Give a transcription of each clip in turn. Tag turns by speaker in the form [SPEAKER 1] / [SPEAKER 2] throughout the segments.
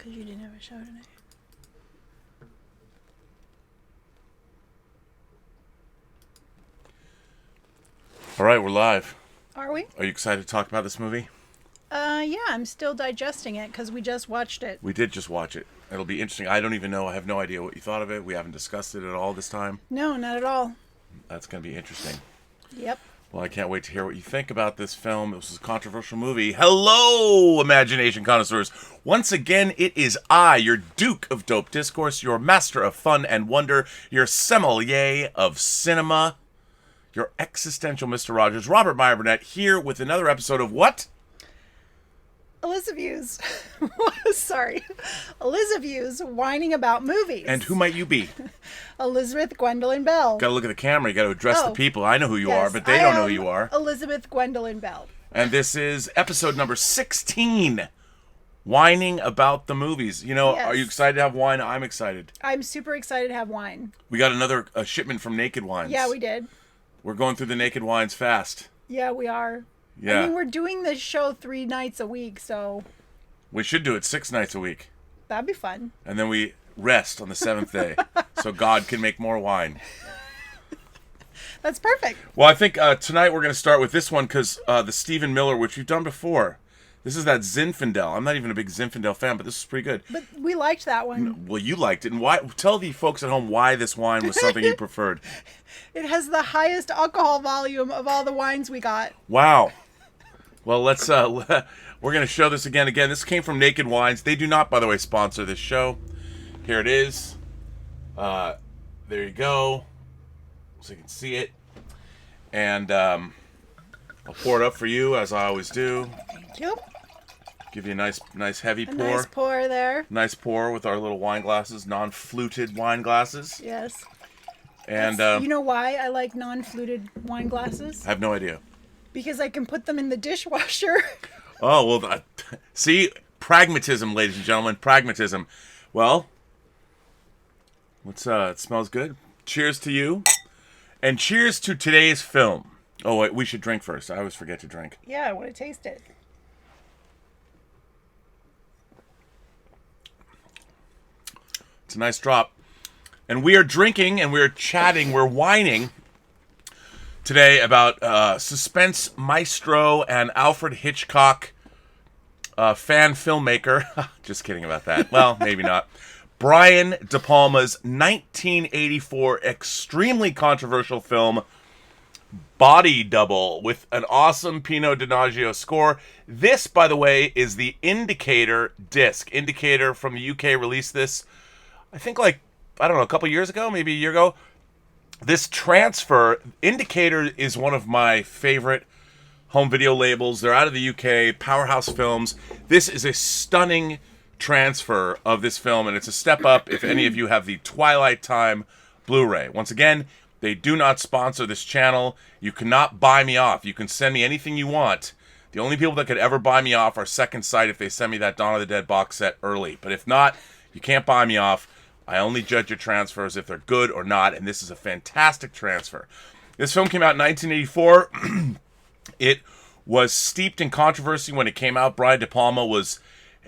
[SPEAKER 1] because you didn't have a show tonight.
[SPEAKER 2] All right, we're live.
[SPEAKER 1] Are we?
[SPEAKER 2] Are you excited to talk about this movie?
[SPEAKER 1] Yeah, I'm still digesting it because we just watched it.
[SPEAKER 2] We did just watch it. It'll be interesting. I don't even know. I have no idea what you thought of it. We haven't discussed it at all this time.
[SPEAKER 1] No, not at all.
[SPEAKER 2] That's going to be interesting.
[SPEAKER 1] Yep.
[SPEAKER 2] Well, I can't wait to hear what you think about this film. This is a controversial movie. Hello, imagination connoisseurs. Once again, it is I, your Duke of Dope Discourse, your master of fun and wonder, your sommelier of cinema, your existential Mr. Rogers, Robert Meyer Burnett, here with another episode of what?
[SPEAKER 1] Elizabeth's. Sorry. Elizabeth's whining about movies.
[SPEAKER 2] And who might you be?
[SPEAKER 1] Elizabeth Gwendolyn Bell.
[SPEAKER 2] Got to look at the camera. You got to address the people. I know who you
[SPEAKER 1] yes,
[SPEAKER 2] are, but they
[SPEAKER 1] I
[SPEAKER 2] don't know
[SPEAKER 1] am
[SPEAKER 2] who you are.
[SPEAKER 1] Elizabeth Gwendolyn Bell.
[SPEAKER 2] And this is episode number 16. Whining about the movies. You know,
[SPEAKER 1] Yes.
[SPEAKER 2] Are you excited to have wine? I'm excited.
[SPEAKER 1] I'm super excited to have wine.
[SPEAKER 2] We got another shipment from Naked Wines.
[SPEAKER 1] Yeah, we did.
[SPEAKER 2] We're going through the Naked Wines fast.
[SPEAKER 1] Yeah, we are.
[SPEAKER 2] Yeah.
[SPEAKER 1] I mean, we're doing this show 3 nights a week, so
[SPEAKER 2] We should do it 6 nights a week.
[SPEAKER 1] that'd be fun.
[SPEAKER 2] And then we rest on the 7th day so God can make more wine.
[SPEAKER 1] That's perfect.
[SPEAKER 2] Well, I think tonight we're going to start with this one because the Stephen Miller, which we've done before. This is that Zinfandel. I'm not even a big Zinfandel fan, but this is pretty good.
[SPEAKER 1] But we liked that one.
[SPEAKER 2] Well, you liked it. And why? Tell the folks at home why this wine was something you preferred.
[SPEAKER 1] It has the highest alcohol volume of all the wines we got.
[SPEAKER 2] Wow. Well, let's we're going to show this again. This came from Naked Wines. They do not, by the way, sponsor this show. Here it is. There you go. So you can see it. And I'll pour it up for you, as I always do.
[SPEAKER 1] Thank you.
[SPEAKER 2] Give you a nice heavy pour.
[SPEAKER 1] Nice pour there.
[SPEAKER 2] Nice pour with our little wine glasses, non-fluted wine glasses.
[SPEAKER 1] Yes.
[SPEAKER 2] And
[SPEAKER 1] you know why I like non-fluted wine glasses?
[SPEAKER 2] I have no idea.
[SPEAKER 1] Because I can put them in the dishwasher.
[SPEAKER 2] Oh, well, see? Pragmatism, ladies and gentlemen. Pragmatism. Well, it smells good. Cheers to you. And cheers to today's film. Oh, wait, we should drink first. I always forget to drink.
[SPEAKER 1] Yeah, I want to taste it.
[SPEAKER 2] It's a nice drop. And we are drinking and we're chatting, we're whining today about suspense maestro and Alfred Hitchcock fan filmmaker. Just kidding about that. Well, maybe not. Brian De Palma's 1984 extremely controversial film, Body Double, with an awesome Pinot Donaggio score. This, by the way, is the Indicator disc. Indicator from the UK released this, I think, a couple years ago, maybe a year ago. This transfer, Indicator is one of my favorite home video labels. They're out of the UK, Powerhouse Films. This is a stunning transfer of this film, and it's a step up if any of you have the Twilight Time Blu-ray. Once again, they do not sponsor this channel. You cannot buy me off. You can send me anything you want. The only people that could ever buy me off are Second Sight if they send me that Dawn of the Dead box set early. But if not, you can't buy me off. I only judge your transfers if they're good or not, and this is a fantastic transfer. This film came out in 1984. It was steeped in controversy when it came out. Brian De Palma was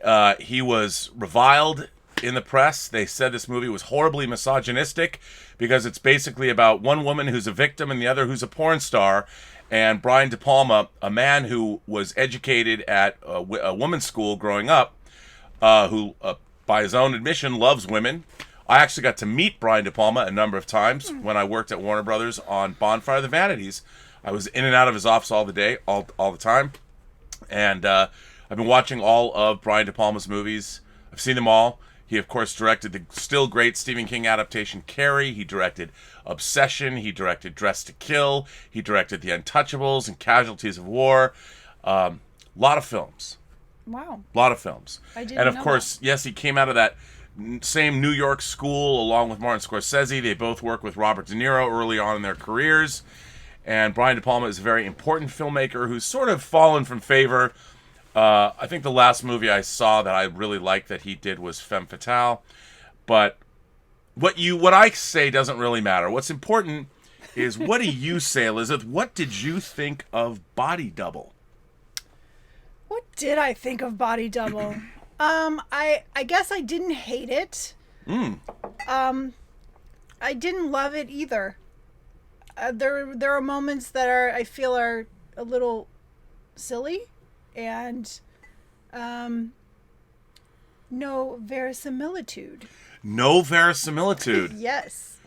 [SPEAKER 2] reviled in the press. They said this movie was horribly misogynistic because it's basically about one woman who's a victim and the other who's a porn star. And Brian De Palma, a man who was educated at a women's school growing up, who, by his own admission, loves women. I actually got to meet Brian De Palma a number of times when I worked at Warner Brothers on Bonfire of the Vanities. I was in and out of his office all the time. And I've been watching all of Brian De Palma's movies. I've seen them all. He, of course, directed the still great Stephen King adaptation Carrie. He directed Obsession. He directed Dressed to Kill. He directed The Untouchables and Casualties of War. Lot of films.
[SPEAKER 1] Wow.
[SPEAKER 2] A lot of films.
[SPEAKER 1] I didn't
[SPEAKER 2] And, of
[SPEAKER 1] know
[SPEAKER 2] course, yes, he came out of that same New York school along with Martin Scorsese. They both worked with Robert De Niro early on in their careers. And Brian De Palma is a very important filmmaker who's sort of fallen from favor. I think the last movie I saw that I really liked that he did was Femme Fatale. But what I say doesn't really matter. What's important is, what do you say, Elizabeth? What did you think of Body Double?
[SPEAKER 1] What did I think of Body Double? I guess I didn't hate it. I didn't love it either. There are moments that I feel are a little silly, and no verisimilitude.
[SPEAKER 2] No verisimilitude.
[SPEAKER 1] Yes.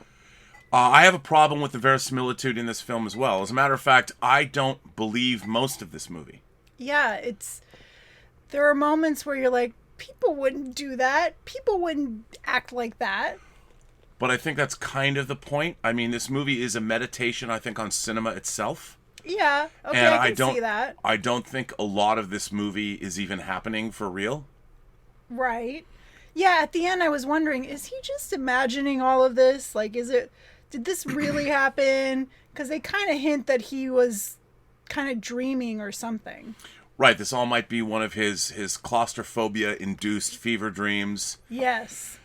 [SPEAKER 2] I have a problem with the verisimilitude in this film as well. As a matter of fact, I don't believe most of this movie.
[SPEAKER 1] Yeah, there are moments where you're like, people wouldn't do that. People wouldn't act like that.
[SPEAKER 2] But I think that's kind of the point. I mean, this movie is a meditation, I think, on cinema itself.
[SPEAKER 1] Yeah, okay,
[SPEAKER 2] And
[SPEAKER 1] I can see that.
[SPEAKER 2] I don't think a lot of this movie is even happening for real.
[SPEAKER 1] Right. Yeah, at the end I was wondering, is he just imagining all of this? Like, did this really happen? Because they kind of hint that he was kind of dreaming or something.
[SPEAKER 2] Right, this all might be one of his claustrophobia-induced fever dreams.
[SPEAKER 1] Yes.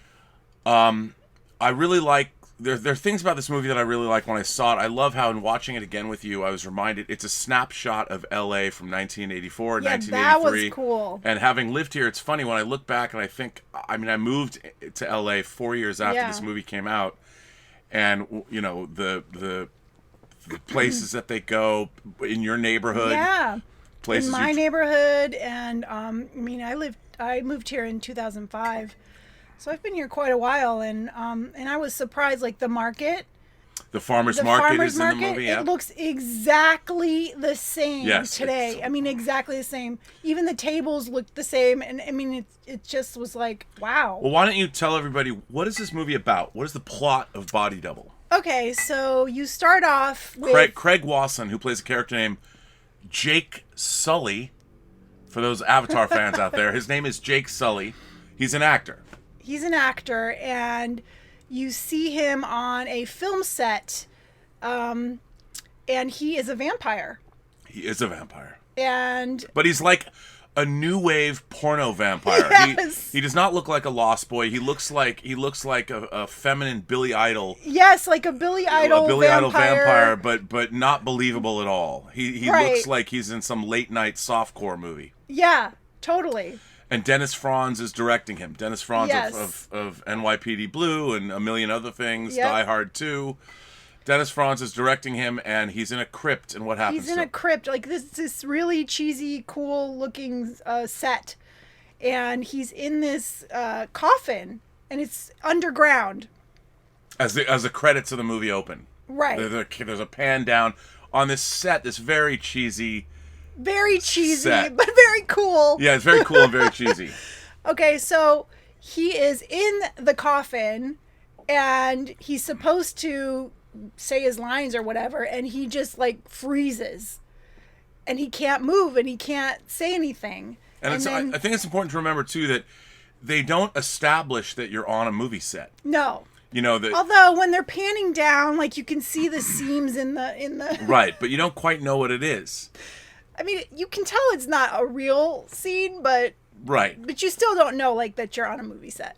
[SPEAKER 2] I really like... There are things about this movie that I really like when I saw it. I love how, in watching it again with you, I was reminded it's a snapshot of L.A. from 1984 and 1983.
[SPEAKER 1] That was cool.
[SPEAKER 2] And having lived here, it's funny when I look back and I think... I mean, I moved to L.A. 4 years after this movie came out. And, you know, the places that they go in your neighborhood.
[SPEAKER 1] Yeah.
[SPEAKER 2] Places
[SPEAKER 1] in my neighborhood. And, I mean, I moved here in 2005. So I've been here quite a while, and I was surprised, like the market.
[SPEAKER 2] The farmer's market is in the movie, yeah.
[SPEAKER 1] It looks exactly the same today.
[SPEAKER 2] It's...
[SPEAKER 1] I mean, exactly the same. Even the tables looked the same, and I mean, it just was like, wow.
[SPEAKER 2] Well, why don't you tell everybody, what is this movie about? What is the plot of Body Double?
[SPEAKER 1] Okay, so you start off with...
[SPEAKER 2] Craig Wasson, who plays a character named Jake Sully. For those Avatar fans out there, his name is Jake Sully. He's an actor.
[SPEAKER 1] He's an actor, and you see him on a film set, and he is a vampire.
[SPEAKER 2] He is a vampire.
[SPEAKER 1] But
[SPEAKER 2] he's like a new wave porno vampire.
[SPEAKER 1] Yes.
[SPEAKER 2] He does not look like a Lost Boy. He looks like a feminine Billy Idol.
[SPEAKER 1] Yes, like a Billy Idol
[SPEAKER 2] vampire, but not believable at all. He looks like he's in some late night softcore movie.
[SPEAKER 1] Yeah, totally.
[SPEAKER 2] And Dennis Franz is directing him. Dennis Franz
[SPEAKER 1] yes.
[SPEAKER 2] of NYPD Blue and a million other things,
[SPEAKER 1] yep.
[SPEAKER 2] Die Hard 2. Dennis Franz is directing him, and he's in a crypt, and what happens?
[SPEAKER 1] He's in a crypt, like this really cheesy, cool-looking set. And he's in this coffin, and it's underground.
[SPEAKER 2] As the credits of the movie open.
[SPEAKER 1] Right.
[SPEAKER 2] There's a pan down on this set, this very cheesy...
[SPEAKER 1] Very cheesy,
[SPEAKER 2] set.
[SPEAKER 1] But very cool.
[SPEAKER 2] Yeah, it's very cool and very cheesy.
[SPEAKER 1] Okay, so he is in the coffin, and he's supposed to say his lines or whatever, and he just, like, freezes. And he can't move, and he can't say anything.
[SPEAKER 2] And then, I think it's important to remember, too, that they don't establish that you're on a movie set.
[SPEAKER 1] No.
[SPEAKER 2] You know that.
[SPEAKER 1] Although when they're panning down, like, you can see the seams in the
[SPEAKER 2] Right, but you don't quite know what it is.
[SPEAKER 1] I mean, you can tell it's not a real scene, but
[SPEAKER 2] right.
[SPEAKER 1] But you still don't know, like, that you're on a movie set.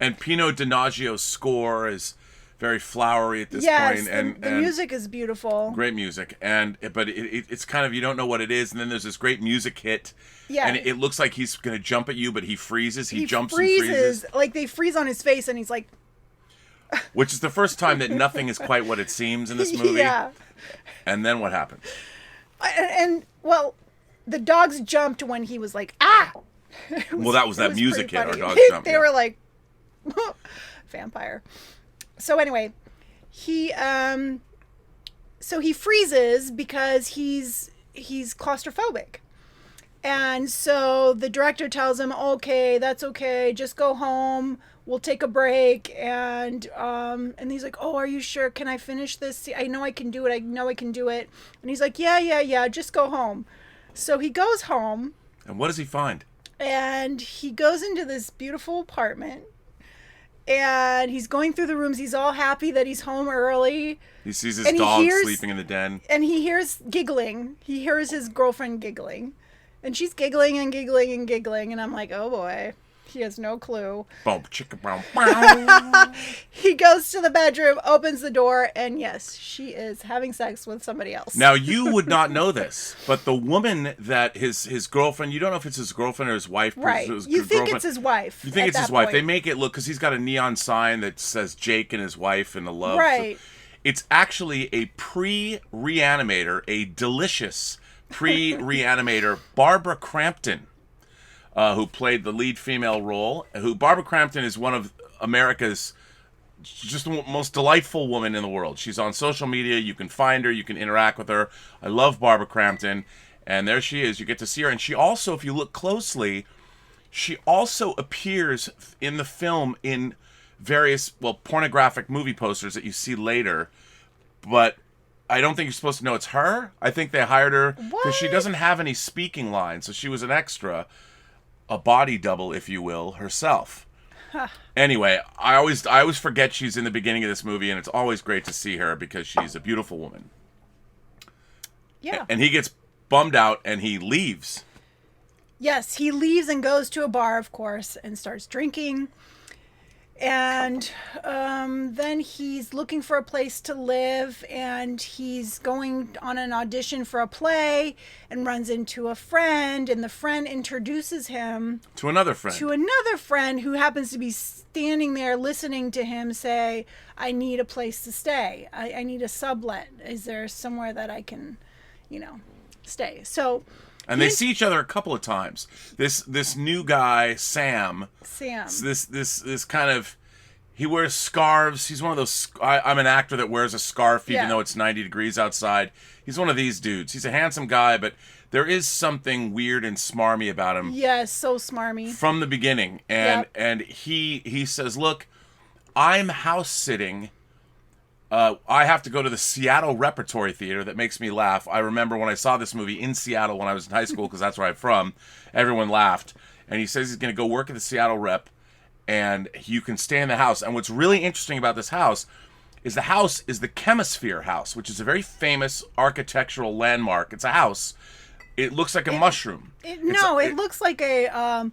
[SPEAKER 2] And Pino Donaggio's score is very flowery at this point, and
[SPEAKER 1] the music is beautiful.
[SPEAKER 2] Great music, but it's kind of, you don't know what it is, and then there's this great music hit.
[SPEAKER 1] Yeah.
[SPEAKER 2] And it looks like he's going to jump at you, but he freezes. He jumps and
[SPEAKER 1] freezes. Like, they freeze on his face, and he's like.
[SPEAKER 2] Which is the first time that nothing is quite what it seems in this movie.
[SPEAKER 1] Yeah.
[SPEAKER 2] And then what happens?
[SPEAKER 1] And well, the dogs jumped when he was like, ah!
[SPEAKER 2] Well, that was that music hit. Our dogs jumped.
[SPEAKER 1] They were like, vampire. So anyway, he freezes because he's claustrophobic. And so the director tells him, okay, that's okay. Just go home. We'll take a break. And he's like, oh, are you sure? Can I finish this? I know I can do it. I know I can do it. And he's like, yeah. Just go home. So he goes home.
[SPEAKER 2] And what does he find?
[SPEAKER 1] And he goes into this beautiful apartment. And he's going through the rooms. He's all happy that he's home early.
[SPEAKER 2] He sees his dog sleeping in the den.
[SPEAKER 1] And he hears giggling. He hears his girlfriend giggling. And she's giggling and giggling and giggling. And I'm like, oh, boy. He has no clue.
[SPEAKER 2] Boom, chicka, boom.
[SPEAKER 1] He goes to the bedroom, opens the door, and yes, she is having sex with somebody else.
[SPEAKER 2] Now, you would not know this, but the woman that his girlfriend, you don't know if it's his girlfriend or his wife.
[SPEAKER 1] Right. You think it's his wife.
[SPEAKER 2] You think it's his wife. They make it look, because he's got a neon sign that says Jake and his wife and the love.
[SPEAKER 1] Right.
[SPEAKER 2] So it's actually a pre-reanimator, a delicious pre-reanimator, Barbara Crampton, who played the lead female role. Barbara Crampton is one of America's just the most delightful woman in the world. She's on social media. You can find her. You can interact with her. I love Barbara Crampton. And there she is. You get to see her. And she also, if you look closely, she also appears in the film in various, pornographic movie posters that you see later. But I don't think you're supposed to know it's her. I think they hired her because she doesn't have any speaking lines. So she was an extra. A body double, if you will, herself. Anyway, I always forget she's in the beginning of this movie, and it's always great to see her because she's a beautiful woman.
[SPEAKER 1] Yeah.
[SPEAKER 2] And he gets bummed out, and he leaves.
[SPEAKER 1] Yes, he leaves and goes to a bar, of course, and starts drinking. And then he's looking for a place to live, and he's going on an audition for a play and runs into a friend, and the friend introduces him
[SPEAKER 2] to another friend
[SPEAKER 1] who happens to be standing there listening to him say, I need a place to stay. I need a sublet. Is there somewhere that I can, stay? So...
[SPEAKER 2] And they see each other a couple of times. This new guy, Sam. This kind of, he wears scarves. He's one of those. I'm an actor that wears a scarf even though it's 90 degrees outside. He's one of these dudes. He's a handsome guy, but there is something weird and smarmy about him.
[SPEAKER 1] Yes, so smarmy
[SPEAKER 2] from the beginning. And he says, "Look, I'm house sitting. I have to go to the Seattle Repertory Theater. That makes me laugh. I remember when I saw this movie in Seattle when I was in high school, because that's where I'm from. Everyone laughed. And he says he's going to go work at the Seattle Rep, and you can stay in the house. And what's really interesting about this house is the Chemisphere House, which is a very famous architectural landmark. It's a house. It looks like a mushroom.
[SPEAKER 1] It looks like an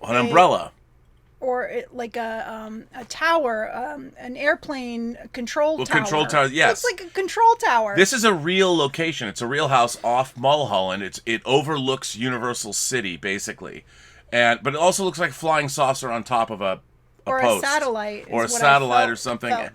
[SPEAKER 2] umbrella.
[SPEAKER 1] Or like a tower, an airplane control tower.
[SPEAKER 2] Control tower, yes.
[SPEAKER 1] It's like a control tower.
[SPEAKER 2] This is a real location. It's a real house off Mulholland. It overlooks Universal City, basically, but it also looks like a flying saucer on top of a post.
[SPEAKER 1] A satellite,
[SPEAKER 2] or a satellite or something. And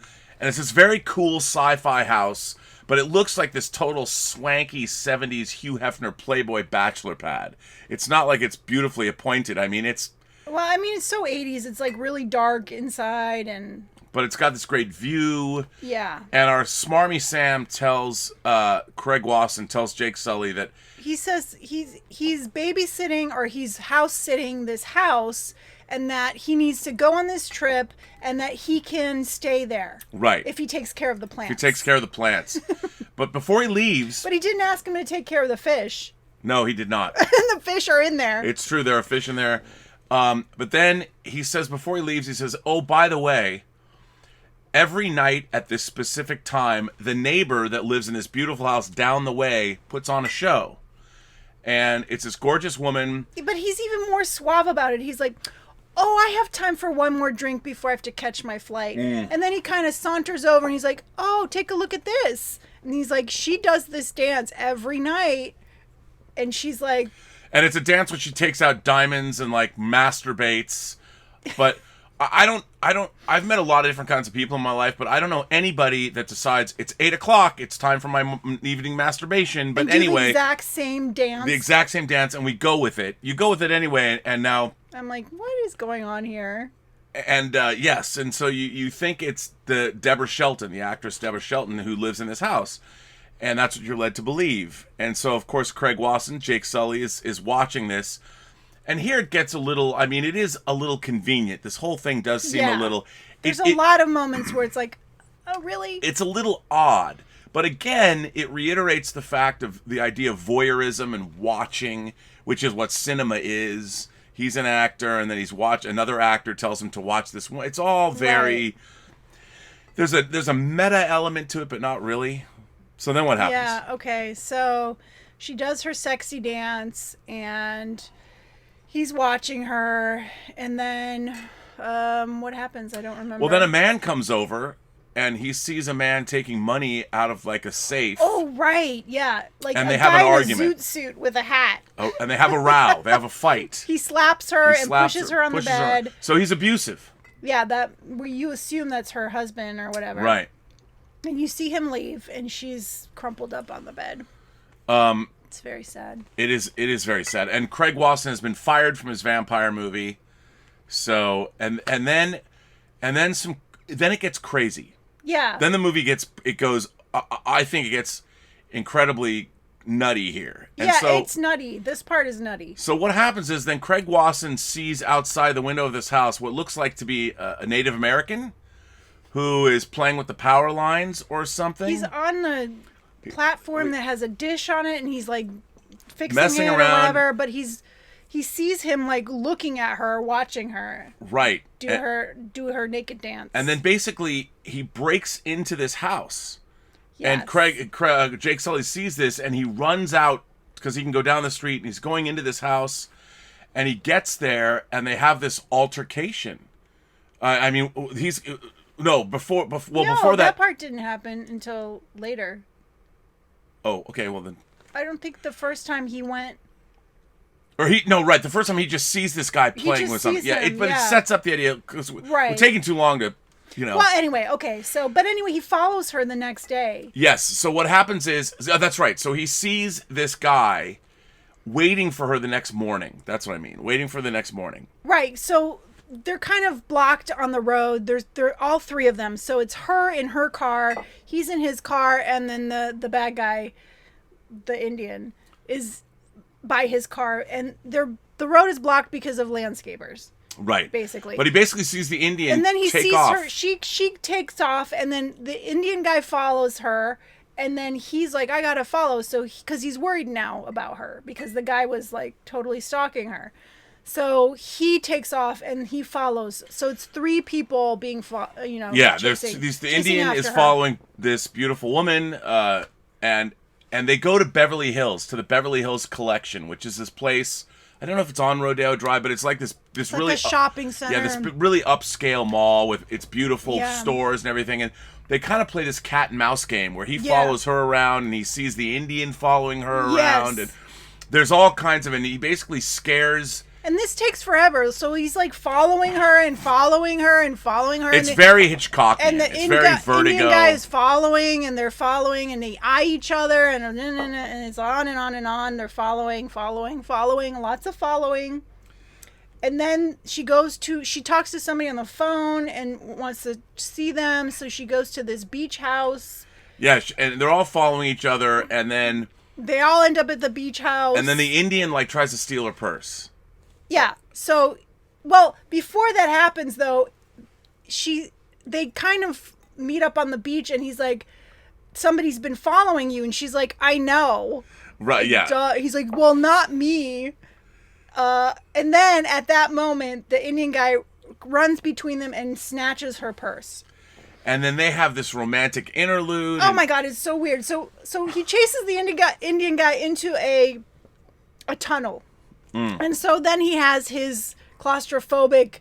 [SPEAKER 2] it's this very cool sci-fi house, but it looks like this total swanky 70s Hugh Hefner Playboy bachelor pad. It's not like it's beautifully appointed. I mean, it's
[SPEAKER 1] so 80s. It's like really dark inside,
[SPEAKER 2] but it's got this great view.
[SPEAKER 1] Yeah.
[SPEAKER 2] And our smarmy Sam tells Craig Wasson tells Jake Sully that
[SPEAKER 1] he says he's babysitting or he's house sitting this house, and that he needs to go on this trip and that he can stay there.
[SPEAKER 2] Right.
[SPEAKER 1] If he takes care of the plants.
[SPEAKER 2] If he takes care of the plants. But before he leaves...
[SPEAKER 1] But he didn't ask him to take care of the fish.
[SPEAKER 2] No, he did not.
[SPEAKER 1] And the fish are in there.
[SPEAKER 2] It's true. There are fish in there. But then he says, before he leaves, he says, oh, by the way, every night at this specific time, the neighbor that lives in this beautiful house down the way puts on a show. And it's this gorgeous woman.
[SPEAKER 1] But he's even more suave about it. He's like, oh, I have time for one more drink before I have to catch my flight. And then he kind of saunters over and he's like, oh, take a look at this. And he's like, she does this dance every night. And she's like...
[SPEAKER 2] And it's a dance where she takes out diamonds and like masturbates. But I've met a lot of different kinds of people in my life, but I don't know anybody that decides it's 8:00, it's time for my evening masturbation. But anyway,
[SPEAKER 1] the exact same dance,
[SPEAKER 2] and we go with it. You go with it anyway, and now
[SPEAKER 1] I'm like, what is going on here?
[SPEAKER 2] And yes, and so you think it's the actress Deborah Shelton, who lives in this house. And that's what you're led to believe. And so, of course, Craig Wasson, Jake Sully, is watching this. And here it gets a little... I mean, it is a little convenient. This whole thing does seem a little...
[SPEAKER 1] There's a lot of moments where it's like, oh, really?
[SPEAKER 2] It's a little odd. But again, it reiterates the fact of the idea of voyeurism and watching, which is what cinema is. He's an actor, and then another actor tells him to watch this one. It's all very... Right. There's a meta element to it, but not really. So then what happens?
[SPEAKER 1] Yeah, okay. So she does her sexy dance, and he's watching her, and then what happens? I don't remember.
[SPEAKER 2] Well, then a man comes over, and he sees a man taking money out of like a safe.
[SPEAKER 1] Oh, right, yeah, like
[SPEAKER 2] and
[SPEAKER 1] a
[SPEAKER 2] they have
[SPEAKER 1] guy
[SPEAKER 2] an
[SPEAKER 1] in
[SPEAKER 2] argument.
[SPEAKER 1] a zoot suit with a hat.
[SPEAKER 2] Oh, and they have a row. They have a fight.
[SPEAKER 1] He slaps her
[SPEAKER 2] He
[SPEAKER 1] and
[SPEAKER 2] slaps
[SPEAKER 1] pushes her on the
[SPEAKER 2] pushes her.
[SPEAKER 1] bed.
[SPEAKER 2] So he's abusive.
[SPEAKER 1] Yeah, that where you assume that's her husband or whatever.
[SPEAKER 2] Right.
[SPEAKER 1] And you see him leave, and she's crumpled up on the bed. It's very sad.
[SPEAKER 2] It is very sad. And Craig Wasson has been fired from his vampire movie. So then it gets crazy.
[SPEAKER 1] Yeah.
[SPEAKER 2] Then the movie goes. I think it gets incredibly nutty here. And
[SPEAKER 1] yeah,
[SPEAKER 2] so,
[SPEAKER 1] it's nutty. This part is nutty.
[SPEAKER 2] So what happens is then Craig Wasson sees outside the window of this house what looks like to be a Native American who is playing with the power lines or something.
[SPEAKER 1] He's on the platform that has a dish on it, and he's like fixing
[SPEAKER 2] Messing
[SPEAKER 1] it
[SPEAKER 2] around.
[SPEAKER 1] or whatever. But he sees him like looking at her, watching her
[SPEAKER 2] right
[SPEAKER 1] do her naked dance.
[SPEAKER 2] And then basically he breaks into this house.
[SPEAKER 1] Yes.
[SPEAKER 2] And Jake Sully sees this, and he runs out because he can go down the street, and he's going into this house, and he gets there, and they have this altercation. Before
[SPEAKER 1] that part didn't happen until later.
[SPEAKER 2] Oh, okay, well then.
[SPEAKER 1] I don't think the first time he went.
[SPEAKER 2] The first time he just sees this guy playing with something. It sets up the idea, because we're taking too long to.
[SPEAKER 1] Well, anyway, okay. But anyway, he follows her the next day.
[SPEAKER 2] Yes. So what happens is, that's right. So he sees this guy waiting for her the next morning. That's what I mean. Waiting for the next morning.
[SPEAKER 1] Right. So they're kind of blocked on the road. They're all three of them. So it's her in her car, he's in his car, and then the bad guy, the Indian, is by his car, and the road is blocked because of landscapers.
[SPEAKER 2] Right.
[SPEAKER 1] Basically.
[SPEAKER 2] But he basically sees the Indian
[SPEAKER 1] and then he
[SPEAKER 2] take
[SPEAKER 1] sees
[SPEAKER 2] off.
[SPEAKER 1] her. She takes off, and then the Indian guy follows her, and then he's like, I gotta follow, because he's worried now about her, because the guy was like totally stalking her. So he takes off and he follows. So it's three people being, chasing,
[SPEAKER 2] the Indian is following this beautiful woman, and they go to Beverly Hills, to the Beverly Hills Collection, which is this place. I don't know if it's on Rodeo Drive, but it's like this really
[SPEAKER 1] like a shopping center.
[SPEAKER 2] Yeah, this really upscale mall with its beautiful stores and everything. And they kind of play this cat and mouse game where he follows her around, and he sees the Indian following her around, and there's all kinds of, and he basically scares.
[SPEAKER 1] And this takes forever, so he's like following her and following her and following her.
[SPEAKER 2] It's very Hitchcockian.
[SPEAKER 1] And
[SPEAKER 2] it's very Vertigo.
[SPEAKER 1] Indian guy is following, and they're following, and they eye each other, and it's on and on and on. They're following, lots of following. And then she talks to somebody on the phone and wants to see them, so she goes to this beach house. Yeah,
[SPEAKER 2] and they're all following each other, and then
[SPEAKER 1] they all end up at the beach house.
[SPEAKER 2] And then the Indian tries to steal her purse.
[SPEAKER 1] Yeah. So, well, before that happens, though, they kind of meet up on the beach, and he's like, somebody's been following you, and she's like, I know.
[SPEAKER 2] Right. Yeah.
[SPEAKER 1] He's like, well, not me. And then at that moment, the Indian guy runs between them and snatches her purse.
[SPEAKER 2] And then they have this romantic interlude.
[SPEAKER 1] Oh my God, it's so weird. So he chases the Indian guy into a tunnel. And so then he has his claustrophobic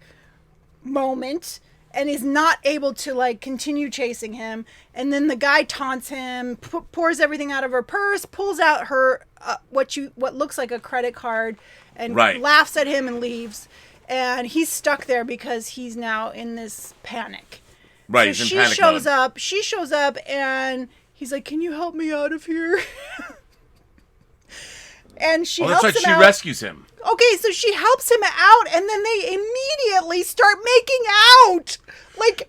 [SPEAKER 1] moment and is not able to continue chasing him. And then the guy taunts him, pours everything out of her purse, pulls out her what looks like a credit card, and laughs at him and leaves. And he's stuck there because he's now in this panic.
[SPEAKER 2] Right.
[SPEAKER 1] So she shows up and he's like, "Can you help me out of here?" And she helps him out.
[SPEAKER 2] She rescues him.
[SPEAKER 1] Okay, so she helps him out, and then they immediately start making out. I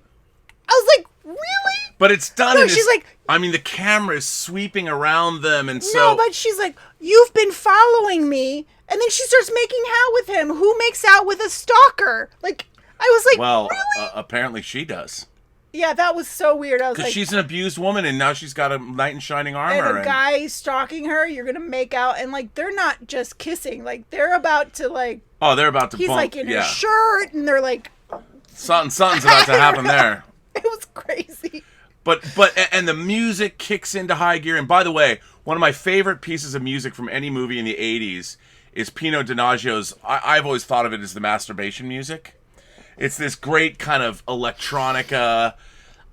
[SPEAKER 1] was like, really?
[SPEAKER 2] But it's done.
[SPEAKER 1] No, she's like,
[SPEAKER 2] the camera is sweeping around them, and so.
[SPEAKER 1] No, but she's like, you've been following me, and then she starts making out with him. Who makes out with a stalker? I was like, really?
[SPEAKER 2] Apparently she does.
[SPEAKER 1] Yeah, that was so weird. I was like,
[SPEAKER 2] because she's an abused woman, and now she's got a knight in shining armor.
[SPEAKER 1] And a guy stalking her, you're gonna make out, and they're not just kissing, they're about to
[SPEAKER 2] Oh, they're about to.
[SPEAKER 1] He's
[SPEAKER 2] bump.
[SPEAKER 1] in her shirt, and they're like.
[SPEAKER 2] Something's about to happen there.
[SPEAKER 1] It was crazy.
[SPEAKER 2] But the music kicks into high gear. And by the way, one of my favorite pieces of music from any movie in the 80s is Pino Donaggio's. I've always thought of it as the masturbation music. It's this great kind of electronica.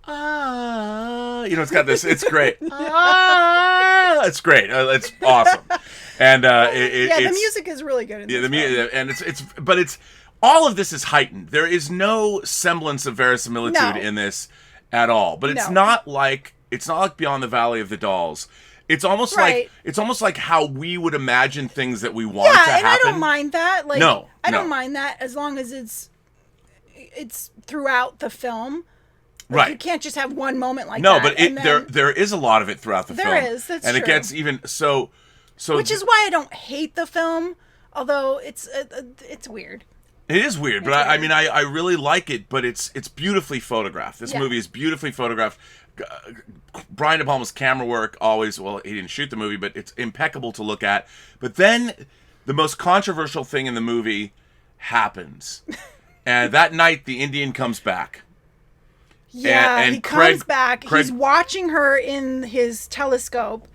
[SPEAKER 2] It's got this. It's great. It's great. It's awesome. And
[SPEAKER 1] the music is really good. In
[SPEAKER 2] and it's all of this is heightened. There is no semblance of verisimilitude in this at all. But it's not like Beyond the Valley of the Dolls. It's almost like how we would imagine things that we want to happen.
[SPEAKER 1] Yeah, and I don't mind that. Like, I don't
[SPEAKER 2] no.
[SPEAKER 1] mind that as long as it's throughout the film. Like,
[SPEAKER 2] right.
[SPEAKER 1] You can't just have one moment like
[SPEAKER 2] that.
[SPEAKER 1] No,
[SPEAKER 2] but there is a lot of it throughout the film.
[SPEAKER 1] There is. That's
[SPEAKER 2] and
[SPEAKER 1] true.
[SPEAKER 2] It gets even so.
[SPEAKER 1] Which is why I don't hate the film, although it's weird.
[SPEAKER 2] It is weird, but I mean, I really like it. But it's beautifully photographed. This movie is beautifully photographed. Brian De Palma's camera work always, well, he didn't shoot the movie, but it's impeccable to look at. But then the most controversial thing in the movie happens. And that night, the Indian comes back.
[SPEAKER 1] Yeah, and he comes back. He's watching her in his telescope,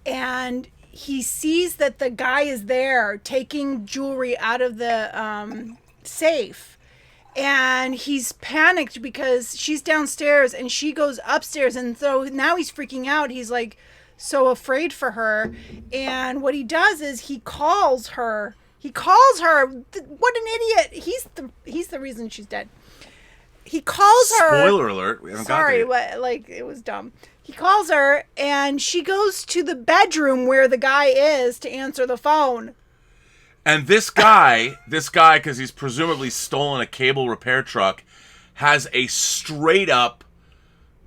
[SPEAKER 1] and he sees that the guy is there taking jewelry out of the safe. And he's panicked because she's downstairs and she goes upstairs. And so now he's freaking out. He's like so afraid for her. And what he does is he calls her. What an idiot. He's the reason she's dead. He calls her.
[SPEAKER 2] Spoiler alert. We haven't got there.
[SPEAKER 1] It was dumb. He calls her and she goes to the bedroom where the guy is to answer the phone.
[SPEAKER 2] And this guy, because he's presumably stolen a cable repair truck, has a straight up,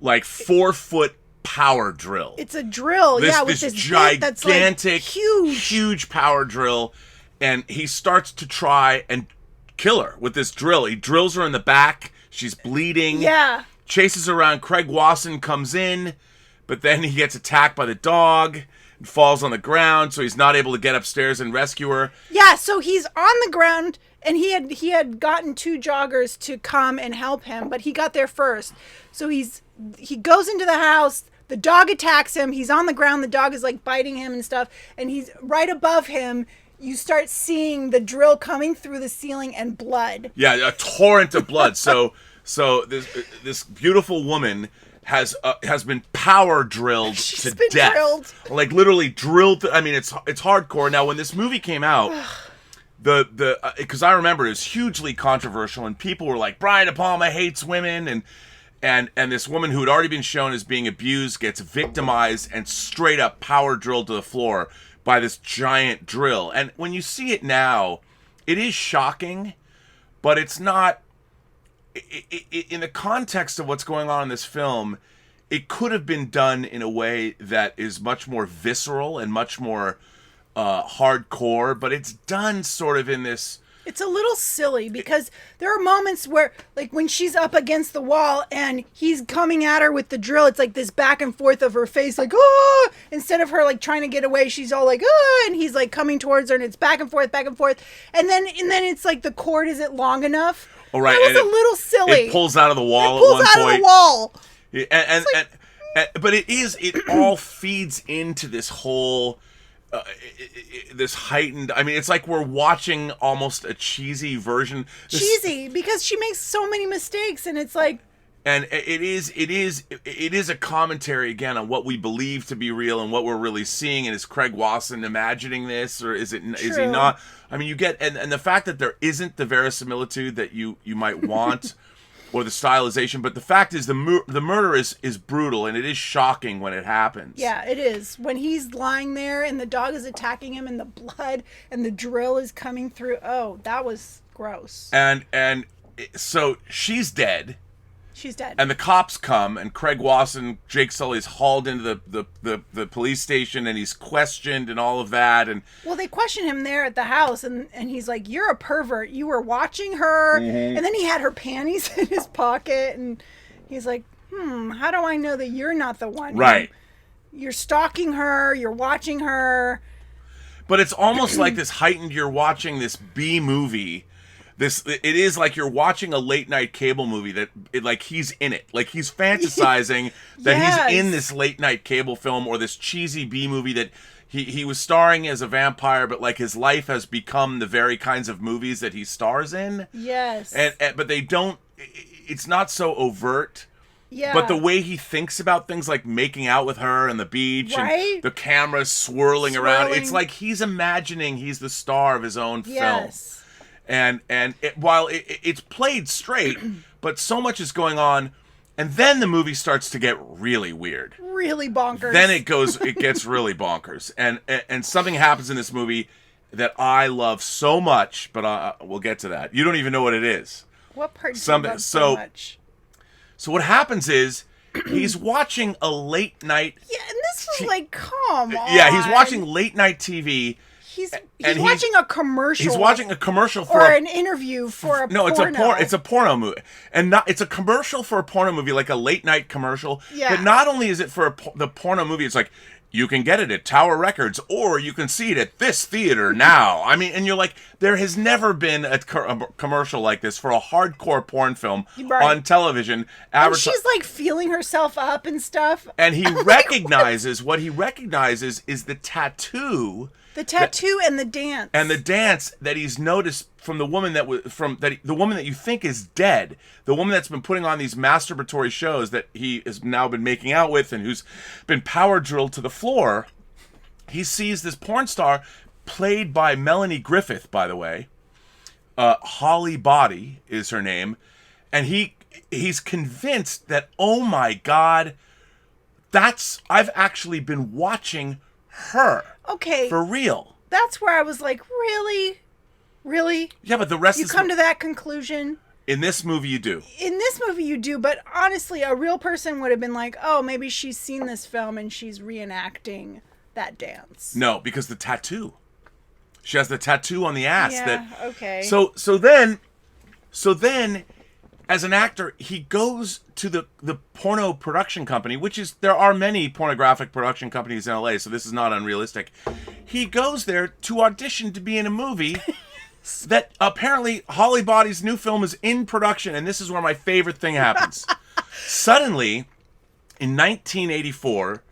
[SPEAKER 2] 4-foot power drill.
[SPEAKER 1] It's a drill,
[SPEAKER 2] with this gigantic,
[SPEAKER 1] huge.
[SPEAKER 2] huge power drill. And he starts to try and kill her with this drill. He drills her in the back. She's bleeding.
[SPEAKER 1] Yeah.
[SPEAKER 2] Chases her around. Craig Wasson comes in, but then he gets attacked by the dog. Falls on the ground, so he's not able to get upstairs and rescue her.
[SPEAKER 1] Yeah, so he's on the ground, and he had gotten 2 joggers to come and help him, but he got there first. So he goes into the house, the dog attacks him, he's on the ground, the dog is biting him and stuff, and he's right above him. You start seeing the drill coming through the ceiling and blood. Yeah,
[SPEAKER 2] a torrent of blood. So this beautiful woman has been power drilled to death. Drilled. Literally drilled. I mean, it's hardcore. Now, when this movie came out, because I remember it was hugely controversial, and people were like, Brian De Palma hates women, and this woman who had already been shown as being abused gets victimized and straight up power drilled to the floor by this giant drill. And when you see it now, it is shocking, but it's not. In the context of what's going on in this film, it could have been done in a way that is much more visceral and much more hardcore, but it's done sort of in this.
[SPEAKER 1] It's a little silly because there are moments where, when she's up against the wall and he's coming at her with the drill, it's this back and forth of her face, oh! Instead of her trying to get away, she's all oh! And he's coming towards her, and it's back and forth, and then it's the cord isn't long enough.
[SPEAKER 2] Oh, right.
[SPEAKER 1] That was a little silly.
[SPEAKER 2] It pulls out of the wall at one point.
[SPEAKER 1] Of the wall.
[SPEAKER 2] But it all feeds into this whole, this heightened. I mean, it's like we're watching almost a cheesy version.
[SPEAKER 1] Cheesy because she makes so many mistakes, and it's
[SPEAKER 2] And it is a commentary again on what we believe to be real and what we're really seeing. And is Craig Wasson imagining this, or is he not? I mean, you get and the fact that there isn't the verisimilitude that you might want, or the stylization. But the fact is, the murder is brutal, and it is shocking when it happens.
[SPEAKER 1] Yeah, it is. When he's lying there and the dog is attacking him, and the blood and the drill is coming through. Oh, that was gross.
[SPEAKER 2] And so she's dead.
[SPEAKER 1] She's dead.
[SPEAKER 2] And the cops come, and Craig Wasson, Jake Sully's hauled into the police station, and he's questioned and all of that. And
[SPEAKER 1] well, they question him there at the house, and he's like, "You're a pervert. You were watching her." Mm-hmm. And then he had her panties in his pocket, and he's like, how do I know that you're not the one?
[SPEAKER 2] Right.
[SPEAKER 1] You're stalking her. You're watching her.
[SPEAKER 2] But it's almost like this heightened, you're watching this B movie. It is like you're watching a late night cable movie that he's in it. Like he's fantasizing that he's in this late night cable film or this cheesy B movie that he was starring as a vampire, but like his life has become the very kinds of movies that he stars in.
[SPEAKER 1] Yes.
[SPEAKER 2] And but they don't. It's not so overt.
[SPEAKER 1] Yeah.
[SPEAKER 2] But the way he thinks about things like making out with her on the beach and the camera swirling around, it's like he's imagining he's the star of his own film. And while it's played straight, but so much is going on. And then the movie starts to get really weird.
[SPEAKER 1] Really bonkers.
[SPEAKER 2] Then it gets really bonkers. And something happens in this movie that I love so much, but we'll get to that. You don't even know what it is.
[SPEAKER 1] What part do you love so much?
[SPEAKER 2] So what happens is he's watching a late night...
[SPEAKER 1] Yeah, and this was like, come on.
[SPEAKER 2] Yeah, he's watching late night TV...
[SPEAKER 1] He's watching a commercial.
[SPEAKER 2] He's watching a commercial for
[SPEAKER 1] an interview for a porno.
[SPEAKER 2] It's a porno movie, and it's a commercial for a porno movie, like a late night commercial.
[SPEAKER 1] Yeah.
[SPEAKER 2] But not only is it for the porno movie, it's like you can get it at Tower Records, or you can see it at this theater now. I mean, and you're like, there has never been a commercial like this for a hardcore porn film on television.
[SPEAKER 1] And she's like feeling herself up and stuff.
[SPEAKER 2] And he recognizes what he recognizes is the tattoo.
[SPEAKER 1] The tattoo and the dance.
[SPEAKER 2] And the dance that he's noticed from the woman the woman that you think is dead, the woman that's been putting on these masturbatory shows that he has now been making out with and who's been power drilled to the floor. He sees this porn star played by Melanie Griffith, by the way. Holly Body is her name. And he's convinced that, oh my God, I've actually been watching her.
[SPEAKER 1] Okay.
[SPEAKER 2] For real.
[SPEAKER 1] That's where I was like, really? Really?
[SPEAKER 2] Yeah, but the rest
[SPEAKER 1] you come to that conclusion?
[SPEAKER 2] In this movie, you do.
[SPEAKER 1] In this movie, you do. But honestly, a real person would have been like, oh, maybe she's seen this film and she's reenacting that dance.
[SPEAKER 2] No, because the tattoo. She has the tattoo on the ass.
[SPEAKER 1] Yeah, okay.
[SPEAKER 2] So then, as an actor, he goes to the porno production company, there are many pornographic production companies in LA, so this is not unrealistic. He goes there to audition to be in a movie that apparently Holly Body's new film is in production, and this is where my favorite thing happens. Suddenly, in 1984,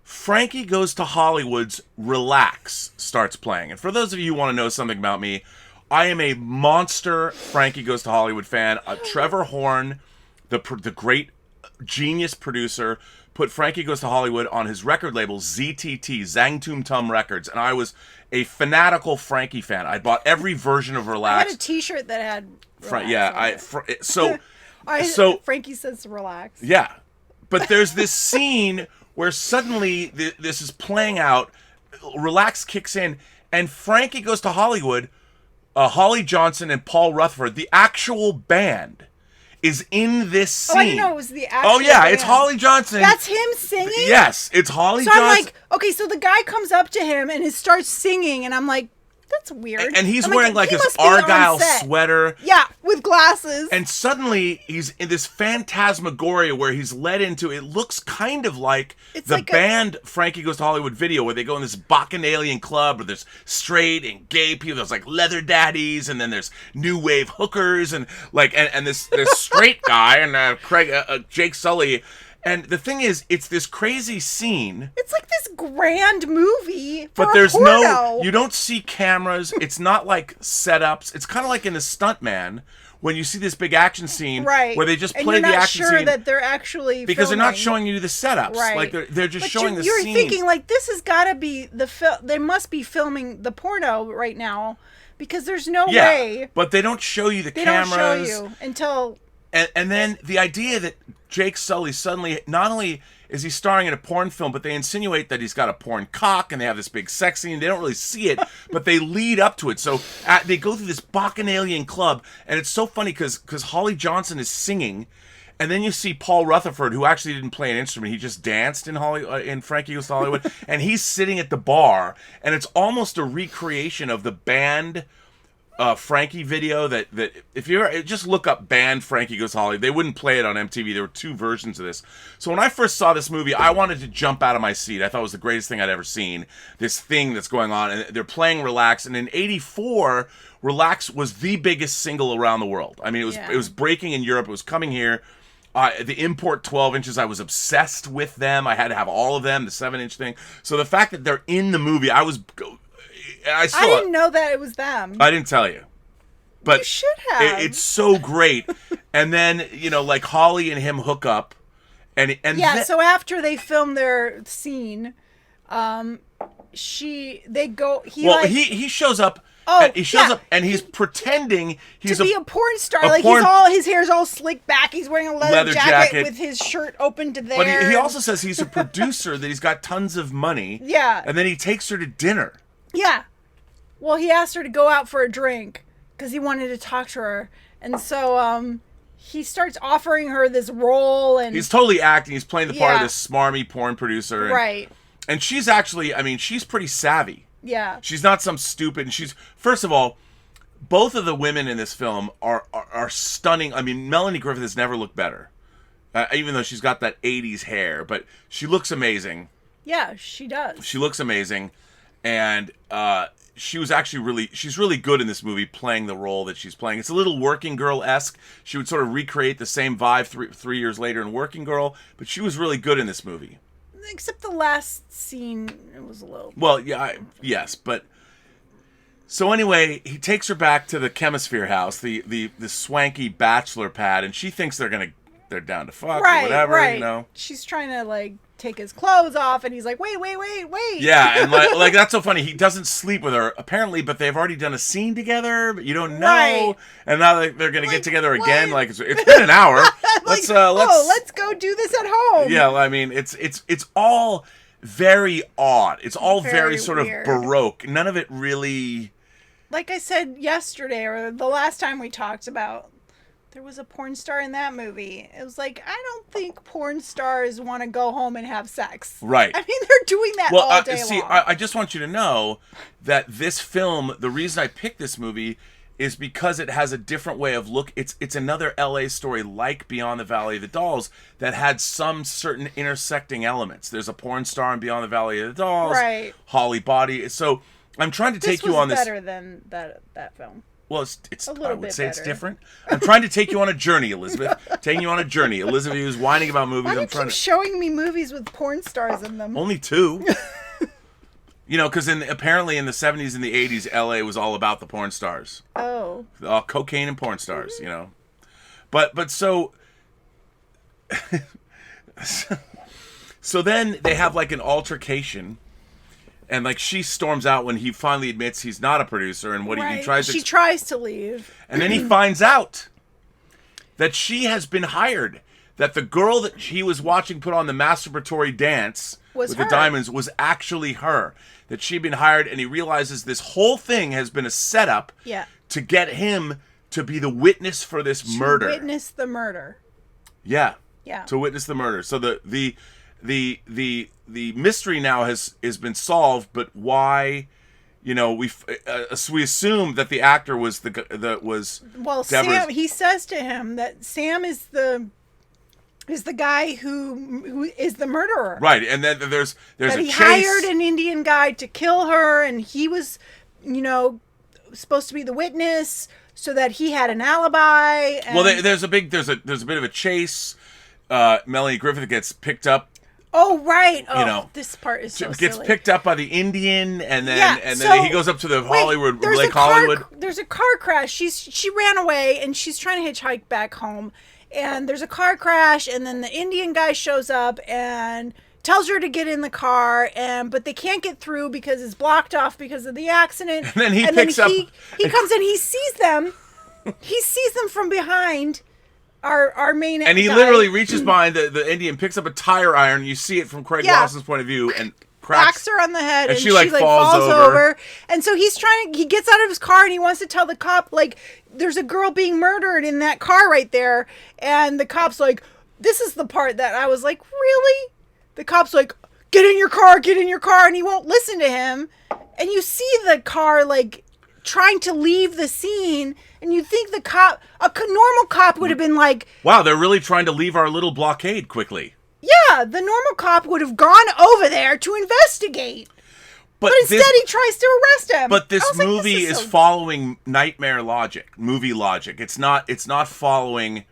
[SPEAKER 2] Frankie Goes to Hollywood's Relax starts playing. And for those of you who want to know something about me, I am a monster Frankie Goes to Hollywood fan. Trevor Horn, the great genius producer, put Frankie Goes to Hollywood on his record label, ZTT, Zang Tum Tum Records. And I was a fanatical Frankie fan. I bought every version of Relax.
[SPEAKER 1] I had a t-shirt that had Relax Frankie says Relax.
[SPEAKER 2] Yeah. But there's this scene where suddenly this is playing out. Relax kicks in. And Frankie Goes to Hollywood... Holly Johnson and Paul Rutherford, the actual band, is in this scene.
[SPEAKER 1] Oh, I didn't know it was the actual band.
[SPEAKER 2] It's Holly Johnson.
[SPEAKER 1] That's him singing?
[SPEAKER 2] Yes, it's Holly Johnson.
[SPEAKER 1] So I'm like, okay, so the guy comes up to him and he starts singing, and I'm like, that's weird.
[SPEAKER 2] And he's wearing like his Argyle sweater.
[SPEAKER 1] Yeah, with glasses.
[SPEAKER 2] And suddenly he's in this phantasmagoria where he's led into, it looks kind of like band Frankie Goes to Hollywood video where they go in this Bacchanalian club where there's straight and gay people. There's like leather daddies, and then there's new wave hookers, and like and this straight guy and Jake Sully. And the thing is, it's this crazy scene.
[SPEAKER 1] It's like this grand movie for
[SPEAKER 2] But there's
[SPEAKER 1] porno.
[SPEAKER 2] you don't see cameras. It's not like setups. It's kind of like in The Stuntman when you see this big action scene where they just play the action scene.
[SPEAKER 1] And you're not sure that they're actually
[SPEAKER 2] because
[SPEAKER 1] filming.
[SPEAKER 2] They're not showing you the setups.
[SPEAKER 1] Right.
[SPEAKER 2] Like they're just showing the scene.
[SPEAKER 1] You're thinking like this has got to be they must be filming the porno right now because there's no way.
[SPEAKER 2] But they don't show you the cameras.
[SPEAKER 1] They don't show you until...
[SPEAKER 2] And then the idea that Jake Sully suddenly, not only is he starring in a porn film, but they insinuate that he's got a porn cock, and they have this big sex scene. They don't really see it, but they lead up to it. So they go through this Bacchanalian club, and it's so funny because Holly Johnson is singing, and then you see Paul Rutherford, who actually didn't play an instrument. He just danced in Frankie Goes to Hollywood, and he's sitting at the bar, and it's almost a recreation of the band... Frankie video that if you ever just look up band Frankie Goes to Hollywood, they wouldn't play it on MTV. There were two versions of this. So when I first saw this movie, I wanted to jump out of my seat. I thought it was the greatest thing I'd ever seen. This thing that's going on, and they're playing Relax. And in '84, Relax was the biggest single around the world. I mean, it was breaking in Europe. It was coming here. The import 12 inches, I was obsessed with them. I had to have all of them, the 7-inch thing. So the fact that they're in the movie, I
[SPEAKER 1] didn't know that it was them.
[SPEAKER 2] I didn't tell you. But
[SPEAKER 1] you should have.
[SPEAKER 2] It's so great. And then, like Holly and him hook up.
[SPEAKER 1] So after they film their scene, he
[SPEAKER 2] shows up. He shows up and he's pretending he's
[SPEAKER 1] to be a porn star. His hair's all slicked back. He's wearing a leather jacket with his shirt open to there.
[SPEAKER 2] But he also says he's a producer, that he's got tons of money.
[SPEAKER 1] Yeah.
[SPEAKER 2] And then he takes her to dinner.
[SPEAKER 1] Yeah. Well, he asked her to go out for a drink because he wanted to talk to her. And so he starts offering her this role. And
[SPEAKER 2] he's totally acting. He's playing the part of this smarmy porn producer.
[SPEAKER 1] Right.
[SPEAKER 2] And she's actually, she's pretty savvy.
[SPEAKER 1] Yeah.
[SPEAKER 2] She's not some stupid. And first of all, both of the women in this film are stunning. Melanie Griffith has never looked better. Even though she's got that 80s hair. But she looks amazing.
[SPEAKER 1] Yeah, she does.
[SPEAKER 2] She looks amazing. And she's really good in this movie playing the role that she's playing. It's a little Working Girl-esque. She would sort of recreate the same vibe three years later in Working Girl. But she was really good in this movie.
[SPEAKER 1] Except the last scene, it was a little...
[SPEAKER 2] Well, yeah, yes, but... So anyway, he takes her back to the Chemisphere house, the swanky bachelor pad, and she thinks they're down to fuck or whatever,
[SPEAKER 1] She's trying to, take his clothes off, and he's like, wait.
[SPEAKER 2] Yeah, and that's so funny. He doesn't sleep with her, apparently, but they've already done a scene together, but you don't know.
[SPEAKER 1] Right.
[SPEAKER 2] And now they're going to get together again. It's been an hour. Let's
[SPEAKER 1] go do this at home.
[SPEAKER 2] Yeah, it's all very odd. It's all very sort of
[SPEAKER 1] weird.
[SPEAKER 2] Baroque. None of it really...
[SPEAKER 1] Like I said yesterday, or the last time we talked about, there was a porn star in that movie. It was like, I don't think porn stars want to go home and have sex.
[SPEAKER 2] Right.
[SPEAKER 1] They're doing that all day long.
[SPEAKER 2] I just want you to know that this film, the reason I picked this movie is because it has a different way of look. It's another LA story like Beyond the Valley of the Dolls that had some certain intersecting elements. There's a porn star in Beyond the Valley of the Dolls.
[SPEAKER 1] Right.
[SPEAKER 2] Holly Body. So I'm trying to take you on this.
[SPEAKER 1] This was better than that film.
[SPEAKER 2] Well, it's
[SPEAKER 1] a little
[SPEAKER 2] I would
[SPEAKER 1] bit
[SPEAKER 2] say
[SPEAKER 1] better.
[SPEAKER 2] It's different. I'm trying to take you on a journey, Elizabeth. Taking you on a journey. Elizabeth who's whining about movies.
[SPEAKER 1] Why do you keep showing me movies with porn stars in them?
[SPEAKER 2] Only 2. Because apparently in the 70s and the 80s, LA was all about the porn stars.
[SPEAKER 1] Oh.
[SPEAKER 2] Cocaine and porn stars, But so... so then they have an altercation... And she storms out when he finally admits he's not a producer, and he tries to...
[SPEAKER 1] She tries to leave.
[SPEAKER 2] And then he finds out that she has been hired. That the girl that he was watching put on the masturbatory dance with the diamonds was actually her. That she'd been hired, and he realizes this whole thing has been a setup to get him to be the witness for this murder.
[SPEAKER 1] To witness the murder.
[SPEAKER 2] Yeah.
[SPEAKER 1] Yeah.
[SPEAKER 2] To witness the murder. So the mystery now has been solved, but why? We assume that the actor was
[SPEAKER 1] Well, Sam. He says to him that Sam is the guy who is the murderer.
[SPEAKER 2] Right, and then there's
[SPEAKER 1] that
[SPEAKER 2] a
[SPEAKER 1] he
[SPEAKER 2] chase.
[SPEAKER 1] Hired an Indian guy to kill her, and he was, supposed to be the witness so that he had an alibi. And...
[SPEAKER 2] Well, there's a bit of a chase. Melanie Griffith gets picked up.
[SPEAKER 1] Oh, right. Oh, this part is so
[SPEAKER 2] gets
[SPEAKER 1] silly.
[SPEAKER 2] picked up by the Indian, and then he goes up to the Lake Hollywood.
[SPEAKER 1] There's a car crash. She ran away, and she's trying to hitchhike back home. And there's a car crash, and then the Indian guy shows up and tells her to get in the car, but they can't get through because it's blocked off because of the accident.
[SPEAKER 2] And then he comes
[SPEAKER 1] in, he sees them. He sees them from behind. Our main
[SPEAKER 2] and he
[SPEAKER 1] guy.
[SPEAKER 2] Literally reaches behind the Indian, picks up a tire iron. You see it from Craig Lawson's point of view, and
[SPEAKER 1] cracks her on the head, and she
[SPEAKER 2] falls over.
[SPEAKER 1] And so he gets out of his car, and he wants to tell the cop, there's a girl being murdered in that car right there. And the cop's like, this is the part that I was like, really? The cop's like, get in your car, and he won't listen to him. And you see the car, trying to leave the scene, and you think a normal cop would have been like,
[SPEAKER 2] wow, they're really trying to leave our little blockade quickly.
[SPEAKER 1] Yeah, the normal cop would have gone over there to investigate. But instead he tries to arrest him.
[SPEAKER 2] But this movie is following nightmare logic, movie logic. It's not following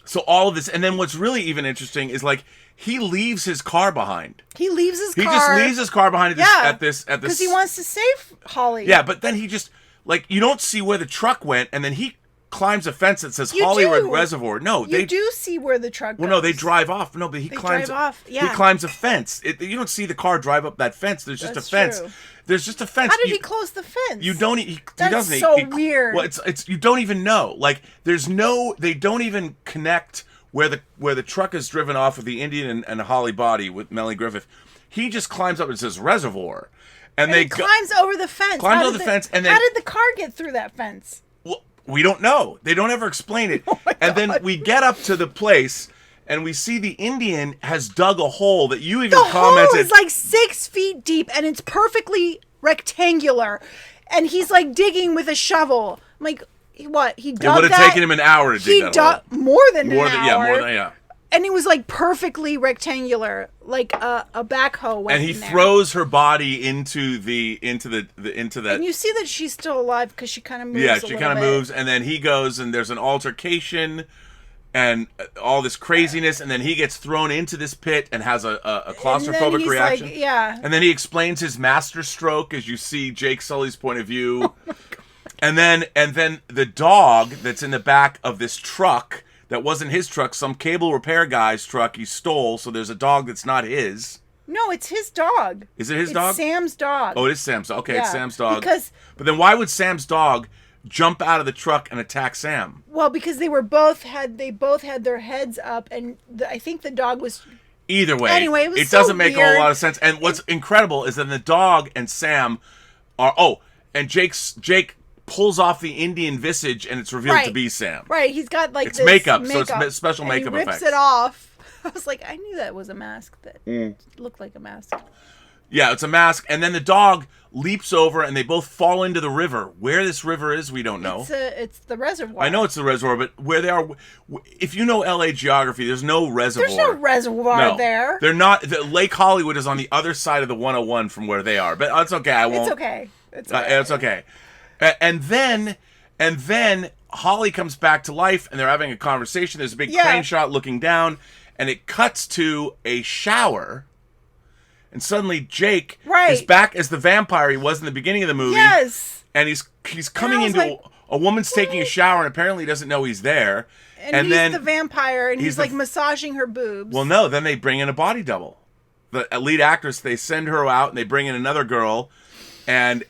[SPEAKER 2] So all of this, and then what's really even interesting is like he leaves his car behind.
[SPEAKER 1] He leaves his car.
[SPEAKER 2] He just leaves his car behind at this
[SPEAKER 1] because he wants to save Holly.
[SPEAKER 2] Yeah, but then he just like you don't see where the truck went, and then he climbs a fence that says Hollywood Reservoir. No,
[SPEAKER 1] you do see where the truck goes.
[SPEAKER 2] Well, no, they drive off. No, but he climbs.
[SPEAKER 1] Drive off. Yeah.
[SPEAKER 2] He climbs a fence. You don't see the car drive up that fence. There's just a fence.
[SPEAKER 1] True.
[SPEAKER 2] There's just a fence.
[SPEAKER 1] How did he close the fence?
[SPEAKER 2] You don't. He doesn't.
[SPEAKER 1] So weird.
[SPEAKER 2] Well, it's you don't even know. Like there's no. They don't even connect where the truck is driven off with the Indian and Holly body with Melanie Griffith. He just climbs up and says reservoir, and they
[SPEAKER 1] climbs over the fence.
[SPEAKER 2] Climbs over the fence, and then
[SPEAKER 1] how did the car get through that fence?
[SPEAKER 2] Well, we don't know. They don't ever explain it. And then we get up to the place, and we see the Indian has dug a hole that you even commented.
[SPEAKER 1] The hole is like 6 feet deep, and it's perfectly rectangular. And he's like digging with a shovel. I'm like, what? He dug that?
[SPEAKER 2] It would have taken him an hour to dig that hole.
[SPEAKER 1] More than an hour.
[SPEAKER 2] Yeah.
[SPEAKER 1] And it was like perfectly rectangular, like a backhoe went
[SPEAKER 2] and he
[SPEAKER 1] in there.
[SPEAKER 2] Throws her body into that.
[SPEAKER 1] And you see that she's still alive because she kind of moves.
[SPEAKER 2] Yeah, she kind of moves, and then he goes, and there's an altercation, and all this craziness, and then he gets thrown into this pit and has a claustrophobic reaction.
[SPEAKER 1] Like, yeah.
[SPEAKER 2] And then he explains his master stroke as you see Jake Sully's point of view. And then the dog that's in the back of this truck. That wasn't his truck, some cable repair guy's truck he stole, so there's a dog that's not his.
[SPEAKER 1] No, it's his dog.
[SPEAKER 2] Is it his dog?
[SPEAKER 1] It's Sam's dog.
[SPEAKER 2] Oh, it is Sam's dog. Okay,
[SPEAKER 1] yeah.
[SPEAKER 2] It's Sam's dog.
[SPEAKER 1] But
[SPEAKER 2] then why would Sam's dog jump out of the truck and attack Sam?
[SPEAKER 1] Well, because they both had their heads up, and I think the dog was...
[SPEAKER 2] Either way.
[SPEAKER 1] Anyway,
[SPEAKER 2] it doesn't make a whole lot of sense. And what's incredible is that the dog and Sam are... Oh, and Jake pulls off the Indian visage and it's revealed to be Sam.
[SPEAKER 1] Right, he's got like
[SPEAKER 2] it's this makeup, so it's special makeup
[SPEAKER 1] effects. He rips it off. I was like, I knew that was a mask that looked like a mask.
[SPEAKER 2] Yeah, it's a mask, and then the dog leaps over and they both fall into the river. Where this river is, we don't know.
[SPEAKER 1] It's the reservoir.
[SPEAKER 2] I know it's the reservoir, but where they are, if you know LA geography, there's no reservoir.
[SPEAKER 1] There's no reservoir there.
[SPEAKER 2] They're not. Lake Hollywood is on the other side of the 101 from where they are, but it's okay. I won't.
[SPEAKER 1] It's okay. It's
[SPEAKER 2] okay. And then Holly comes back to life, and they're having a conversation. There's a big crane shot looking down, and it cuts to a shower. And suddenly Jake is back as the vampire he was in the beginning of the movie.
[SPEAKER 1] Yes.
[SPEAKER 2] And he's coming into a woman's taking a shower, and apparently doesn't know he's there.
[SPEAKER 1] And he's the vampire, and he's like massaging her boobs.
[SPEAKER 2] Well, no, then they bring in a body double. The lead actress, they send her out, and they bring in another girl. And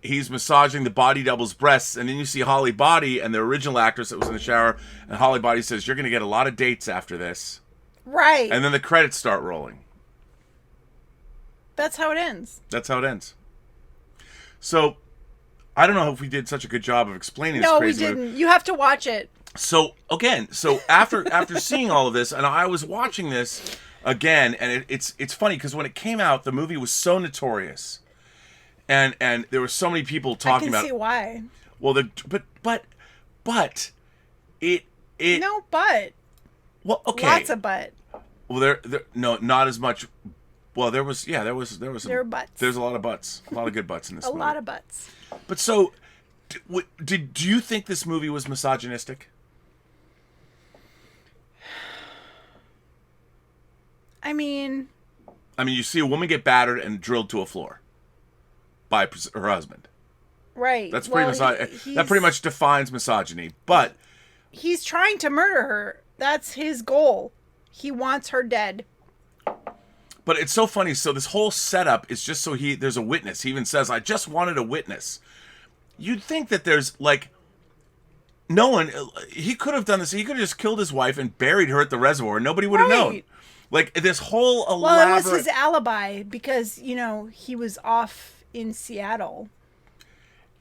[SPEAKER 2] he's massaging the body double's breasts, and then you see Holly Body and the original actress that was in the shower, and Holly Body says, "You're going to get a lot of dates after this."
[SPEAKER 1] Right.
[SPEAKER 2] And then the credits start rolling.
[SPEAKER 1] That's how it ends.
[SPEAKER 2] So, I don't know if we did such a good job of explaining this crazy
[SPEAKER 1] movie. No, we didn't.
[SPEAKER 2] movie.
[SPEAKER 1] You have to watch it.
[SPEAKER 2] So, again, after seeing all of this, and I was watching this again, and it's funny, because when it came out, the movie was so notorious. And there were so many people talking about.
[SPEAKER 1] I can see why.
[SPEAKER 2] Well, but it.
[SPEAKER 1] No, but.
[SPEAKER 2] Well, okay.
[SPEAKER 1] Lots of but.
[SPEAKER 2] Well, there no, not as much. Well, there was some.
[SPEAKER 1] There were butts.
[SPEAKER 2] There's a lot of butts, a lot of good butts in this.
[SPEAKER 1] A lot of butts.
[SPEAKER 2] But so, do you think this movie was misogynistic?
[SPEAKER 1] I mean,
[SPEAKER 2] you see a woman get battered and drilled to a floor by her husband.
[SPEAKER 1] Right.
[SPEAKER 2] That's pretty that pretty much defines misogyny. But
[SPEAKER 1] he's trying to murder her. That's his goal. He wants her dead.
[SPEAKER 2] But it's so funny. So this whole setup is just so there's a witness. He even says, "I just wanted a witness." You'd think that there's no one. He could have done this. He could have just killed his wife and buried her at the reservoir. Nobody would have known. Like this whole elaborate.
[SPEAKER 1] Well, it was his alibi because he was off in Seattle.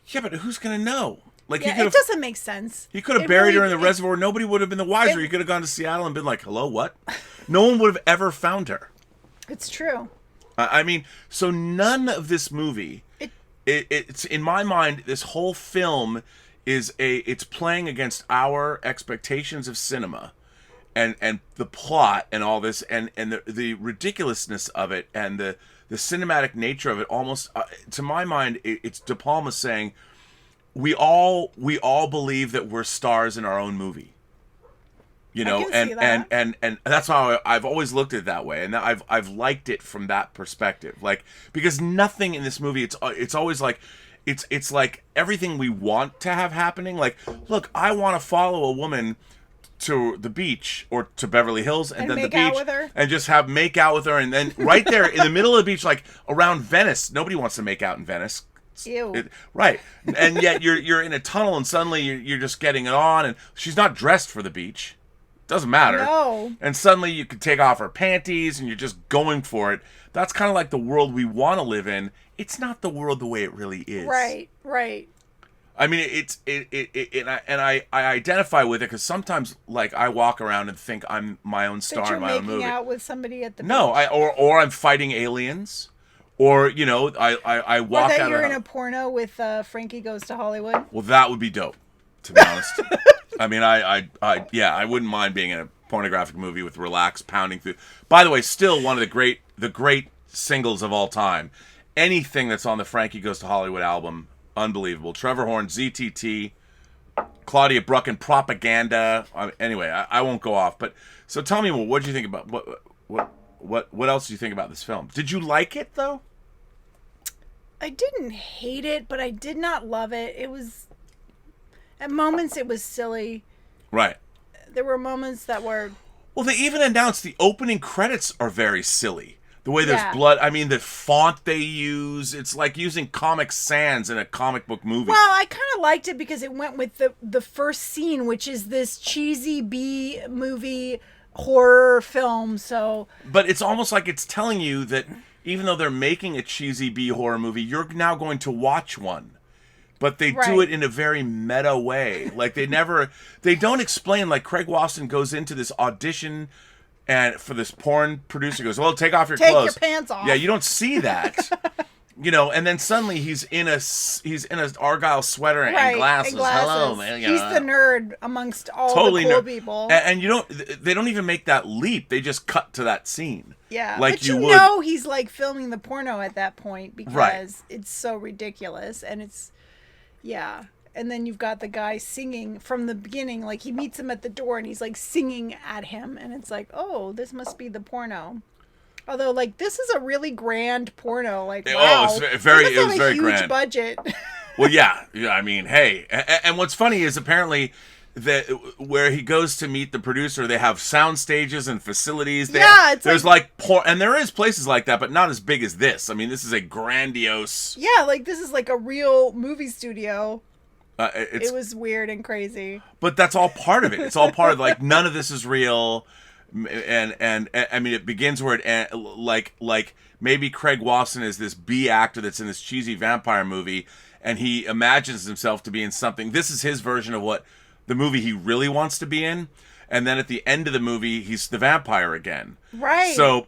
[SPEAKER 2] Yeah, but who's gonna know? Like
[SPEAKER 1] it doesn't make sense.
[SPEAKER 2] He could have buried her in the reservoir. Nobody would have been the wiser. He could have gone to Seattle and been like, "Hello, what?" No one would have ever found her.
[SPEAKER 1] It's true.
[SPEAKER 2] So none of this movie. It's in my mind. This whole film it's playing against our expectations of cinema, and the plot and all this, and the ridiculousness of it, and the cinematic nature of it. Almost to my mind, it's De Palma saying, we all believe that we're stars in our own movie. You know,
[SPEAKER 1] I can see that.
[SPEAKER 2] and that's how I've always looked at it that way, and I've liked it from that perspective. Like, because nothing in this movie, it's always like, it's like everything we want to have happening. Like, look, I want to follow a woman to the beach or to Beverly Hills and then the
[SPEAKER 1] make out
[SPEAKER 2] beach
[SPEAKER 1] with her.
[SPEAKER 2] and just make out with her, and then right there in the middle of the beach, like around Venice, nobody wants to make out in Venice.
[SPEAKER 1] Ew.
[SPEAKER 2] Right, and yet you're in a tunnel, and suddenly you're just getting it on, and she's not dressed for the beach. Doesn't matter.
[SPEAKER 1] No.
[SPEAKER 2] And suddenly you could take off her panties, and you're just going for it. That's kind of like the world we want to live in. It's not the world the way it really is.
[SPEAKER 1] Right.
[SPEAKER 2] I mean, I identify with it because sometimes, like, I walk around and think I'm my own star in my own movie.
[SPEAKER 1] Making out with somebody at the beach.
[SPEAKER 2] No, or I'm fighting aliens, or you know, I walk
[SPEAKER 1] or that
[SPEAKER 2] out.
[SPEAKER 1] You're in a porno with Frankie Goes to Hollywood.
[SPEAKER 2] Well, that would be dope, to be honest. I mean, I wouldn't mind being in a pornographic movie with Relax pounding through. By the way, still one of the great singles of all time. Anything that's on the Frankie Goes to Hollywood album, unbelievable. Trevor Horn, ZTT, Claudia Brucken, Propaganda. Anyway, I won't go off. But so tell me, what did you think about what else do you think about this film? Did you like it though?
[SPEAKER 1] I didn't hate it, but I did not love it. It was at moments it was silly.
[SPEAKER 2] Right.
[SPEAKER 1] There were moments that were.
[SPEAKER 2] Well, they even announced the opening credits are very silly. The way there's
[SPEAKER 1] Yeah.
[SPEAKER 2] blood, I mean, the font they use, it's like using Comic Sans in a comic book movie.
[SPEAKER 1] Well, I kind of liked it because it went with the first scene, which is this cheesy B movie horror film. So,
[SPEAKER 2] But it's almost like it's telling you that even though they're making a cheesy B horror movie, you're now going to watch one. But they do
[SPEAKER 1] Right.
[SPEAKER 2] it in a very meta way. Like they don't explain, like Craig Wasson goes into this audition and for this porn producer goes, well, take off your
[SPEAKER 1] Take
[SPEAKER 2] clothes.
[SPEAKER 1] your pants off.
[SPEAKER 2] Yeah, you don't see that. You know, and then suddenly he's in a Argyle sweater and
[SPEAKER 1] right,
[SPEAKER 2] glasses.
[SPEAKER 1] and glasses.
[SPEAKER 2] Hello, man.
[SPEAKER 1] He's the nerd amongst all
[SPEAKER 2] Totally
[SPEAKER 1] the cool
[SPEAKER 2] nerd.
[SPEAKER 1] people.
[SPEAKER 2] And they don't even make that leap. They just cut to that scene.
[SPEAKER 1] Yeah,
[SPEAKER 2] like
[SPEAKER 1] but
[SPEAKER 2] you would.
[SPEAKER 1] know he's like filming the porno at that point because
[SPEAKER 2] Right.
[SPEAKER 1] it's so ridiculous and it's and then you've got the guy singing from the beginning, like he meets him at the door and he's like singing at him and it's like, oh, this must be the porno. Although, like, this is a really grand porno. Like, wow.
[SPEAKER 2] Oh, it was very
[SPEAKER 1] huge
[SPEAKER 2] grand.
[SPEAKER 1] Budget.
[SPEAKER 2] Well, yeah. I mean, hey, and what's funny is apparently that where he goes to meet the producer, they have sound stages and facilities. There's like porn, and there is places like that, but not as big as this. I mean, this is a grandiose.
[SPEAKER 1] Yeah, like this is like a real movie studio.
[SPEAKER 2] It
[SPEAKER 1] was weird and crazy.
[SPEAKER 2] But that's all part of it. It's all part of like none of this is real. And I mean, it begins where it like maybe Craig Wasson is this B actor that's in this cheesy vampire movie, and he imagines himself to be in something. This is his version of what the movie he really wants to be in, and then at the end of the movie, he's the vampire again.
[SPEAKER 1] Right.
[SPEAKER 2] So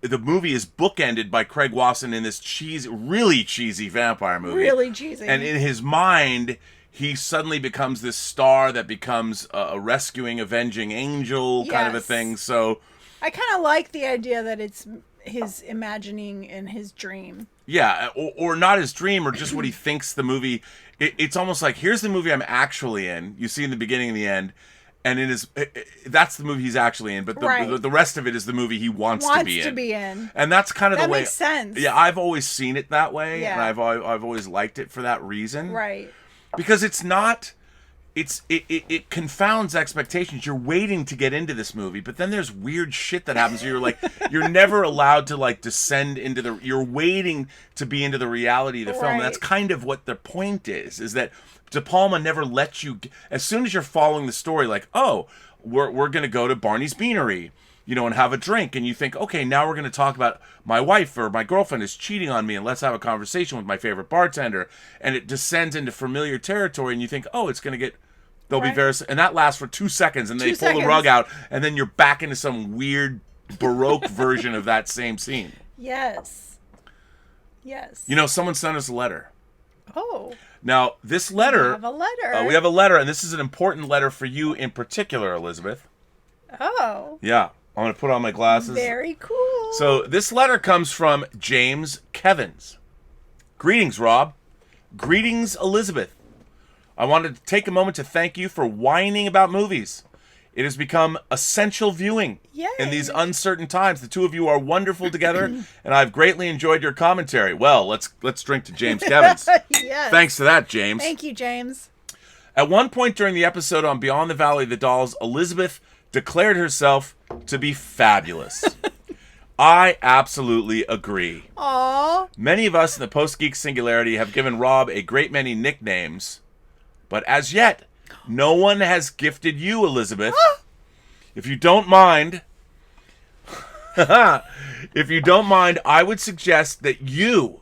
[SPEAKER 2] the movie is bookended by Craig Wasson in this really cheesy vampire movie.
[SPEAKER 1] Really cheesy.
[SPEAKER 2] And in his mind, he suddenly becomes this star that becomes a rescuing, avenging angel kind of a
[SPEAKER 1] Yes.
[SPEAKER 2] thing. So
[SPEAKER 1] I kind of like the idea that it's his imagining and his dream.
[SPEAKER 2] yeah, or not his dream, or just what he thinks the movie. It's almost like, here's the movie I'm actually in. You see in the beginning and the end, and that's the movie he's actually in. But the rest of it is the movie he wants to be in. And that's kind of the way.
[SPEAKER 1] That makes sense.
[SPEAKER 2] Yeah, I've always seen it that way,
[SPEAKER 1] Yeah.
[SPEAKER 2] and I've always liked it for that reason.
[SPEAKER 1] Right.
[SPEAKER 2] Because it's not. It confounds expectations. You're waiting to get into this movie, but then there's weird shit that happens. You're like, you're never allowed to like descend into you're waiting to be into the reality of the film.
[SPEAKER 1] Right.
[SPEAKER 2] And that's kind of what the point is that De Palma never lets you, as soon as you're following the story, like, oh, we're going to go to Barney's Beanery, you know, and have a drink. And you think, okay, now we're going to talk about my wife or my girlfriend is cheating on me, and let's have a conversation with my favorite bartender. And it descends into familiar territory, and you think, oh, it's going to get, they'll be very, and that lasts for 2 seconds, and they pull the rug out, and then you're back into some weird Baroque version of that same scene.
[SPEAKER 1] Yes. Yes.
[SPEAKER 2] You know, someone sent us a letter.
[SPEAKER 1] Oh.
[SPEAKER 2] Now, this letter...
[SPEAKER 1] We have a letter.
[SPEAKER 2] We have a letter, and this is an important letter for you in particular, Elizabeth.
[SPEAKER 1] Oh.
[SPEAKER 2] Yeah. I'm going to put on my glasses.
[SPEAKER 1] Very cool.
[SPEAKER 2] So, this letter comes from James Kevins. Greetings, Rob. Greetings, Elizabeth. I wanted to take a moment to thank you for whining about movies. It has become essential viewing in these uncertain times. The two of you are wonderful together, and I've greatly enjoyed your commentary. Well, let's drink to James Kevins.
[SPEAKER 1] Yes.
[SPEAKER 2] Thanks to that, James.
[SPEAKER 1] Thank you, James.
[SPEAKER 2] At one point during the episode on Beyond the Valley of the Dolls, Elizabeth declared herself to be fabulous. I absolutely agree.
[SPEAKER 1] Aww.
[SPEAKER 2] Many of us in the Post-Geek Singularity have given Rob a great many nicknames, but as yet, no one has gifted you, Elizabeth. If you don't mind, I would suggest that you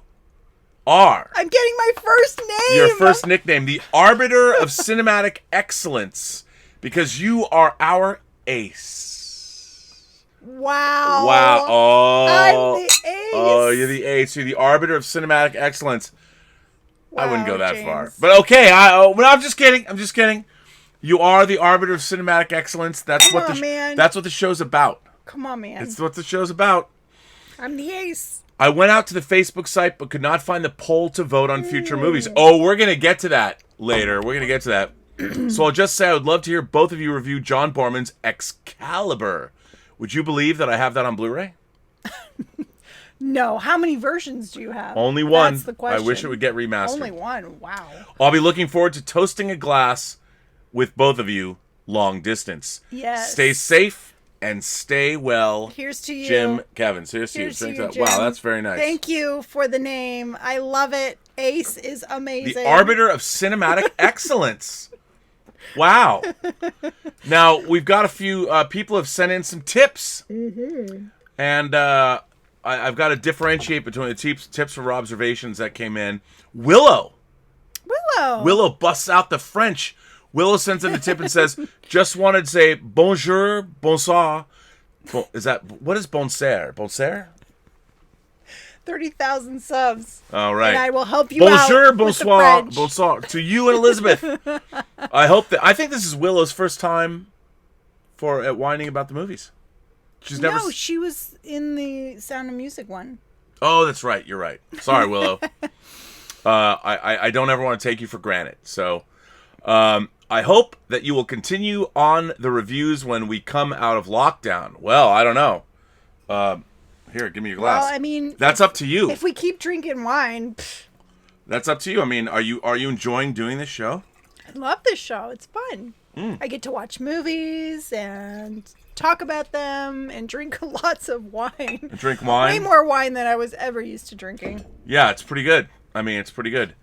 [SPEAKER 2] are...
[SPEAKER 1] I'm getting my first name!
[SPEAKER 2] Your first nickname, the Arbiter of Cinematic Excellence, because you are our ace.
[SPEAKER 1] Wow.
[SPEAKER 2] Wow. Oh.
[SPEAKER 1] I'm the ace.
[SPEAKER 2] Oh, you're the ace. You're the Arbiter of Cinematic Excellence.
[SPEAKER 1] Wow,
[SPEAKER 2] I wouldn't go that
[SPEAKER 1] James.
[SPEAKER 2] far. But okay, I'm just kidding. You are the Arbiter of Cinematic Excellence. That's what the show's about.
[SPEAKER 1] Come on, man.
[SPEAKER 2] It's what the show's about.
[SPEAKER 1] I'm the ace.
[SPEAKER 2] I went out to the Facebook site but could not find the poll to vote on future movies. Oh, we're going to get to that later. We're going to get to that. So I'll just say I would love to hear both of you review John Borman's Excalibur. Would you believe that I have that on Blu-ray?
[SPEAKER 1] No. How many versions do you have?
[SPEAKER 2] Only one.
[SPEAKER 1] That's the question.
[SPEAKER 2] I wish it would get remastered.
[SPEAKER 1] Only one. Wow.
[SPEAKER 2] I'll be looking forward to toasting a glass with both of you long distance.
[SPEAKER 1] Yes.
[SPEAKER 2] Stay safe and stay well.
[SPEAKER 1] Here's to you.
[SPEAKER 2] Jim Kevins. Here's to you. Wow, that's very nice.
[SPEAKER 1] Thank you for the name. I love it. Ace is amazing.
[SPEAKER 2] The Arbiter of Cinematic Excellence. Wow. Now, we've got a few people have sent in some tips. Mm-hmm. And I've got to differentiate between the tips for Robservations that came in. Willow busts out the French. Willow sends in the tip and says, just wanted to say bonjour, bonsoir. What is bonsoir? Bonsoir?
[SPEAKER 1] 30,000 subs.
[SPEAKER 2] All right.
[SPEAKER 1] And I will help you
[SPEAKER 2] bonjour,
[SPEAKER 1] out
[SPEAKER 2] bonsoir,
[SPEAKER 1] with the French.
[SPEAKER 2] bonsoir. To you and Elizabeth. I think this is Willow's first time at whining about the movies.
[SPEAKER 1] She was in the Sound of Music one.
[SPEAKER 2] Oh, that's right. You're right. Sorry, Willow. I don't ever want to take you for granted. So, I hope that you will continue on the reviews when we come out of lockdown. Well, I don't know. Here, give me your glass.
[SPEAKER 1] Well, I mean,
[SPEAKER 2] that's up to you.
[SPEAKER 1] If we keep drinking wine,
[SPEAKER 2] that's up to you. I mean, are you enjoying doing this show?
[SPEAKER 1] I love this show. It's fun. I get to watch movies and talk about them and drink lots of wine.
[SPEAKER 2] Drink wine?
[SPEAKER 1] Way more wine than I was ever used to drinking.
[SPEAKER 2] Yeah, it's pretty good. I mean, it's pretty good.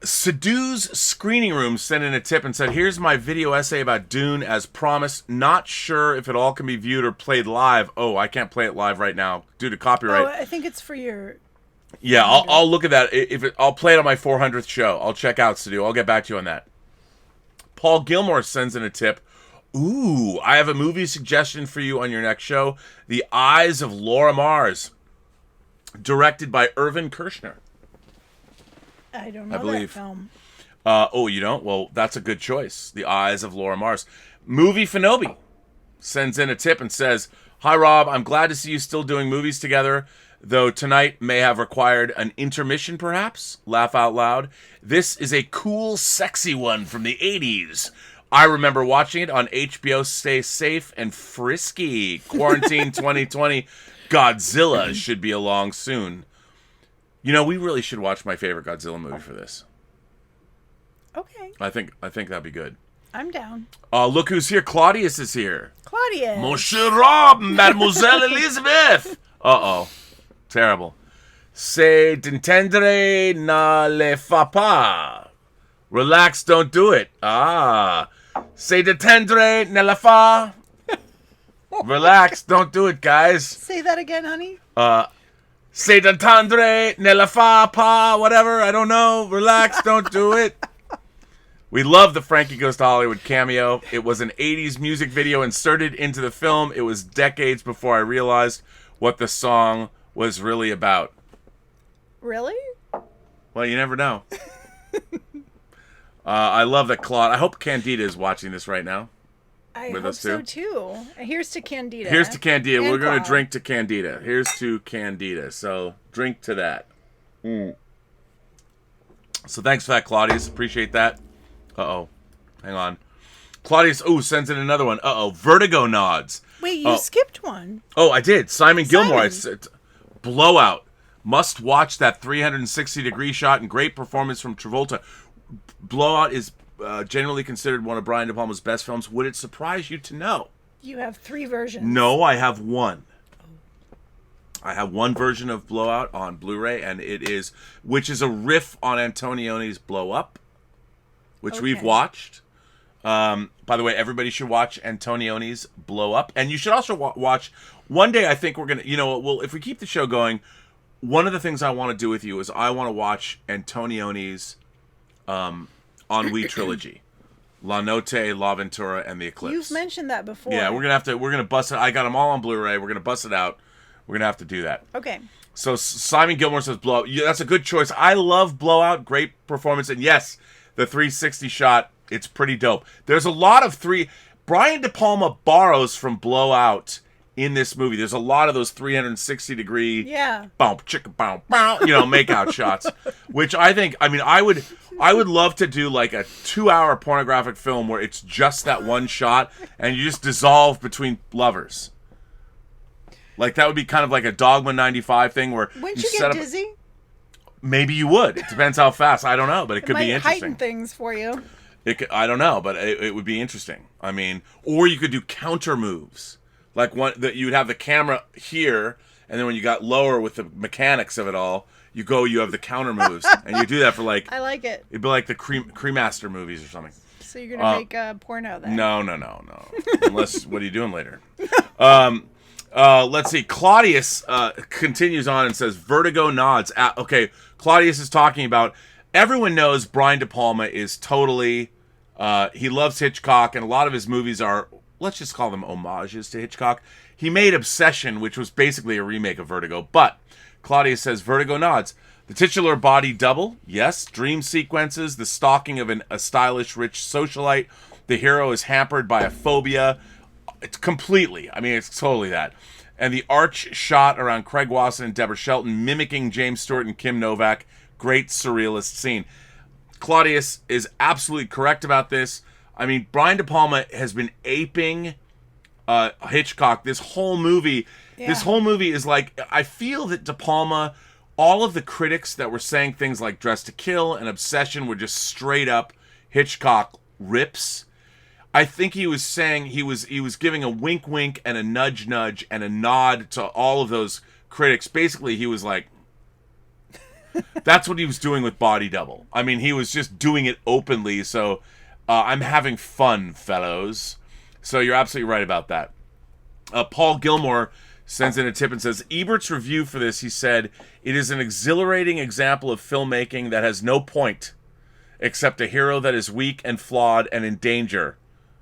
[SPEAKER 2] Sedu's Screening Room sent in a tip and said, here's my video essay about Dune as promised. Not sure if it all can be viewed or played live. Oh, I can't play it live right now due to copyright.
[SPEAKER 1] Oh, I think it's for your...
[SPEAKER 2] Yeah, I'll look at that. I'll play it on my 400th show. I'll check out Sedu. I'll get back to you on that. Paul Gilmore sends in a tip. Ooh, I have a movie suggestion for you on your next show. The Eyes of Laura Mars, directed by Irvin Kershner.
[SPEAKER 1] I don't know that film.
[SPEAKER 2] Oh, you don't? Well, that's a good choice. The Eyes of Laura Mars. Movie Finobi sends in a tip and says, hi, Rob. I'm glad to see you still doing movies together, though tonight may have required an intermission, perhaps. Laugh out loud. This is a cool, sexy one from the 80s. I remember watching it on HBO. Stay safe and frisky. Quarantine 2020. Godzilla should be along soon. You know, we really should watch my favorite Godzilla movie for this.
[SPEAKER 1] Okay.
[SPEAKER 2] I think that'd be good.
[SPEAKER 1] I'm down.
[SPEAKER 2] Look who's here. Claudius is here.
[SPEAKER 1] Claudius.
[SPEAKER 2] Monsieur Rob, Mademoiselle Elizabeth. Uh-oh. Terrible. C'est d'entendre ne le fa pas. Relax, don't do it. C'est d'entendre ne le fa. Relax, don't do it, guys.
[SPEAKER 1] Say that again, honey.
[SPEAKER 2] C'est d'entendre ne le fa pas, whatever. I don't know. Relax, don't do it. We love the Frankie Goes to Hollywood cameo. It was an 80s music video inserted into the film. It was decades before I realized what the song was really about.
[SPEAKER 1] Really?
[SPEAKER 2] Well, you never know. I love that Claude. I hope Candida is watching this right now.
[SPEAKER 1] I hope so too. Here's to Candida.
[SPEAKER 2] Here's to Candida.
[SPEAKER 1] And
[SPEAKER 2] We're going to
[SPEAKER 1] Claude.
[SPEAKER 2] drink to Candida. Here's to Candida. So drink to that. So thanks for that, Claudius. Appreciate that. Uh-oh. Hang on. Claudius, sends in another one. Vertigo nods.
[SPEAKER 1] Wait, you skipped one.
[SPEAKER 2] Oh, I did. Simon Gilmore. I said, Blowout. Must watch that 360-degree shot and great performance from Travolta. Blowout is generally considered one of Brian De Palma's best films. Would it surprise you to know?
[SPEAKER 1] You have 3 versions.
[SPEAKER 2] No, I have one. I have one version of Blowout on Blu-ray, and which is a riff on Antonioni's Blow Up, which we've watched. By the way, everybody should watch Antonioni's Blow Up, and you should also watch. One day, I think we're gonna. If we keep the show going, one of the things I want to do with you is I want to watch Antonioni's Ennui trilogy. La Notte, La Ventura, and The Eclipse.
[SPEAKER 1] You've mentioned that before.
[SPEAKER 2] Yeah, we're gonna bust it. I got them all on Blu-ray. We're gonna bust it out. We're gonna have to do that.
[SPEAKER 1] Okay.
[SPEAKER 2] So Simon Gilmore says Blowout. Yeah, that's a good choice. I love Blowout. Great performance, and yes, the 360 shot. It's pretty dope. There's a lot of Brian De Palma borrows from Blowout in this movie. There's a lot of those 360-degree boom, chicka, boom, boom, make-out shots, which I think. I mean, I would love to do like a 2-hour pornographic film where it's just that one shot and you just dissolve between lovers. Like that would be kind of like a Dogma 95 thing where
[SPEAKER 1] wouldn't you get dizzy?
[SPEAKER 2] Maybe you would. It depends how fast. I don't know, but it could be interesting.
[SPEAKER 1] Heighten things for you.
[SPEAKER 2] I don't know, but it would be interesting. I mean, or you could do counter moves, like one that you would have the camera here, and then when you got lower with the mechanics of it all, you have the counter moves, and you do that for like. I like it. It'd be like the Cremaster movies or something.
[SPEAKER 1] So you're gonna make a porno then?
[SPEAKER 2] No. Unless, what are you doing later? Let's see. Claudius continues on and says, Vertigo nods. Okay, Claudius is talking about, everyone knows Brian De Palma is totally, he loves Hitchcock, and a lot of his movies are, let's just call them homages to Hitchcock. He made Obsession, which was basically a remake of Vertigo, but Claudius says, Vertigo nods. The titular body double, yes. Dream sequences, the stalking of a stylish, rich socialite. The hero is hampered by a phobia. It's completely. I mean, it's totally that. And the arch shot around Craig Wasson and Deborah Shelton mimicking James Stewart and Kim Novak. Great surrealist scene. Claudius is absolutely correct about this. I mean, Brian De Palma has been aping Hitchcock. This whole movie is like, I feel that De Palma, all of the critics that were saying things like Dress to Kill and Obsession were just straight up Hitchcock rips. I think he was saying he was giving a wink wink and a nudge nudge and a nod to all of those critics. Basically, he was like, that's what he was doing with Body Double. I mean, he was just doing it openly. So I'm having fun, fellows. So you're absolutely right about that. Paul Gilmore sends in a tip and says, Ebert's review for this, he said, it is an exhilarating example of filmmaking that has no point except a hero that is weak and flawed and in danger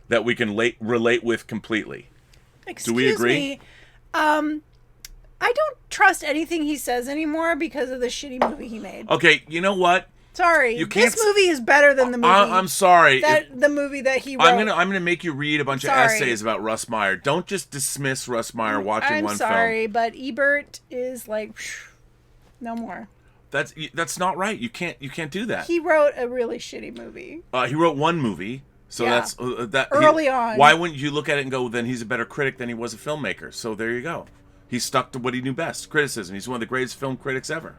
[SPEAKER 2] that we can relate with completely.
[SPEAKER 1] Excuse
[SPEAKER 2] Do we agree?
[SPEAKER 1] Me. I don't trust anything he says anymore because of the shitty movie he made.
[SPEAKER 2] Okay, you know what?
[SPEAKER 1] Sorry, this movie is better than the movie.
[SPEAKER 2] I'm sorry.
[SPEAKER 1] The movie that he wrote.
[SPEAKER 2] I'm gonna make you read a bunch of essays about Russ Meyer. Don't just dismiss Russ Meyer watching one film.
[SPEAKER 1] I'm sorry, but Ebert is like, no more.
[SPEAKER 2] That's not right. You can't do that.
[SPEAKER 1] He wrote a really shitty movie.
[SPEAKER 2] He wrote one movie. So that's that.
[SPEAKER 1] Early on.
[SPEAKER 2] Why wouldn't you look at it and go, well, then he's a better critic than he was a filmmaker? So there you go. He stuck to what he knew best, criticism. He's one of the greatest film critics ever.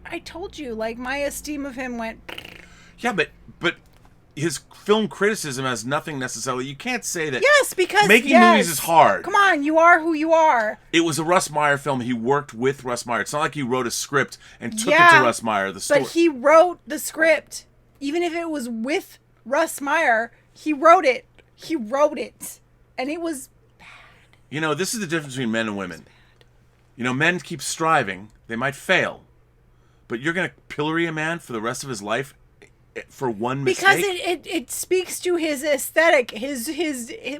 [SPEAKER 1] I told you, like, my esteem of him went.
[SPEAKER 2] Yeah, but his film criticism has nothing necessarily. You can't say that.
[SPEAKER 1] Yes, because
[SPEAKER 2] making movies is hard.
[SPEAKER 1] Come on, you are who you are.
[SPEAKER 2] It was a Russ Meyer film. He worked with Russ Meyer. It's not like he wrote a script and took it to Russ Meyer. The story.
[SPEAKER 1] But he wrote the script, even if it was with Russ Meyer. He wrote it. And it was bad.
[SPEAKER 2] You know, this is the difference between men and women. You know, men keep striving. They might fail. But you're going to pillory a man for the rest of his life for one mistake?
[SPEAKER 1] Because it speaks to his aesthetic, his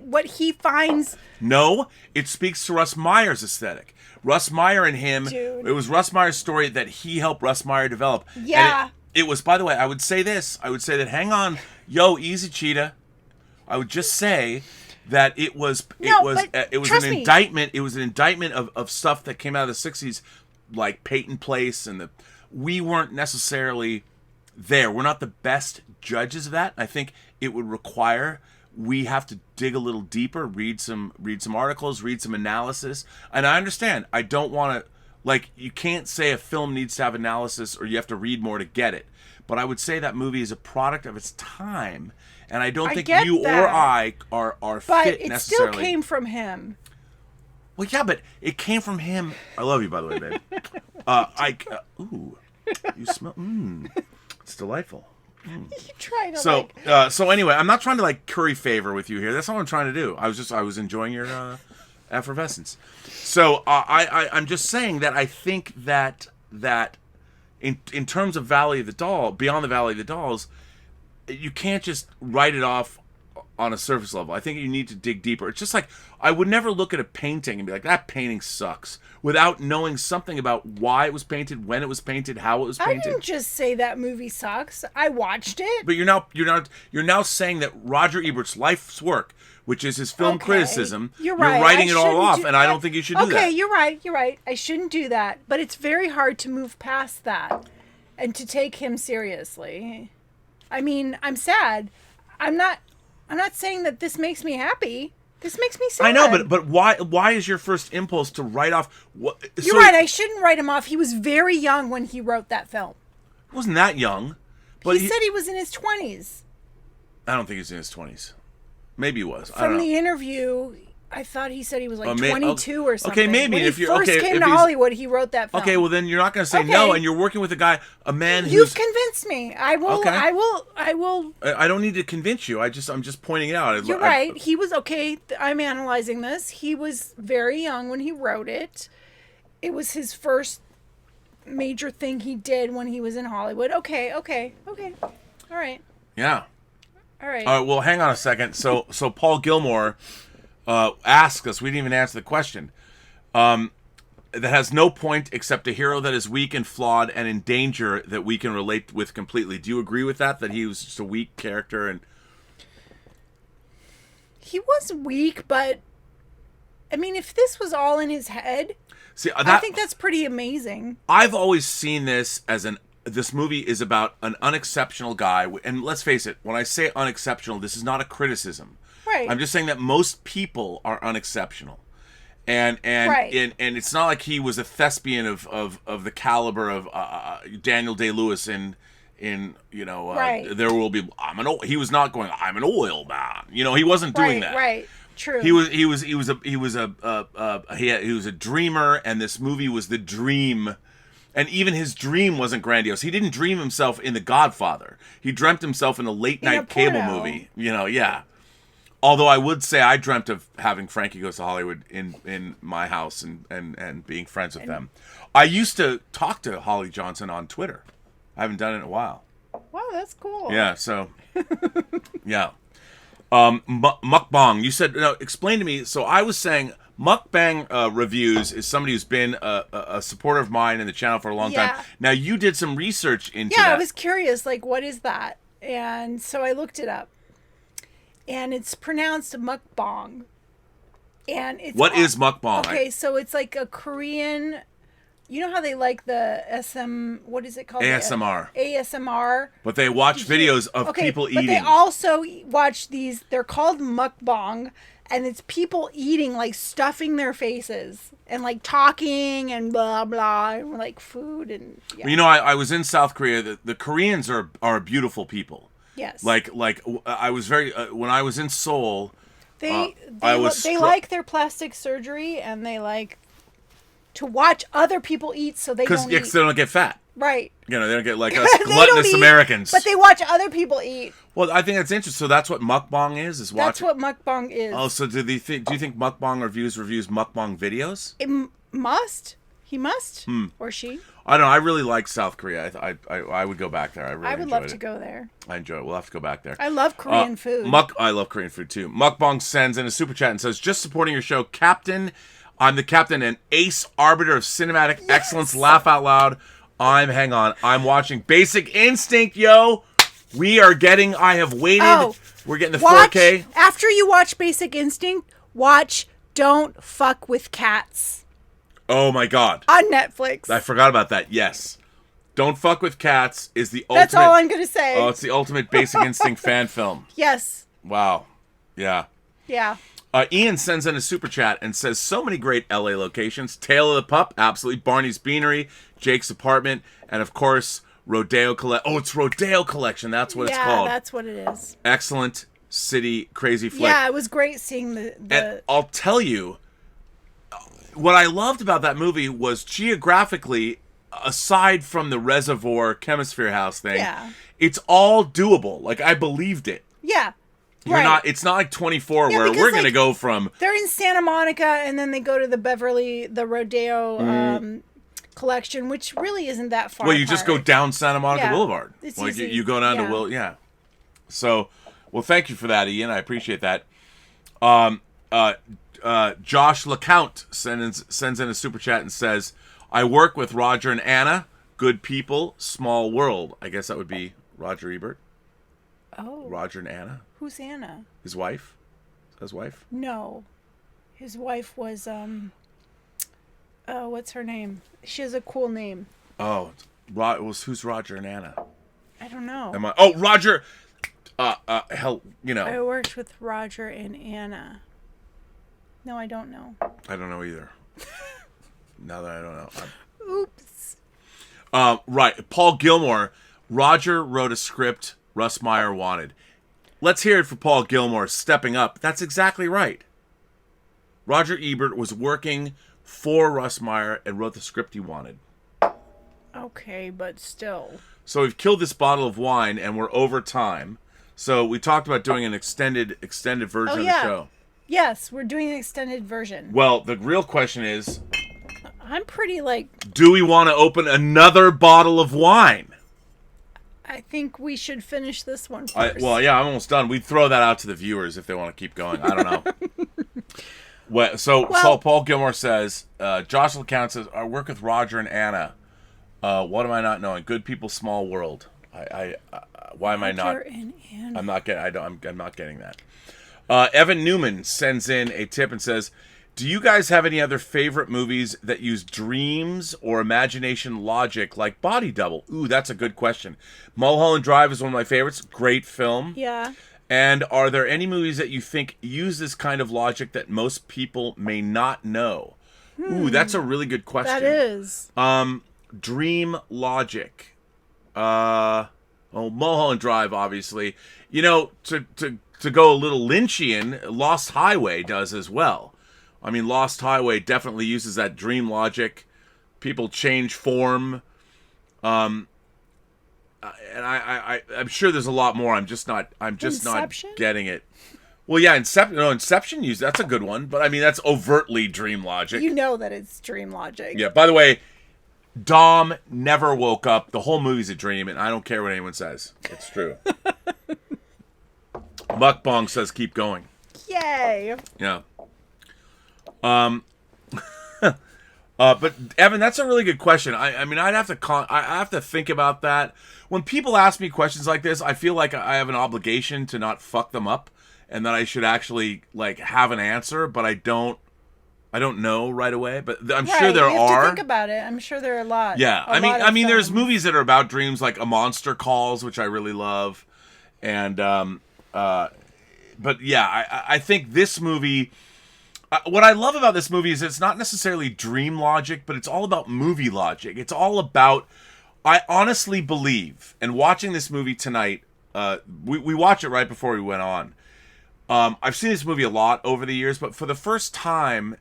[SPEAKER 1] what he finds.
[SPEAKER 2] No, it speaks to Russ Meyer's aesthetic. Russ Meyer and him,
[SPEAKER 1] Dude.
[SPEAKER 2] It was Russ Meyer's story that he helped Russ Meyer develop.
[SPEAKER 1] Yeah.
[SPEAKER 2] And it was, by the way, I would say this. I would say that, hang on, yo, easy, Cheetah. I would just say that it was an indictment. It was an indictment of stuff that came out of the 60s, like Peyton Place, and we weren't necessarily there. We're not the best judges of that. I think it would require we have to dig a little deeper, read some articles, read some analysis. And I understand. I don't want to, like, you can't say a film needs to have analysis or you have to read more to get it. But I would say that movie is a product of its time, and I don't think you or I are fit necessarily. But it still
[SPEAKER 1] came from him.
[SPEAKER 2] Well, yeah, but it came from him. I love you, by the way, babe. Ooh, you smell. It's delightful.
[SPEAKER 1] You trying to
[SPEAKER 2] So anyway, I'm not trying to like curry favor with you here. That's not what I'm trying to do. I was enjoying your effervescence. So I'm just saying that I think that in terms of Valley of the Doll, Beyond the Valley of the Dolls, you can't just write it off on a surface level. I think you need to dig deeper. It's just like, I would never look at a painting and be like, that painting sucks, without knowing something about why it was painted, when it was painted, how it was painted.
[SPEAKER 1] I didn't just say that movie sucks. I watched it.
[SPEAKER 2] But you're now saying that Roger Ebert's life's work, which is his film criticism,
[SPEAKER 1] you're right.
[SPEAKER 2] writing it all off, and I don't think you should do that.
[SPEAKER 1] Okay, you're right. I shouldn't do that. But it's very hard to move past that and to take him seriously. I mean, I'm sad. I'm not saying that this makes me happy. This makes me sad.
[SPEAKER 2] I know, but why is your first impulse to write off what?
[SPEAKER 1] You're right, I shouldn't write him off. He was very young when he wrote that film.
[SPEAKER 2] He wasn't that young. But
[SPEAKER 1] he said he was in his 20s.
[SPEAKER 2] I don't think he was in his 20s. Maybe he was. I don't
[SPEAKER 1] From
[SPEAKER 2] know.
[SPEAKER 1] the interview, I thought he said he was like 22 or something.
[SPEAKER 2] Okay, maybe.
[SPEAKER 1] When
[SPEAKER 2] if
[SPEAKER 1] he
[SPEAKER 2] you're
[SPEAKER 1] first came to Hollywood, he wrote that film.
[SPEAKER 2] Okay, well then you're not going to say no, and you're working with a man who's...
[SPEAKER 1] You've convinced me. I will.
[SPEAKER 2] Okay.
[SPEAKER 1] I will.
[SPEAKER 2] I don't need to convince you. I'm just pointing it out.
[SPEAKER 1] You're right. He was okay. I'm analyzing this. He was very young when he wrote it. It was his first major thing he did when he was in Hollywood. Okay. All right.
[SPEAKER 2] Yeah.
[SPEAKER 1] All right.
[SPEAKER 2] Well, hang on a second. So Paul Gilmore asked us. We didn't even answer the question. That has no point except a hero that is weak and flawed and in danger that we can relate with completely. Do you agree with that? That he was just a weak character and
[SPEAKER 1] he was weak, but I mean, if this was all in his head,
[SPEAKER 2] I
[SPEAKER 1] think that's pretty amazing.
[SPEAKER 2] I've always seen this as this movie is about an unexceptional guy, and let's face it, when I say unexceptional, this is not a criticism.
[SPEAKER 1] Right.
[SPEAKER 2] I'm just saying that most people are unexceptional. And it's not like he was a thespian of the caliber of Daniel Day-Lewis in There Will Be he was not going, I'm an oil man. He wasn't doing that.
[SPEAKER 1] Right. True.
[SPEAKER 2] He was a dreamer, and this movie was the dream. And even his dream wasn't grandiose. He didn't dream himself in The Godfather. He dreamt himself in a late-night cable movie. Yeah. Although I would say I dreamt of having Frankie Goes to Hollywood in my house and being friends with them. I used to talk to Holly Johnson on Twitter. I haven't done it in a while.
[SPEAKER 1] Wow, that's cool.
[SPEAKER 2] Yeah, so... yeah. Mukbang, you said... No, explain to me. So I was saying... Mukbang Reviews is somebody who's been a supporter of mine in the channel for a long time. Now, you did some research into that.
[SPEAKER 1] Yeah, I was curious, like, what is that? And so I looked it up. And it's pronounced mukbang. And it's...
[SPEAKER 2] What is mukbang?
[SPEAKER 1] Okay, so it's like a Korean... You know how they like the what is it called?
[SPEAKER 2] ASMR.
[SPEAKER 1] ASMR.
[SPEAKER 2] But they watch videos of people eating.
[SPEAKER 1] But they also watch these, they're called mukbang, and it's people eating, like stuffing their faces and like talking and blah, blah, and like food and... Yeah.
[SPEAKER 2] Well, I was in South Korea. The Koreans are beautiful people.
[SPEAKER 1] Yes.
[SPEAKER 2] Like I was very... when I was in Seoul,
[SPEAKER 1] they like their plastic surgery, and they like... to watch other people eat so they don't eat.
[SPEAKER 2] Because they don't get fat.
[SPEAKER 1] Right.
[SPEAKER 2] They don't get like us gluttonous Americans.
[SPEAKER 1] But they watch other people eat.
[SPEAKER 2] Well, I think that's interesting. So that's what mukbang is watching.
[SPEAKER 1] That's what mukbang is.
[SPEAKER 2] Oh, so do you think mukbang reviews mukbang videos?
[SPEAKER 1] It must. He must. Or she.
[SPEAKER 2] I don't know. I really like South Korea. I would go back there. I would love
[SPEAKER 1] to go there.
[SPEAKER 2] I enjoy it. We'll have to go back there.
[SPEAKER 1] I love Korean food.
[SPEAKER 2] I love Korean food too. Mukbang sends in a super chat and says, just supporting your show, Captain. I'm the captain and ace arbiter of cinematic excellence. Laugh out loud. Hang on. I'm watching Basic Instinct, yo. I have waited. We're getting the 4K.
[SPEAKER 1] After you watch Basic Instinct, watch Don't Fuck with Cats.
[SPEAKER 2] Oh my God.
[SPEAKER 1] On Netflix.
[SPEAKER 2] I forgot about that. Yes. Don't Fuck with Cats is the ultimate.
[SPEAKER 1] That's all I'm going to say.
[SPEAKER 2] Oh, it's the ultimate Basic Instinct fan film.
[SPEAKER 1] Yes.
[SPEAKER 2] Wow. Yeah.
[SPEAKER 1] Yeah.
[SPEAKER 2] Ian sends in a super chat and says, so many great LA locations. Tail of the Pup, absolutely. Barney's Beanery, Jake's Apartment, and of course, Rodeo Collection. Oh, it's Rodeo Collection. That's what it's called.
[SPEAKER 1] Yeah, that's what it is.
[SPEAKER 2] Excellent city crazy flick.
[SPEAKER 1] Yeah, it was great seeing the...
[SPEAKER 2] And I'll tell you, what I loved about that movie was geographically, aside from the Reservoir Chemisphere House thing, it's all doable. Like, I believed it.
[SPEAKER 1] Yeah.
[SPEAKER 2] It's not like 24 where we're going to go from...
[SPEAKER 1] They're in Santa Monica, and then they go to the Rodeo Collection, which really isn't that far
[SPEAKER 2] Well, you
[SPEAKER 1] apart.
[SPEAKER 2] just go down Santa Monica Boulevard.
[SPEAKER 1] It's
[SPEAKER 2] like
[SPEAKER 1] easy.
[SPEAKER 2] you go down to So, well, thank you for that, Ian. I appreciate that. Josh LeCount sends in a super chat and says, I work with Roger and Anna. Good people, small world. I guess that would be Roger Ebert.
[SPEAKER 1] Oh.
[SPEAKER 2] Roger and Anna.
[SPEAKER 1] Who's Anna?
[SPEAKER 2] His wife? His wife?
[SPEAKER 1] No. His wife was, what's her name? She has a cool name.
[SPEAKER 2] Oh, who's Roger and Anna?
[SPEAKER 1] I don't know.
[SPEAKER 2] Roger. Hell,
[SPEAKER 1] I worked with Roger and Anna. No, I don't know.
[SPEAKER 2] I don't know either. Now that I don't know.
[SPEAKER 1] Oops.
[SPEAKER 2] Right. Paul Gilmore. Roger wrote a script Russ Meyer wanted. Let's hear it for Paul Gilmore stepping up. That's exactly right. Roger Ebert was working for Russ Meyer and wrote the script he wanted.
[SPEAKER 1] Okay, but still.
[SPEAKER 2] So we've killed this bottle of wine and we're over time. So we talked about doing an extended version of the show.
[SPEAKER 1] Yes, we're doing an extended version.
[SPEAKER 2] Well, the real question is...
[SPEAKER 1] I'm pretty
[SPEAKER 2] do we want to open another bottle of wine?
[SPEAKER 1] I think we should finish this one first.
[SPEAKER 2] I'm almost done. We'd throw that out to the viewers if they want to keep going. I don't know. So Paul Gilmore says, Josh LeCount says, I work with Roger and Anna. What am I not knowing? Good people, small world. Why am I not?
[SPEAKER 1] Roger and Anna.
[SPEAKER 2] I'm not getting that. Evan Newman sends in a tip and says, do you guys have any other favorite movies that use dreams or imagination logic like Body Double? Ooh, that's a good question. Mulholland Drive is one of my favorites. Great film.
[SPEAKER 1] Yeah.
[SPEAKER 2] And are there any movies that you think use this kind of logic that most people may not know? Ooh, that's a really good question.
[SPEAKER 1] That is.
[SPEAKER 2] Dream logic. Mulholland Drive, obviously. To go a little Lynchian, Lost Highway does as well. I mean, Lost Highway definitely uses that dream logic. People change form. And I'm sure there's a lot more. I'm just not getting it. Well, yeah, Inception used that's a good one, but I mean that's overtly dream logic.
[SPEAKER 1] You know that it's dream logic.
[SPEAKER 2] Yeah. By the way, Dom never woke up. The whole movie's a dream, and I don't care what anyone says. It's true. Mukbang says keep going.
[SPEAKER 1] Yay.
[SPEAKER 2] Yeah. But Evan, that's a really good question. I mean, I have to think about that. When people ask me questions like this, I feel like I have an obligation to not fuck them up, and that I should actually have an answer. But I don't know right away. But I'm sure there
[SPEAKER 1] you have
[SPEAKER 2] are.
[SPEAKER 1] To think about it. I'm sure there are a lot.
[SPEAKER 2] Yeah, I mean, there's movies that are about dreams, like A Monster Calls, which I really love, and but yeah, I think this movie. What I love about this movie is it's not necessarily dream logic, but it's all about movie logic. It's all about, I honestly believe, and watching this movie tonight, we watched it right before we went on. I've seen this movie a lot over the years, but for the first time,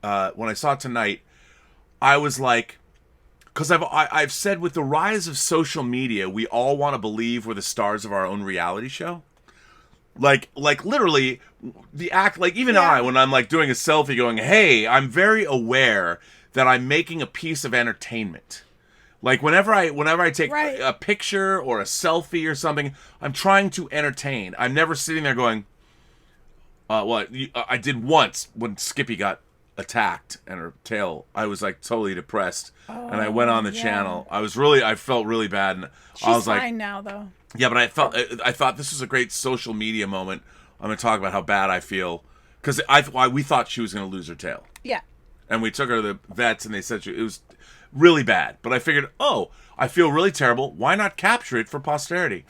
[SPEAKER 2] when I saw it tonight, I was like, because I've said with the rise of social media, we all want to believe we're the stars of our own reality show. Like literally, the act, even I, when I'm doing a selfie going, hey, I'm very aware that I'm making a piece of entertainment. Whenever I take a picture or a selfie or something, I'm trying to entertain. I'm never sitting there going, I did once when Skippy got attacked and her tail, I was totally depressed. And I went on the channel. I felt really bad. And I was
[SPEAKER 1] fine now, though.
[SPEAKER 2] Yeah, but I thought this was a great social media moment. I'm going to talk about how bad I feel. Because we thought she was going to lose her tail.
[SPEAKER 1] Yeah.
[SPEAKER 2] And we took her to the vets, and they said it was really bad. But I figured, I feel really terrible. Why not capture it for posterity?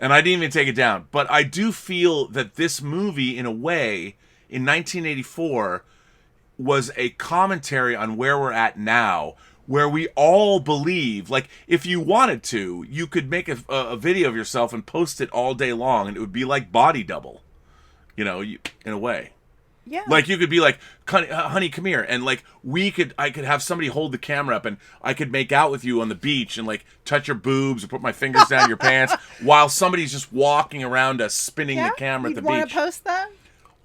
[SPEAKER 2] And I didn't even take it down. But I do feel that this movie, in a way, in 1984, was a commentary on where we're at now, where we all believe, like, if you wanted to, you could make a video of yourself and post it all day long, and it would be like Body Double, in a way.
[SPEAKER 1] Yeah.
[SPEAKER 2] Like, you could be like, honey, come here. And, like, I could have somebody hold the camera up, and I could make out with you on the beach and, like, touch your boobs or put my fingers down your pants while somebody's just walking around us, spinning the camera at the beach.
[SPEAKER 1] You want to post that?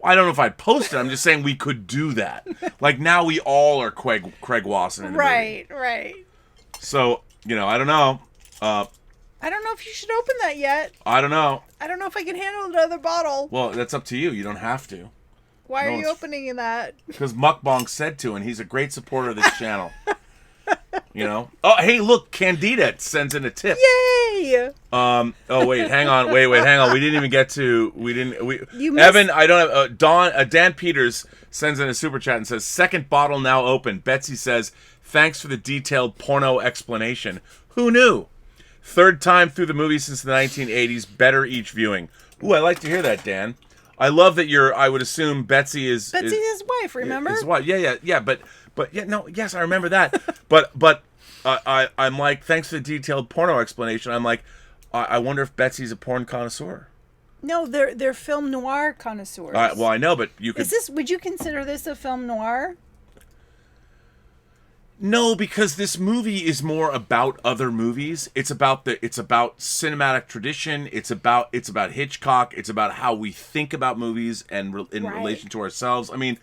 [SPEAKER 2] I don't know if I'd post it. I'm just saying we could do that. Like, now we all are Craig Wasson in the movie.
[SPEAKER 1] Right.
[SPEAKER 2] So, I don't know.
[SPEAKER 1] I don't know if you should open that yet.
[SPEAKER 2] I don't know.
[SPEAKER 1] I don't know if I can handle another bottle.
[SPEAKER 2] Well, that's up to you. You don't have to.
[SPEAKER 1] Why are you opening that?
[SPEAKER 2] Because Mukbang said to, and he's a great supporter of this channel. Oh, hey, look, Candida sends in a tip.
[SPEAKER 1] Yay!
[SPEAKER 2] Oh, wait, hang on. Wait, hang on. We didn't even get to.
[SPEAKER 1] You missed...
[SPEAKER 2] Evan, I don't have. Dan Peters sends in a super chat and says, "Second bottle now open." Betsy says, "Thanks for the detailed porno explanation." Who knew? Third time through the movie since the 1980s. Better each viewing. Ooh, I like to hear that, Dan. I love that I would assume Betsy is
[SPEAKER 1] his wife, remember?
[SPEAKER 2] His wife. Yeah. But yes, I remember that. but I'm like, thanks for the detailed porno explanation. I'm like, I wonder if Betsy's a porn connoisseur.
[SPEAKER 1] No, they're film noir connoisseurs.
[SPEAKER 2] Well, I know, but you could.
[SPEAKER 1] Would you consider this a film noir?
[SPEAKER 2] No, because this movie is more about other movies. It's about cinematic tradition. It's about Hitchcock. It's about how we think about movies and in relation to ourselves. I mean,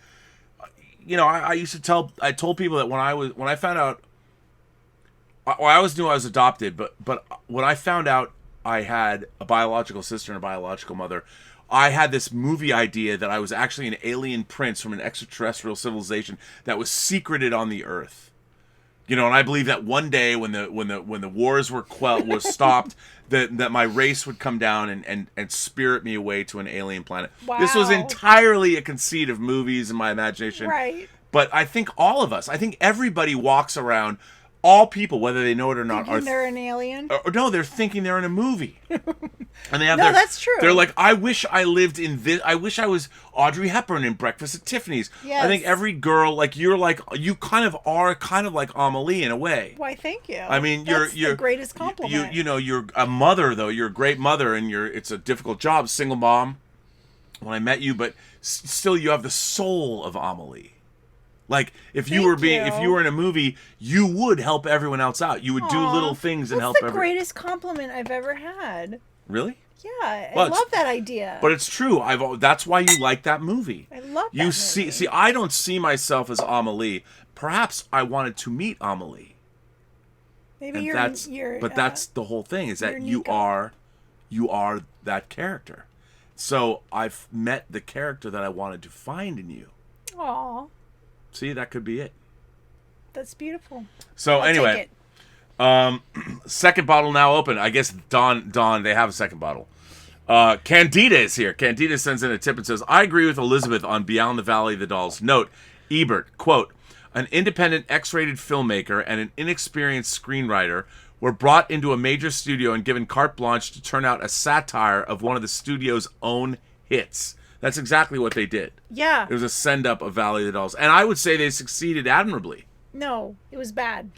[SPEAKER 2] I told people that when I found out, I always knew I was adopted, but when I found out I had a biological sister and a biological mother, I had this movie idea that I was actually an alien prince from an extraterrestrial civilization that was secreted on the Earth. And I believe that one day when the wars were stopped, that my race would come down and spirit me away to an alien planet.
[SPEAKER 1] Wow.
[SPEAKER 2] This was entirely a conceit of movies in my imagination.
[SPEAKER 1] Right.
[SPEAKER 2] But I think everybody walks around, all people, whether they know it or not,
[SPEAKER 1] thinking they're an alien.
[SPEAKER 2] Or no, they're thinking they're in a movie. And they have
[SPEAKER 1] that's true.
[SPEAKER 2] They're like, I wish I lived in this. I wish I was Audrey Hepburn in Breakfast at Tiffany's.
[SPEAKER 1] Yes.
[SPEAKER 2] I think every girl, you kind of are like Amelie in a way.
[SPEAKER 1] Why, thank you.
[SPEAKER 2] I mean,
[SPEAKER 1] That's
[SPEAKER 2] you're
[SPEAKER 1] the greatest compliment.
[SPEAKER 2] You're a mother though. You're a great mother, and it's a difficult job, single mom. When I met you, but still, you have the soul of Amelie. Like, if you were in a movie, you would help everyone else out. You would do little things and help everyone.
[SPEAKER 1] That's the greatest compliment I've ever had.
[SPEAKER 2] Really?
[SPEAKER 1] Yeah, I love that idea.
[SPEAKER 2] But it's true. That's why you like that movie.
[SPEAKER 1] I love that
[SPEAKER 2] movie. See, I don't see myself as Amelie. Perhaps I wanted to meet Amelie.
[SPEAKER 1] Maybe
[SPEAKER 2] but that's the whole thing, is that you are that character. So I've met the character that I wanted to find in you.
[SPEAKER 1] Aww.
[SPEAKER 2] See, that could be it.
[SPEAKER 1] That's beautiful.
[SPEAKER 2] So anyway, second bottle now open. I guess Dawn, they have a second bottle. Candida is here. Candida sends in a tip and says, I agree with Elizabeth on Beyond the Valley of the Dolls. Note, Ebert, quote, an independent X-rated filmmaker and an inexperienced screenwriter were brought into a major studio and given carte blanche to turn out a satire of one of the studio's own hits. That's exactly what they did.
[SPEAKER 1] Yeah.
[SPEAKER 2] It was a send-up of Valley of the Dolls. And I would say they succeeded admirably.
[SPEAKER 1] No, it was bad.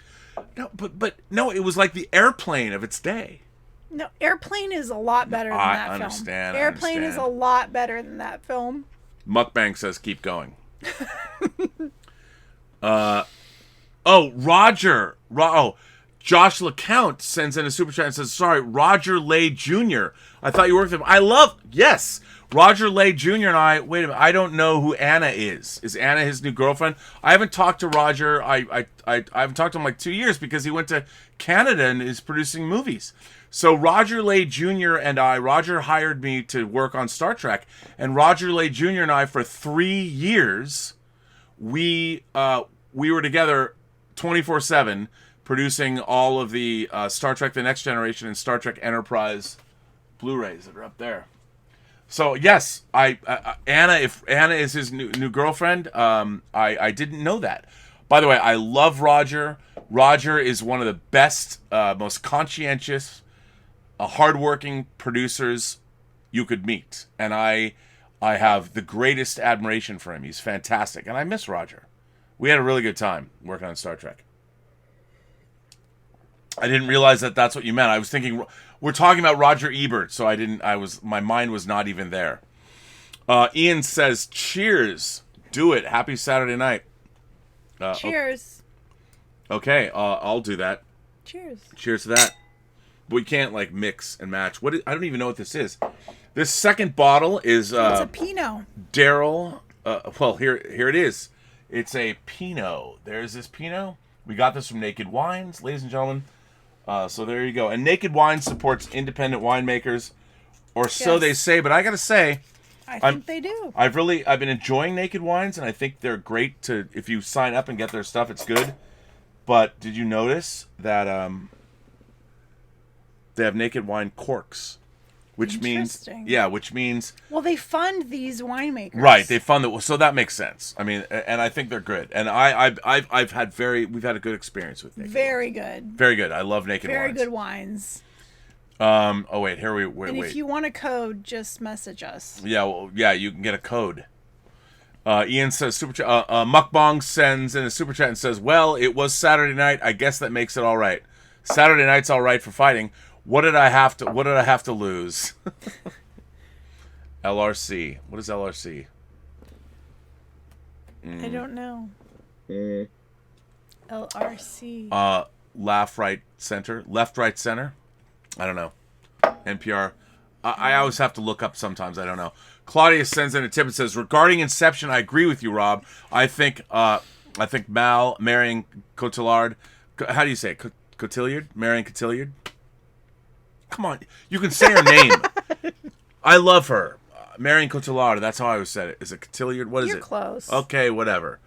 [SPEAKER 2] No, but no, it was like the Airplane of its day.
[SPEAKER 1] No, Airplane is a lot better than that film.
[SPEAKER 2] I understand.
[SPEAKER 1] Airplane is a lot better than that film.
[SPEAKER 2] Mukbang says keep going. Roger. Josh LeCount sends in a super chat and says, sorry, Roger Lay Jr. I thought you worked with him. Yes. Roger Lay Jr. and I, wait a minute, I don't know who Anna is. Is Anna his new girlfriend? I haven't talked to Roger. I haven't talked to him like 2 years because he went to Canada and is producing movies. So Roger Lay Jr. and Roger hired me to work on Star Trek. And Roger Lay Jr. and I, for 3 years, we were together 24/7 producing all of the Star Trek The Next Generation and Star Trek Enterprise Blu-rays that are up there. So yes, Anna. If Anna is his new girlfriend, I didn't know that. By the way, I love Roger. Roger is one of the best, most conscientious hardworking producers you could meet, and I have the greatest admiration for him. He's fantastic, and I miss Roger. We had a really good time working on Star Trek. I didn't realize that that's what you meant. I was thinking we're talking about Roger Ebert, so my mind was not even there. Ian says, "Cheers, do it. Happy Saturday night."
[SPEAKER 1] Cheers.
[SPEAKER 2] Okay, I'll do that.
[SPEAKER 1] Cheers.
[SPEAKER 2] Cheers to that. But we can't like mix and match. I don't even know what this is. This second bottle is
[SPEAKER 1] it's a Pinot.
[SPEAKER 2] Daryl. Well, here it is. It's a Pinot. There's this Pinot. We got this from Naked Wines, ladies and gentlemen. So there you go. And Naked Wines supports independent winemakers, or so they say. But I gotta say,
[SPEAKER 1] I think they do.
[SPEAKER 2] I've been enjoying Naked Wines, and I think they're great if you sign up and get their stuff. It's good. But did you notice that they have Naked Wine corks, which means
[SPEAKER 1] well, they fund these winemakers,
[SPEAKER 2] right? They fund it, so that makes sense. I mean, and I think they're good. And we've had a good experience with Naked.
[SPEAKER 1] Very good.
[SPEAKER 2] I love Naked Wines.
[SPEAKER 1] Very good wines.
[SPEAKER 2] Oh wait, wait.
[SPEAKER 1] If you want a code, just message us.
[SPEAKER 2] Yeah, you can get a code. Ian says super chat. Mukbang sends in a super chat and says, "Well, it was Saturday night. I guess that makes it all right. Saturday night's all right for fighting. What did I have to lose?" LRC. What is LRC?
[SPEAKER 1] I don't know. LRC.
[SPEAKER 2] Left, right, center. I don't know. NPR. I always have to look up sometimes. I don't know. Claudia sends in a tip and says, "Regarding Inception, I agree with you, Rob. I think Mal marrying Cotillard. How do you say it? Cotillard? Marrying Cotillard? Come on, you can say her name. I love her. Marrying Cotillard. That's how I always said it. Is it Cotillard? What is
[SPEAKER 1] You're
[SPEAKER 2] it?
[SPEAKER 1] Close.
[SPEAKER 2] Okay, whatever.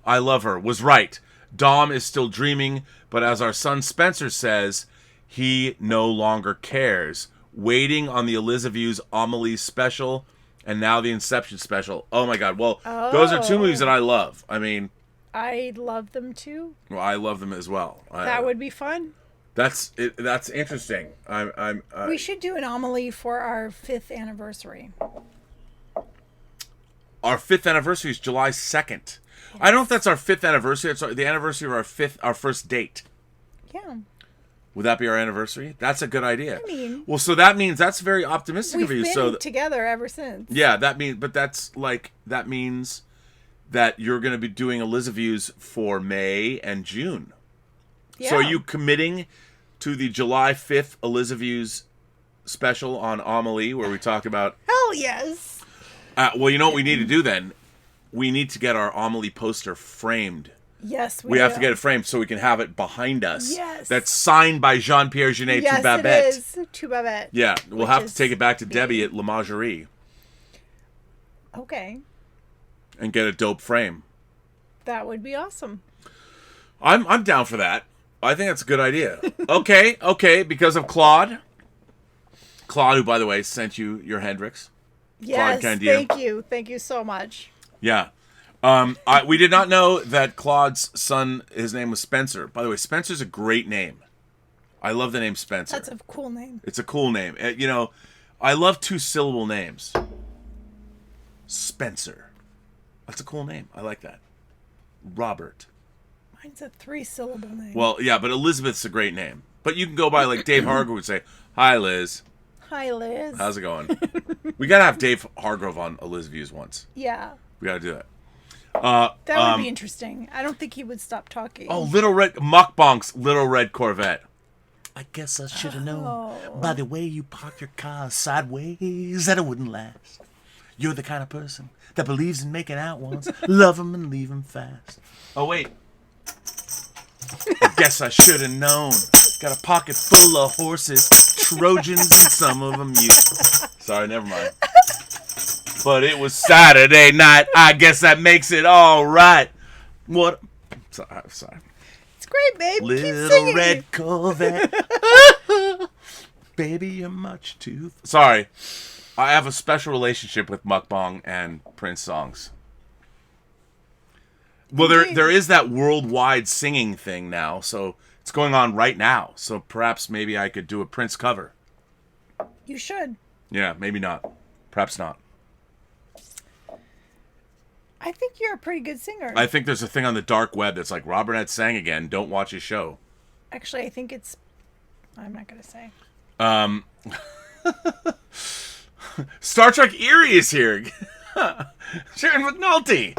[SPEAKER 2] I love her. Was right. Dom is still dreaming, but as our son Spencer says, he no longer cares. Waiting on the Elizabeth's Amelie special, and now the Inception special. Oh my God! Well, those are two movies that I love. I mean,
[SPEAKER 1] I love them too.
[SPEAKER 2] Well, I love them as well.
[SPEAKER 1] That would be fun.
[SPEAKER 2] That's interesting.
[SPEAKER 1] We should do an Amelie for our 5th anniversary.
[SPEAKER 2] Our 5th anniversary is July 2nd. Yes. I don't know if that's our 5th anniversary. It's the anniversary of our first date.
[SPEAKER 1] Yeah.
[SPEAKER 2] Would that be our anniversary? That's a good idea.
[SPEAKER 1] I mean,
[SPEAKER 2] well, so that means that's very optimistic of you.
[SPEAKER 1] We've been together ever since.
[SPEAKER 2] Yeah, that means that you're going to be doing Elizabeth's for May and June. Yeah. So are you committing to the July 5th Elizabeth's special on Amelie, where we talk about?
[SPEAKER 1] Hell yes.
[SPEAKER 2] Well, you know what we need to do then? We need to get our Amelie poster framed.
[SPEAKER 1] Yes,
[SPEAKER 2] we have to get it framed so we can have it behind us.
[SPEAKER 1] Yes.
[SPEAKER 2] That's signed by Jean-Pierre Jeunet to Babette.
[SPEAKER 1] Yes, it is. To Babette.
[SPEAKER 2] Yeah, we'll have to take it back to Debbie at La Mangerie.
[SPEAKER 1] Okay.
[SPEAKER 2] And get a dope frame.
[SPEAKER 1] That would be awesome.
[SPEAKER 2] I'm down for that. I think that's a good idea. Okay, because of Claude. Claude, who, by the way, sent you your Hendrix.
[SPEAKER 1] Yes, thank you so much.
[SPEAKER 2] Yeah. We did not know that Claude's son, his name was Spencer. By the way, Spencer's a great name. I love the name Spencer.
[SPEAKER 1] That's a cool name.
[SPEAKER 2] It's a cool name. I love 2-syllable names. Spencer. That's a cool name. I like that. Robert.
[SPEAKER 1] Mine's a 3-syllable name.
[SPEAKER 2] Well, yeah, but Elizabeth's a great name. But you can go by like Dave Hargrove would say, "Hi, Liz."
[SPEAKER 1] Hi, Liz.
[SPEAKER 2] How's it going? We got to have Dave Hargrove on Elizabeth's once.
[SPEAKER 1] Yeah.
[SPEAKER 2] We got to do that.
[SPEAKER 1] That would be interesting. I don't think he would stop talking.
[SPEAKER 2] Oh, Mukbang's Little Red Corvette. I guess I should have known by the way you park your car sideways that it wouldn't last. You're the kind of person that believes in making out once, love 'em and leave 'em fast. Oh, wait. I guess I should have known. Got a pocket full of horses, Trojans, and some of them you. Sorry, never mind. But it was Saturday night. I guess that makes it all right. What? Sorry.
[SPEAKER 1] It's great, babe.
[SPEAKER 2] Little red Corvette. Baby, you're much too... Sorry. I have a special relationship with Mukbang and Prince songs. Well, there is that worldwide singing thing now, so it's going on right now. So perhaps maybe I could do a Prince cover.
[SPEAKER 1] You should.
[SPEAKER 2] Yeah, maybe not. Perhaps not.
[SPEAKER 1] I think you're a pretty good singer.
[SPEAKER 2] I think there's a thing on the dark web that's like, Rob Burnett sang again, don't watch his show.
[SPEAKER 1] Actually, I think it's... I'm not going to say.
[SPEAKER 2] Star Trek Erie is here. Sharon McNulty.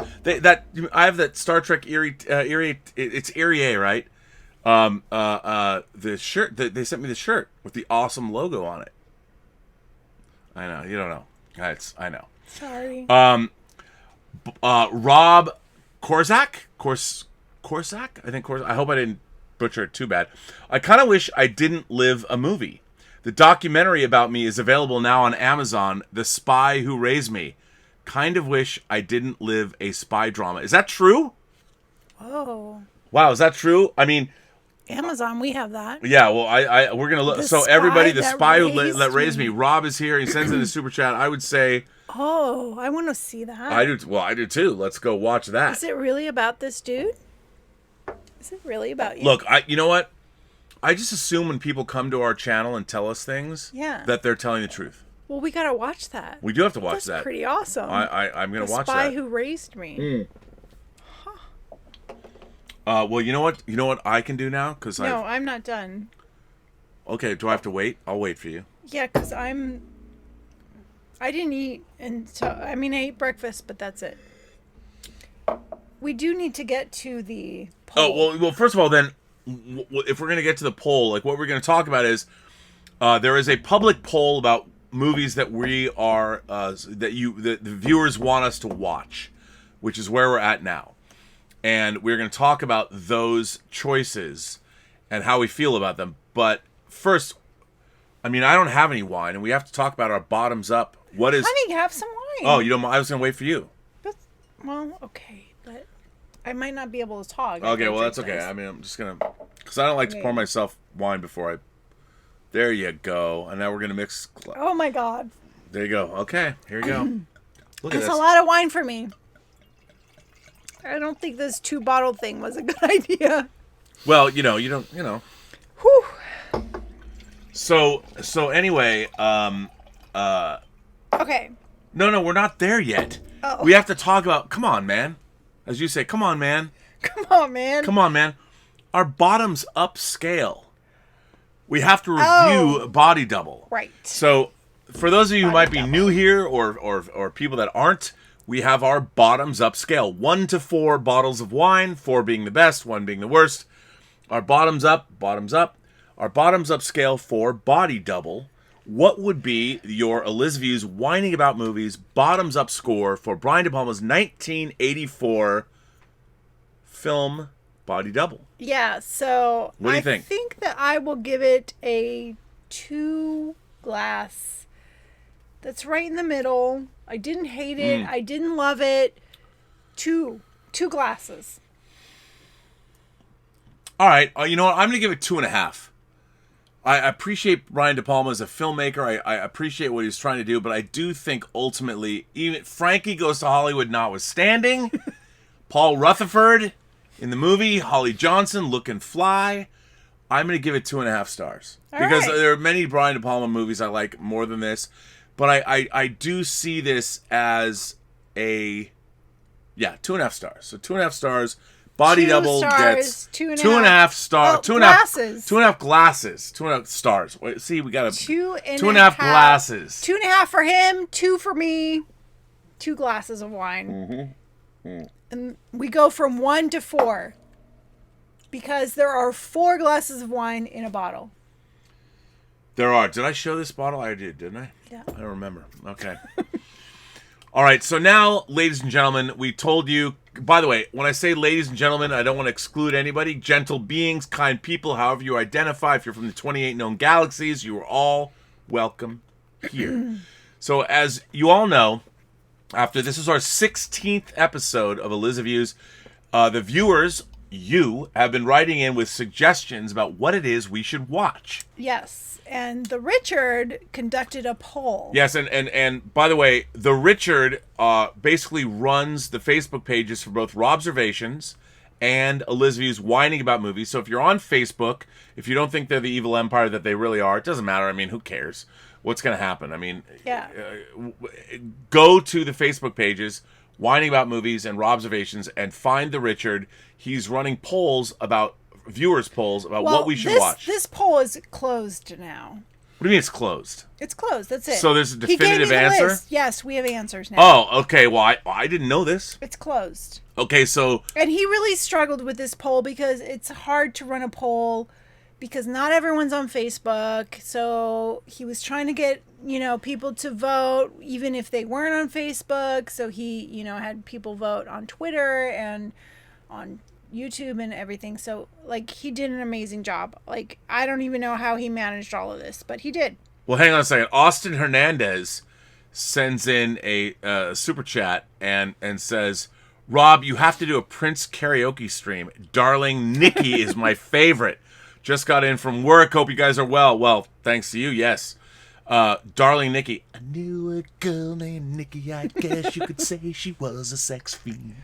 [SPEAKER 2] I have that Star Trek Erie. It's Erie, right? The shirt. They sent me the shirt with the awesome logo on it. I know you don't know. I know.
[SPEAKER 1] Sorry.
[SPEAKER 2] Rob Korczak. Korczak. I think Korczak. I hope I didn't butcher it too bad. I kind of wish I didn't live a movie. The documentary about me is available now on Amazon. The Spy Who Raised Me. Kind of wish I didn't live a spy drama. Is that true?
[SPEAKER 1] Oh.
[SPEAKER 2] Wow, is that true? I mean,
[SPEAKER 1] Amazon, we have that.
[SPEAKER 2] yeah. Well, we're gonna look. So everybody, the spy who raised me. Rob is here. He sends in a super chat. I would say.
[SPEAKER 1] Oh, I want to see that.
[SPEAKER 2] I do. Well, I do too. Let's go watch that.
[SPEAKER 1] Is it really about this dude? Is it really about you?
[SPEAKER 2] Look, you know what? I just assume when people come to our channel and tell us things, that they're telling the truth.
[SPEAKER 1] Well, we gotta watch that.
[SPEAKER 2] We do have to watch that.
[SPEAKER 1] That's pretty awesome.
[SPEAKER 2] I'm gonna watch that.
[SPEAKER 1] The Spy Who Raised Me.
[SPEAKER 2] Well, you know what? You know what I can do now?
[SPEAKER 1] I'm not done.
[SPEAKER 2] Okay, do I have to wait? I'll wait for you.
[SPEAKER 1] Yeah, because I didn't eat until... I ate breakfast, but that's it. We do need to get to the poll.
[SPEAKER 2] Oh, well, first of all, then, if we're going to get to the poll, like, what we're going to talk about is there is a public poll about movies that we are... the viewers want us to watch, which is where we're at now. And we're going to talk about those choices and how we feel about them. But first, I don't have any wine, and we have to talk about our bottoms up. What is...
[SPEAKER 1] Honey, have some wine.
[SPEAKER 2] Oh, you don't... I was going to wait for you.
[SPEAKER 1] Well, okay, but I might not be able to talk.
[SPEAKER 2] Okay, well, that's okay. I'm just going to... Because I don't like to pour myself wine before I... There you go. And now we're going to mix...
[SPEAKER 1] Oh, my God.
[SPEAKER 2] There you go. Okay, here you go. Look at this.
[SPEAKER 1] That's a lot of wine for me. I don't think this 2-bottle thing was a good idea.
[SPEAKER 2] Well, you don't.
[SPEAKER 1] Whew.
[SPEAKER 2] So anyway,
[SPEAKER 1] Okay.
[SPEAKER 2] No, we're not there yet.
[SPEAKER 1] Oh.
[SPEAKER 2] We have to talk about, come on, man. As you say, come on, man.
[SPEAKER 1] Come on, man.
[SPEAKER 2] Come on, man. Our bottoms up scale. We have to review Body Double.
[SPEAKER 1] Right.
[SPEAKER 2] So, for those of you who might be new here or people that aren't, we have our bottoms up scale. 1 to 4 bottles of wine, 4 being the best, 1 being the worst. Our bottoms up. Our bottoms up scale for Body Double. What would be your Elizabeth's whining about movies bottoms up score for Brian De Palma's 1984 film Body Double?
[SPEAKER 1] Yeah, so
[SPEAKER 2] what do you think?
[SPEAKER 1] I think that I will give it a 2 glass. That's right in the middle. I didn't hate it. I didn't love it. 2 glasses.
[SPEAKER 2] All right. You know what? I'm going to give it 2.5. I appreciate Brian De Palma as a filmmaker. I appreciate what he's trying to do, but I do think ultimately, even Frankie Goes to Hollywood notwithstanding, Paul Rutherford in the movie, Holly Johnson looking fly, I'm going to give it 2.5 stars. Because there are many Brian De Palma movies I like more than this, but I do see this as a 2.5 stars. So 2.5 stars. Body Double gets 2.5 stars. 2.5 glasses. 2.5 glasses. 2.5 stars. Wait, see, we got 2.5 glasses.
[SPEAKER 1] 2.5 for him, 2 for me. 2 glasses of wine. And we go from 1 to 4 because there are 4 glasses of wine in a bottle.
[SPEAKER 2] There are. Did I show this bottle? I did, didn't I?
[SPEAKER 1] Yeah.
[SPEAKER 2] I don't remember. Okay. All right. So now, ladies and gentlemen, we told you. By the way, when I say ladies and gentlemen, I don't want to exclude anybody. Gentle beings, kind people, however you identify. If you're from the 28 known galaxies, you are all welcome here. So as you all know, this is our 16th episode of Elizabeth's. The viewers, you, have been writing in with suggestions about what it is we should watch.
[SPEAKER 1] Yes. And the Richard conducted a poll.
[SPEAKER 2] Yes, and by the way, the Richard basically runs the Facebook pages for both Robservations and Elizabeth's whining about movies. So if you're on Facebook, if you don't think they're the evil empire that they really are, it doesn't matter. I mean, who cares? what's going to happen. I mean,
[SPEAKER 1] Yeah.
[SPEAKER 2] Go to the Facebook pages, Whining About Movies and Robservations, and find the Richard. He's running viewers polls about what we should watch.
[SPEAKER 1] This poll is closed now.
[SPEAKER 2] What do you mean it's closed?
[SPEAKER 1] It's closed. That's it.
[SPEAKER 2] So there's a definitive
[SPEAKER 1] he gave me the
[SPEAKER 2] answer?
[SPEAKER 1] list. Yes, we have answers now.
[SPEAKER 2] Oh, okay. Well, I didn't know this.
[SPEAKER 1] It's closed.
[SPEAKER 2] Okay, so...
[SPEAKER 1] And he really struggled with this poll because it's hard to run a poll because not everyone's on Facebook. So he was trying to get, people to vote even if they weren't on Facebook. So he, had people vote on Twitter and on YouTube and everything. So, he did an amazing job. I don't even know how he managed all of this, but he did.
[SPEAKER 2] Well, hang on a second. Austin Hernandez sends in a super chat and says, Rob, you have to do a Prince karaoke stream. Darling Nikki is my favorite. Just got in from work. Hope you guys are well. Well, thanks to you, yes. Darling Nikki. I knew a girl named Nikki. I guess you could say she was a sex fiend.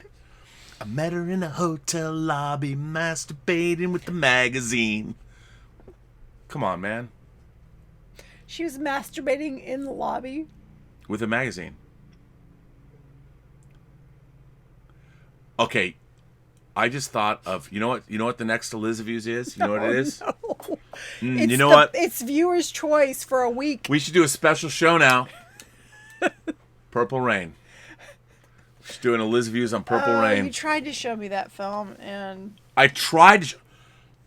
[SPEAKER 2] I met her in a hotel lobby, masturbating with the magazine. Come on, man.
[SPEAKER 1] She was masturbating in the lobby?
[SPEAKER 2] With a magazine. Okay, I just thought of, you know what the next Elizaviews is? You know what it is?
[SPEAKER 1] No.
[SPEAKER 2] You know what?
[SPEAKER 1] It's viewer's choice for a week.
[SPEAKER 2] We should do a special show now. Purple Rain. She's doing Elizaviews on Purple Rain.
[SPEAKER 1] You tried to show me that film, and...
[SPEAKER 2] I tried to...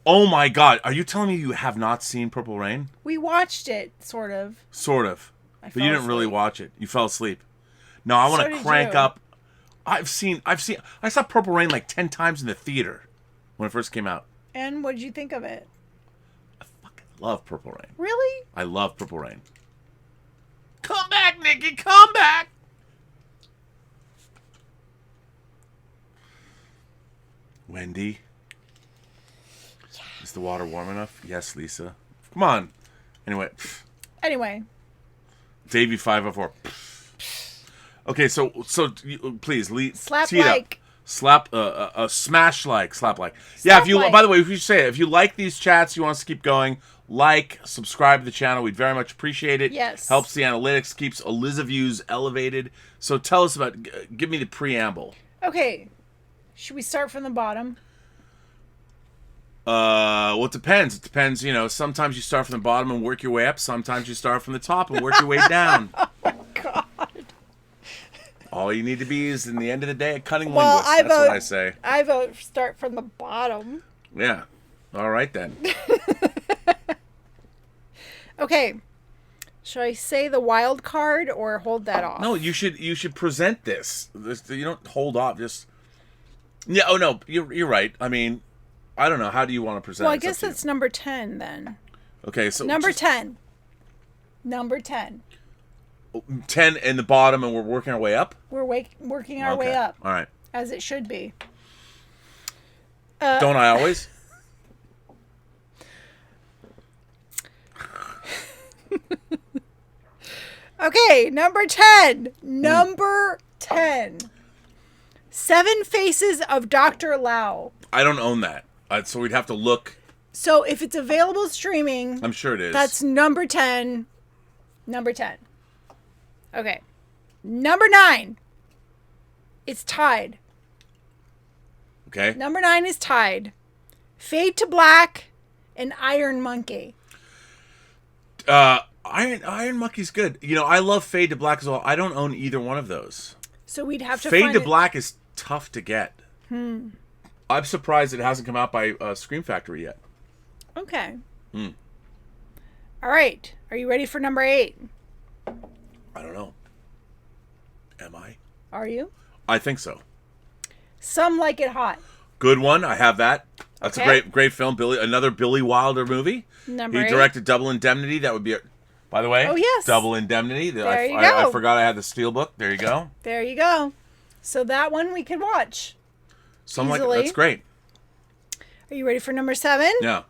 [SPEAKER 2] Oh my God. Are you telling me you have not seen Purple Rain?
[SPEAKER 1] We watched it, sort of.
[SPEAKER 2] Sort of. But you didn't really watch it. You fell asleep. No, I want to crank up... I saw Purple Rain 10 times in the theater when it first came out.
[SPEAKER 1] And what did you think of it?
[SPEAKER 2] I fucking love Purple Rain.
[SPEAKER 1] Really?
[SPEAKER 2] I love Purple Rain. Come back, Nikki, come back! Wendy. Yes. Is the water warm enough? Yes, Lisa. Come on. Anyway. Davey 504. Okay, so please
[SPEAKER 1] slap
[SPEAKER 2] tee it
[SPEAKER 1] like.
[SPEAKER 2] Up. Slap smash like, slap like. Yeah, if you by the way, if you say it, if you like these chats, you want us to keep going, subscribe to the channel. We'd very much appreciate it.
[SPEAKER 1] Yes.
[SPEAKER 2] Helps the analytics, keeps Elizaviews elevated. So tell us give me the preamble.
[SPEAKER 1] Okay. Should we start from the bottom?
[SPEAKER 2] Well, it depends. It depends, sometimes you start from the bottom and work your way up. Sometimes you start from the top and work your way down.
[SPEAKER 1] Oh my God.
[SPEAKER 2] All you need to be is, in the end of the day, a cunning linguist. That's what I say.
[SPEAKER 1] I vote start from the bottom.
[SPEAKER 2] Yeah. All right, then.
[SPEAKER 1] Okay. Should I say the wild card or hold that off?
[SPEAKER 2] No, you should present this. You don't hold off. Just... Yeah, oh, no, you're right. I mean, I don't know. How do you want to present it?
[SPEAKER 1] Well, I guess that's number 10, then.
[SPEAKER 2] Okay, so...
[SPEAKER 1] Number 10. Number 10.
[SPEAKER 2] 10 in the bottom, and we're working our way up?
[SPEAKER 1] We're working our way up.
[SPEAKER 2] All right.
[SPEAKER 1] As it should be.
[SPEAKER 2] Don't I always?
[SPEAKER 1] Okay, number 10. Number 10. 7 Faces of Dr. Lao.
[SPEAKER 2] I don't own that. So we'd have to look.
[SPEAKER 1] So if it's available streaming...
[SPEAKER 2] I'm sure it is.
[SPEAKER 1] That's number 10. Number 10. Okay. Number 9. It's tied.
[SPEAKER 2] Okay.
[SPEAKER 1] Number 9 is tied. Fade to Black and Iron Monkey.
[SPEAKER 2] Iron Monkey's good. I love Fade to Black as well. I don't own either one of those.
[SPEAKER 1] So we'd have to
[SPEAKER 2] Fade
[SPEAKER 1] find
[SPEAKER 2] to Black is tough to get. I'm surprised it hasn't come out by Scream Factory yet.
[SPEAKER 1] Okay. All right. Are you ready for number 8?
[SPEAKER 2] I don't know. Am I?
[SPEAKER 1] Are you?
[SPEAKER 2] I think so.
[SPEAKER 1] Some Like It Hot.
[SPEAKER 2] Good one. I have that. That's
[SPEAKER 1] Okay.
[SPEAKER 2] a great film. Another Billy Wilder movie.
[SPEAKER 1] Number 8.
[SPEAKER 2] He directed Double Indemnity. That would be by the way.
[SPEAKER 1] Oh, yes.
[SPEAKER 2] Double Indemnity.
[SPEAKER 1] There you
[SPEAKER 2] I
[SPEAKER 1] go.
[SPEAKER 2] forgot I had the steelbook. There you go.
[SPEAKER 1] There you go. So that one we could watch. Easily.
[SPEAKER 2] That's great.
[SPEAKER 1] Are you ready for number 7?
[SPEAKER 2] Yeah.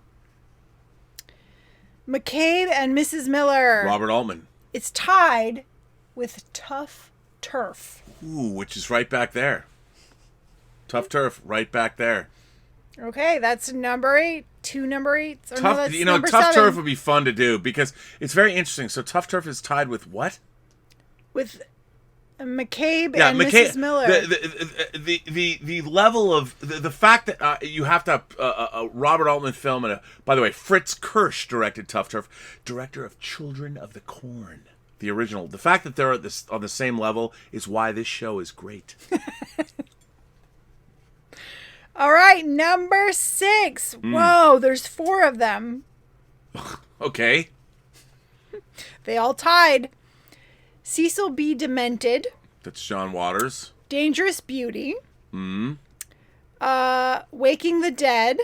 [SPEAKER 1] McCabe and Mrs. Miller.
[SPEAKER 2] Robert Altman.
[SPEAKER 1] It's tied with Tough Turf.
[SPEAKER 2] Ooh, which is right back there. Tough Turf, right back there.
[SPEAKER 1] Okay, that's number 8. 2 number 8s? Or no,
[SPEAKER 2] Tough,
[SPEAKER 1] that's
[SPEAKER 2] you know,
[SPEAKER 1] number
[SPEAKER 2] Tough
[SPEAKER 1] 7.
[SPEAKER 2] Turf would be fun to do because it's very interesting. So Tough Turf is tied with what?
[SPEAKER 1] With McCabe and Mrs. Miller.
[SPEAKER 2] The level of the fact that you have to have a Robert Altman film, and by the way, Fritz Kirsch directed Tough Turf, director of Children of the Corn, the original. The fact that they're on the same level is why this show is great.
[SPEAKER 1] All right, number 6. Whoa, there's 4 of them.
[SPEAKER 2] Okay.
[SPEAKER 1] They all tied. Cecil B. Demented.
[SPEAKER 2] That's John Waters.
[SPEAKER 1] Dangerous Beauty. Waking the Dead.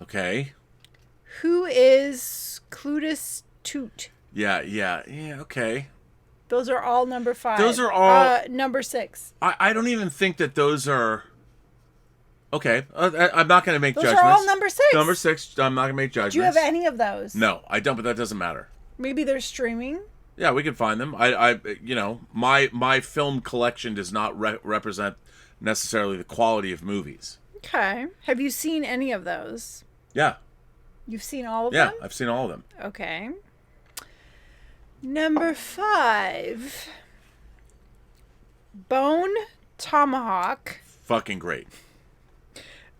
[SPEAKER 2] Okay.
[SPEAKER 1] Who is Clutus Toot?
[SPEAKER 2] Yeah, okay.
[SPEAKER 1] Those are all number 5.
[SPEAKER 2] Those are all...
[SPEAKER 1] number 6.
[SPEAKER 2] I don't even think that those are... Okay, I'm not going to make judgments.
[SPEAKER 1] Those are all number 6.
[SPEAKER 2] Number 6, I'm not going to make judgments.
[SPEAKER 1] Do you have any of those?
[SPEAKER 2] No, I don't, but that doesn't matter.
[SPEAKER 1] Maybe they're streaming?
[SPEAKER 2] Yeah, we can find them. I you know, my film collection does not represent necessarily the quality of movies.
[SPEAKER 1] Okay. Have you seen any of those?
[SPEAKER 2] Yeah.
[SPEAKER 1] You've seen all of them?
[SPEAKER 2] Yeah, I've seen all of them.
[SPEAKER 1] Okay. Number 5. Bone Tomahawk.
[SPEAKER 2] Fucking great.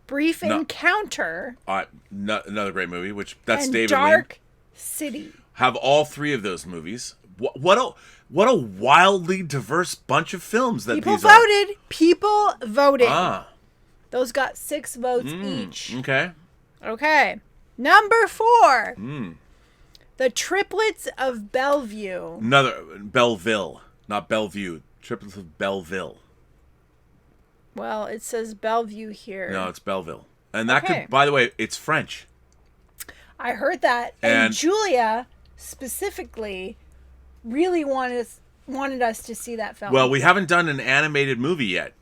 [SPEAKER 1] Brief Encounter.
[SPEAKER 2] Another great movie, that's
[SPEAKER 1] and
[SPEAKER 2] David
[SPEAKER 1] Dark
[SPEAKER 2] Lean.
[SPEAKER 1] City.
[SPEAKER 2] Have all 3 of those movies. What a wildly diverse bunch of films that
[SPEAKER 1] People
[SPEAKER 2] these are.
[SPEAKER 1] People voted. Those got 6 votes each.
[SPEAKER 2] Okay.
[SPEAKER 1] Okay. Number 4. The Triplets of Bellevue.
[SPEAKER 2] Belleville, not Bellevue. Triplets of Belleville.
[SPEAKER 1] Well, it says Bellevue here.
[SPEAKER 2] No, it's Belleville. And that could, by the way, it's French.
[SPEAKER 1] I heard that. And Julia specifically really wanted us to see that film.
[SPEAKER 2] Well, we haven't done an animated movie yet.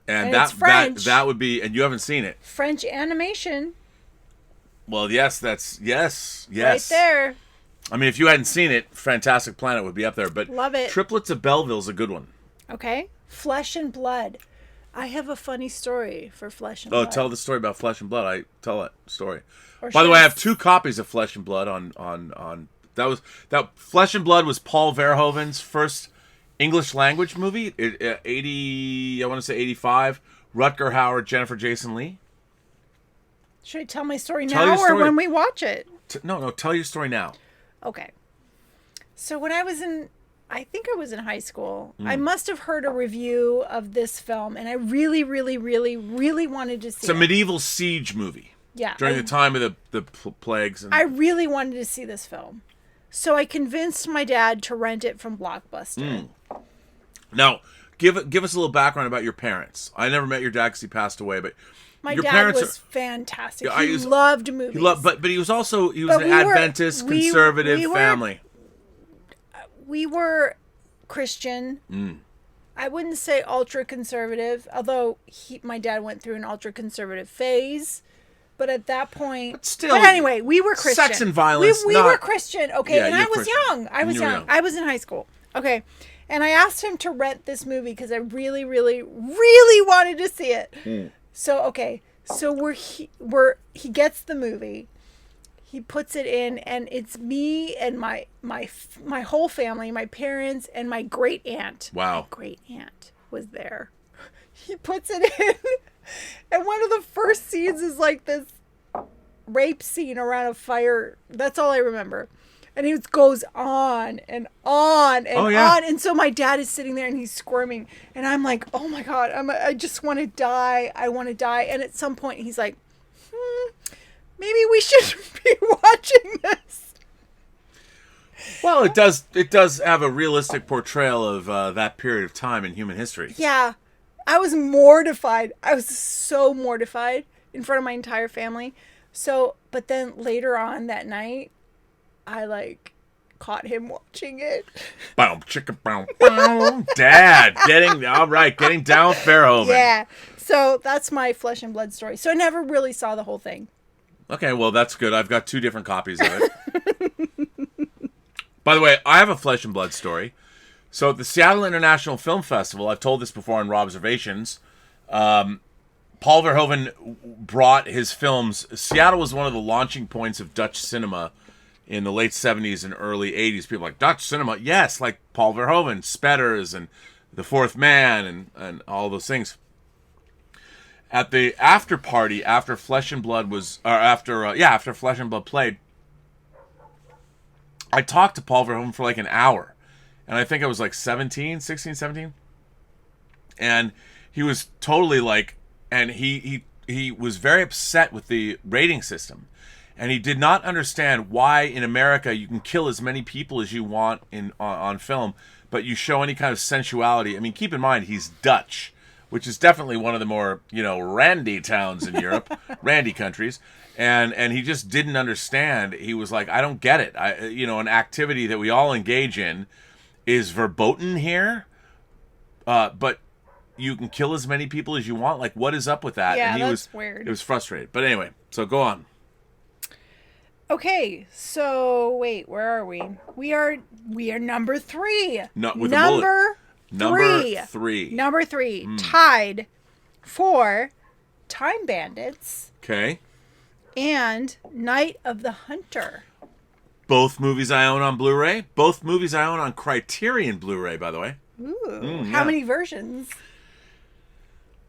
[SPEAKER 2] And
[SPEAKER 1] it's French.
[SPEAKER 2] that would be, and you haven't seen it.
[SPEAKER 1] French animation.
[SPEAKER 2] Well, yes.
[SPEAKER 1] Right there.
[SPEAKER 2] I mean, if you hadn't seen it, Fantastic Planet would be up there. But
[SPEAKER 1] love it.
[SPEAKER 2] Triplets of Belleville's a good one.
[SPEAKER 1] Okay. Flesh and Blood. I have a funny story for Flesh and Blood.
[SPEAKER 2] Oh, tell the story about Flesh and Blood. I tell that story. By the way, I have 2 copies of Flesh and Blood on that Flesh and Blood was Paul Verhoeven's first English language movie. 80, I want to say 85. Rutger Hauer, Jennifer Jason Leigh.
[SPEAKER 1] Should I tell my story now or when we watch it?
[SPEAKER 2] No, tell your story now.
[SPEAKER 1] Okay. So when I think I was in high school, I must have heard a review of this film, and I really, really, really, really wanted to see it.
[SPEAKER 2] It's a medieval siege movie.
[SPEAKER 1] Yeah.
[SPEAKER 2] During the time of the plagues.
[SPEAKER 1] I really wanted to see this film. So I convinced my dad to rent it from Blockbuster.
[SPEAKER 2] Now, give us a little background about your parents. I never met your dad because he passed away, but
[SPEAKER 1] my
[SPEAKER 2] your
[SPEAKER 1] dad
[SPEAKER 2] parents
[SPEAKER 1] was fantastic.
[SPEAKER 2] Yeah,
[SPEAKER 1] he loved movies.
[SPEAKER 2] But he was an Adventist conservative family.
[SPEAKER 1] We were Christian. I wouldn't say ultra conservative, although my dad went through an ultra conservative phase. But at that point, but anyway, we were Christian.
[SPEAKER 2] Sex and violence.
[SPEAKER 1] We were Christian, okay.
[SPEAKER 2] Yeah,
[SPEAKER 1] and I was
[SPEAKER 2] Christian.
[SPEAKER 1] young. I was young. I was in high school, okay. And I asked him to rent this movie because I really, really, really wanted to see it. So okay, so he gets the movie. He puts it in, and it's me and my whole family, my parents, and my great aunt.
[SPEAKER 2] Wow.
[SPEAKER 1] My great aunt was there. He puts it in, and one of the first scenes is like this rape scene around a fire. That's all I remember. And he goes on and on and on. And so my dad is sitting there and he's squirming. And I'm like, oh my God, I just want to die. I want to die. And at some point he's like, maybe we should be watching this.
[SPEAKER 2] Well, it does have a realistic portrayal of that period of time in human history.
[SPEAKER 1] Yeah. I was mortified. I was so mortified in front of my entire family. So, but then later on that night, I caught him watching it.
[SPEAKER 2] Boom, chicka, boom, boom. Dad, getting down Verhoeven.
[SPEAKER 1] Yeah. So that's my Flesh and Blood story. So I never really saw the whole thing.
[SPEAKER 2] Okay, well, that's good. I've got 2 different copies of it. By the way, I have a Flesh and Blood story. So at the Seattle International Film Festival, I've told this before on Robservations, Paul Verhoeven brought his films. Seattle was one of the launching points of Dutch cinema in the late 70s and early 80s. People like, Dutch cinema? Yes, like Paul Verhoeven, Spetters, and The Fourth Man, and all those things. At the after party, after Flesh and Blood after Flesh and Blood played, I talked to Paul Verhoeven for like an hour. And I think I was like 16, 17. And he was totally like, and he was very upset with the rating system. And he did not understand why in America you can kill as many people as you want on film, but you show any kind of sensuality. I mean, keep in mind, he's Dutch, which is definitely one of the more, randy towns in Europe, randy countries. And he just didn't understand. He was like, I don't get it. An activity that we all engage in is verboten here, but you can kill as many people as you want. Like, what is up with that?
[SPEAKER 1] Yeah,
[SPEAKER 2] and
[SPEAKER 1] that's weird.
[SPEAKER 2] It was frustrated. But anyway, so go on.
[SPEAKER 1] Okay, so wait, where are we? We are number 3.
[SPEAKER 2] No, with
[SPEAKER 1] number
[SPEAKER 2] a
[SPEAKER 1] bullet.
[SPEAKER 2] three.
[SPEAKER 1] Number 3, tied for Time Bandits
[SPEAKER 2] Okay.
[SPEAKER 1] and Night of the Hunter.
[SPEAKER 2] Both movies I own on Blu-ray. Both movies I own on Criterion Blu-ray, by the way.
[SPEAKER 1] Ooh, how many versions?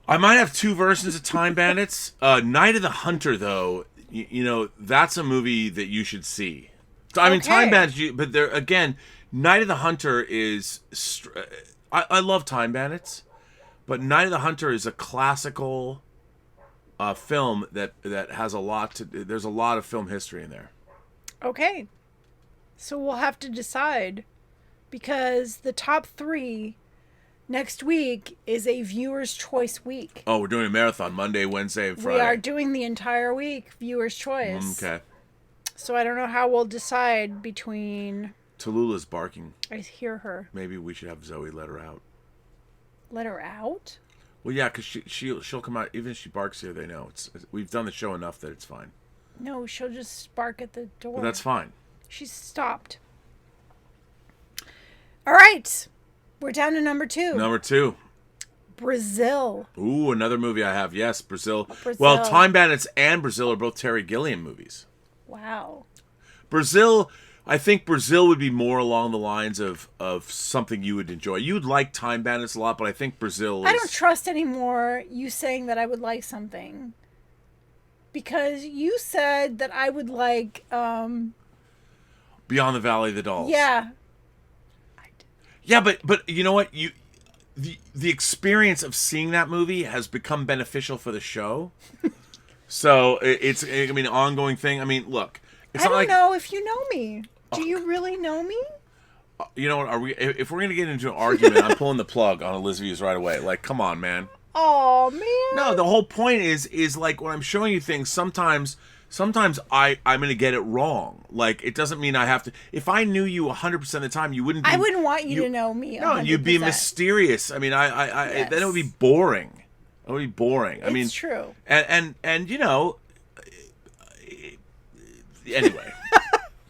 [SPEAKER 2] I might have 2 versions of Time Bandits. Night of the Hunter, though, that's a movie that you should see. I mean, Time Bandits, but there again, Night of the Hunter is. I love Time Bandits, but Night of the Hunter is a classical film that has a lot to. There's a lot of film history in there.
[SPEAKER 1] Okay, so we'll have to decide, because the top 3 next week is a viewer's choice week.
[SPEAKER 2] Oh, we're doing a marathon Monday, Wednesday, and Friday.
[SPEAKER 1] We are doing the entire week viewer's choice.
[SPEAKER 2] Okay.
[SPEAKER 1] So I don't know how we'll decide between.
[SPEAKER 2] Tallulah's barking.
[SPEAKER 1] I hear her.
[SPEAKER 2] Maybe we should have Zoe let her out.
[SPEAKER 1] Let her out?
[SPEAKER 2] Well, yeah, because she'll come out. Even if she barks here, they know we've done the show enough that it's fine.
[SPEAKER 1] No, she'll just bark at the door.
[SPEAKER 2] Well, that's fine.
[SPEAKER 1] She's stopped. All right. We're down to number 2.
[SPEAKER 2] Number 2.
[SPEAKER 1] Brazil.
[SPEAKER 2] Ooh, another movie I have. Yes, Brazil. Well, Time Bandits and Brazil are both Terry Gilliam movies.
[SPEAKER 1] Wow.
[SPEAKER 2] Brazil, I think Brazil would be more along the lines of something you would enjoy. You would like Time Bandits a lot, but I think Brazil is...
[SPEAKER 1] I don't trust anymore you saying that I would like something. Because you said that I would like... Beyond
[SPEAKER 2] the Valley of the Dolls.
[SPEAKER 1] Yeah.
[SPEAKER 2] Yeah, but you know what? The experience of seeing that movie has become beneficial for the show. So it's an ongoing thing. I mean, look, it's
[SPEAKER 1] I
[SPEAKER 2] not
[SPEAKER 1] don't know if you know me. Do you really know me?
[SPEAKER 2] You know what? If we're gonna get into an argument, I'm pulling the plug on Elizabeth right away. Like, come on, man.
[SPEAKER 1] Oh man.
[SPEAKER 2] No, the whole point is like when I'm showing you things. Sometimes I'm going to get it wrong. Like, it doesn't mean I have to... If I knew you 100% of the time, you wouldn't be...
[SPEAKER 1] I wouldn't want you to know me 100%.
[SPEAKER 2] No, you'd be mysterious. I mean,
[SPEAKER 1] Yes.
[SPEAKER 2] then it would be boring. It would be boring.
[SPEAKER 1] It's true.
[SPEAKER 2] And anyway.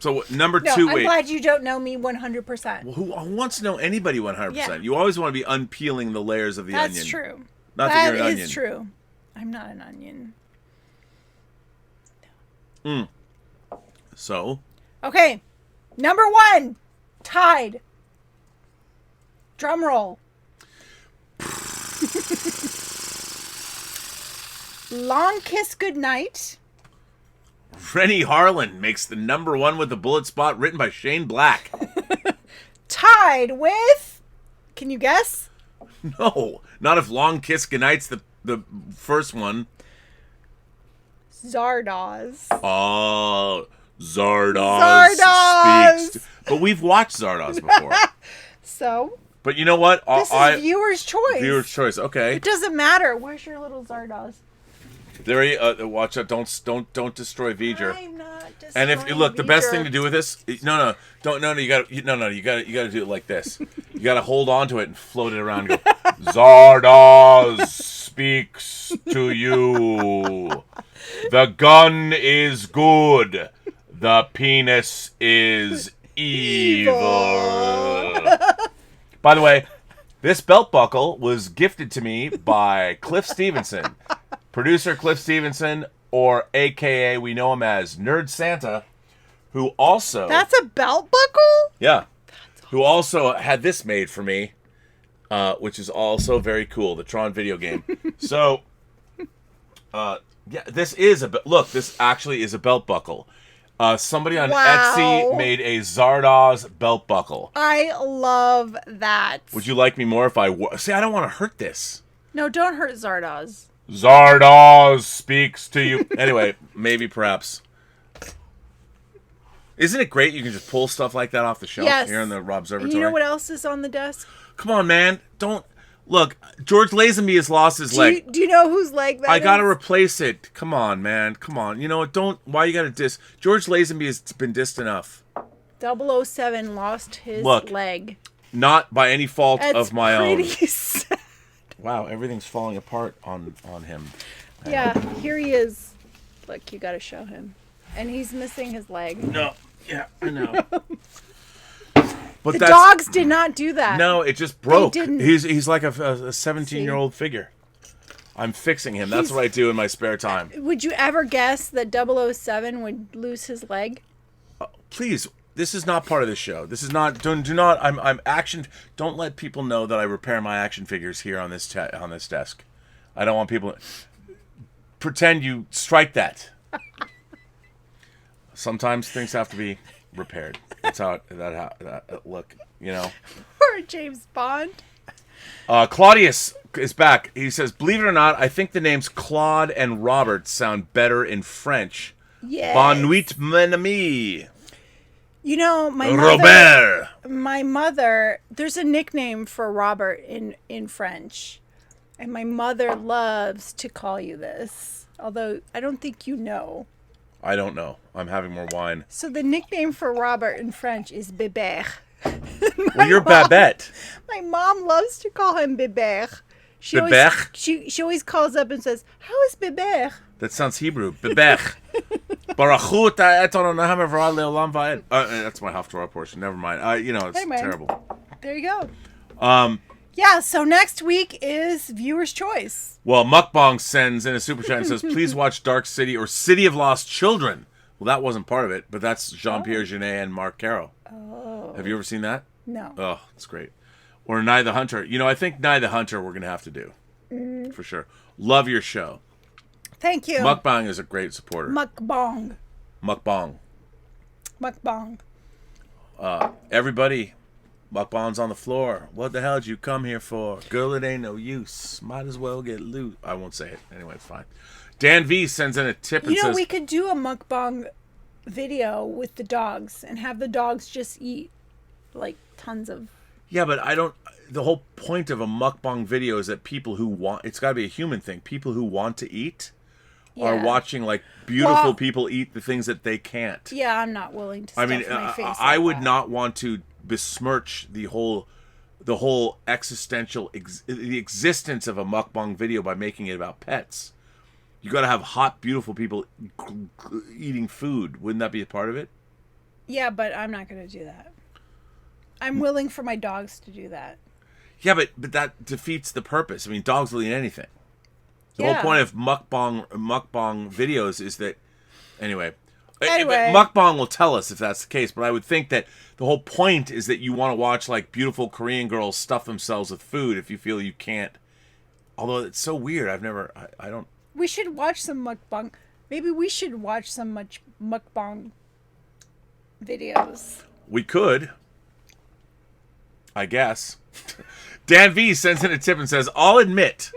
[SPEAKER 2] So, number 2...
[SPEAKER 1] I'm glad you don't know me 100%.
[SPEAKER 2] Well, who wants to know anybody 100%?
[SPEAKER 1] Yeah.
[SPEAKER 2] You always want to be unpeeling the layers of the onion.
[SPEAKER 1] That's true.
[SPEAKER 2] Not that you're an onion.
[SPEAKER 1] That is true. I'm not an onion.
[SPEAKER 2] So?
[SPEAKER 1] Okay. Number 1. Tied. Drum roll. Long Kiss Goodnight.
[SPEAKER 2] Rennie Harlan makes the number 1 with the bullet spot, written by Shane Black.
[SPEAKER 1] Tied with... Can you guess?
[SPEAKER 2] No. Not if Long Kiss Goodnight's the first one.
[SPEAKER 1] Zardoz.
[SPEAKER 2] Oh, Zardoz speaks. But we've watched Zardoz before.
[SPEAKER 1] So?
[SPEAKER 2] But you know what?
[SPEAKER 1] This is viewer's choice.
[SPEAKER 2] Viewer's choice. Okay.
[SPEAKER 1] It doesn't matter. Where's your little Zardoz?
[SPEAKER 2] There you watch out! Don't destroy V'ger.
[SPEAKER 1] I'm not destroying
[SPEAKER 2] And if you look, the best
[SPEAKER 1] V'ger.
[SPEAKER 2] thing to do with this, you got to do it like this. You got to hold on to it and float it around. And go, Zardoz speaks to you. The gun is good. The penis is evil. By the way, this belt buckle was gifted to me by Cliff Stevenson. Producer Cliff Stevenson, or AKA we know him as Nerd Santa, who also...
[SPEAKER 1] That's a belt buckle?
[SPEAKER 2] Yeah. Who also had this made for me, which is also very cool, the Tron video game. So, yeah, this is look, this actually is a belt buckle. Somebody on Etsy made a Zardoz belt buckle.
[SPEAKER 1] I love that.
[SPEAKER 2] Would you like me more if I... See, I don't want to hurt this.
[SPEAKER 1] No, don't hurt Zardoz.
[SPEAKER 2] Zardoz speaks to you. Anyway, maybe, perhaps. Isn't it great you can just pull stuff like that off the shelf here in the Robservatory?
[SPEAKER 1] And you know what else is on the desk?
[SPEAKER 2] Come on, man. Don't... Look, George Lazenby has lost his leg.
[SPEAKER 1] Do you know whose leg that is?
[SPEAKER 2] I gotta replace it. Come on, man. Come on. You know what? Don't... Why you gotta diss... George Lazenby has been dissed enough.
[SPEAKER 1] 007 lost his leg.
[SPEAKER 2] Not by any fault of my own.
[SPEAKER 1] Pretty sad.
[SPEAKER 2] Wow, everything's falling apart on him.
[SPEAKER 1] Yeah, here he is. Look, you gotta show him. And he's missing his leg.
[SPEAKER 2] No. Yeah, I know. But
[SPEAKER 1] the dogs did not do that.
[SPEAKER 2] No, it just broke.
[SPEAKER 1] They didn't.
[SPEAKER 2] He's like a 17-year-old figure. I'm fixing him. That's what I do in my spare time.
[SPEAKER 1] Would you ever guess that 007 would lose his leg?
[SPEAKER 2] Please, this is not part of the show. This is not. Do not. I'm action. Don't let people know that I repair my action figures here on this desk. I don't want people. Pretend you strike that. Sometimes things have to be repaired. That's how that look, you know.
[SPEAKER 1] Or James Bond.
[SPEAKER 2] Claudius is back. He says, "Believe it or not, I think the names Claude and Robert sound better in French."
[SPEAKER 1] Yes.
[SPEAKER 2] Bonne nuit, mon ami.
[SPEAKER 1] You know, my mother, there's a nickname for Robert in French. And my mother loves to call you this. Although I don't think you know.
[SPEAKER 2] I don't know. I'm having more wine.
[SPEAKER 1] So the nickname for Robert in French is Bébert.
[SPEAKER 2] Well, you're Babette.
[SPEAKER 1] My mom loves to call him Bébert. She always calls up and says, "How is Bébert?"
[SPEAKER 2] That sounds Hebrew. Bébert. That's my Haftorah portion. Never mind. It's terrible.
[SPEAKER 1] There you go. Yeah, so next week is Viewer's Choice.
[SPEAKER 2] Well, Mukbang sends in a super chat and says, "Please watch Dark City or City of Lost Children." Well, that wasn't part of it, but that's Jean-Pierre Jeunet and Marc Caro.
[SPEAKER 1] Oh.
[SPEAKER 2] Have you ever seen that?
[SPEAKER 1] No.
[SPEAKER 2] Oh, it's great. Or Nye the Hunter. You know, I think Nye the Hunter we're going to have to do. For sure. Love your show.
[SPEAKER 1] Thank you.
[SPEAKER 2] Mukbang is a great supporter.
[SPEAKER 1] Mukbang.
[SPEAKER 2] Everybody, Mukbang's on the floor. What the hell did you come here for? Girl, it ain't no use. Might as well get loot. I won't say it. Anyway, it's fine. Dan V sends in a tip and says...
[SPEAKER 1] we could do a mukbang video with the dogs and have the dogs just eat, like, tons of...
[SPEAKER 2] Yeah, but I don't... The whole point of a mukbang video is that people who want... It's got to be a human thing. People who want to eat are watching, like, beautiful people eat the things that they can't.
[SPEAKER 1] Yeah, I'm not willing to stuff my face
[SPEAKER 2] I would not want to besmirch the whole existential... the existence of a mukbang video by making it about pets. You got to have hot, beautiful people eating food. Wouldn't that be a part of it?
[SPEAKER 1] Yeah, but I'm not going to do that. I'm willing for my dogs to do that.
[SPEAKER 2] Yeah, but that defeats the purpose. I mean, dogs will eat anything. The whole point of mukbang videos is that... Anyway, mukbang will tell us if that's the case, but I would think that the whole point is that you want to watch, like, beautiful Korean girls stuff themselves with food if you feel you can't. Although it's so weird. I don't...
[SPEAKER 1] We should watch some mukbang. Maybe we should watch some mukbang videos.
[SPEAKER 2] We could. I guess. Dan V sends in a tip and says, "I'll admit,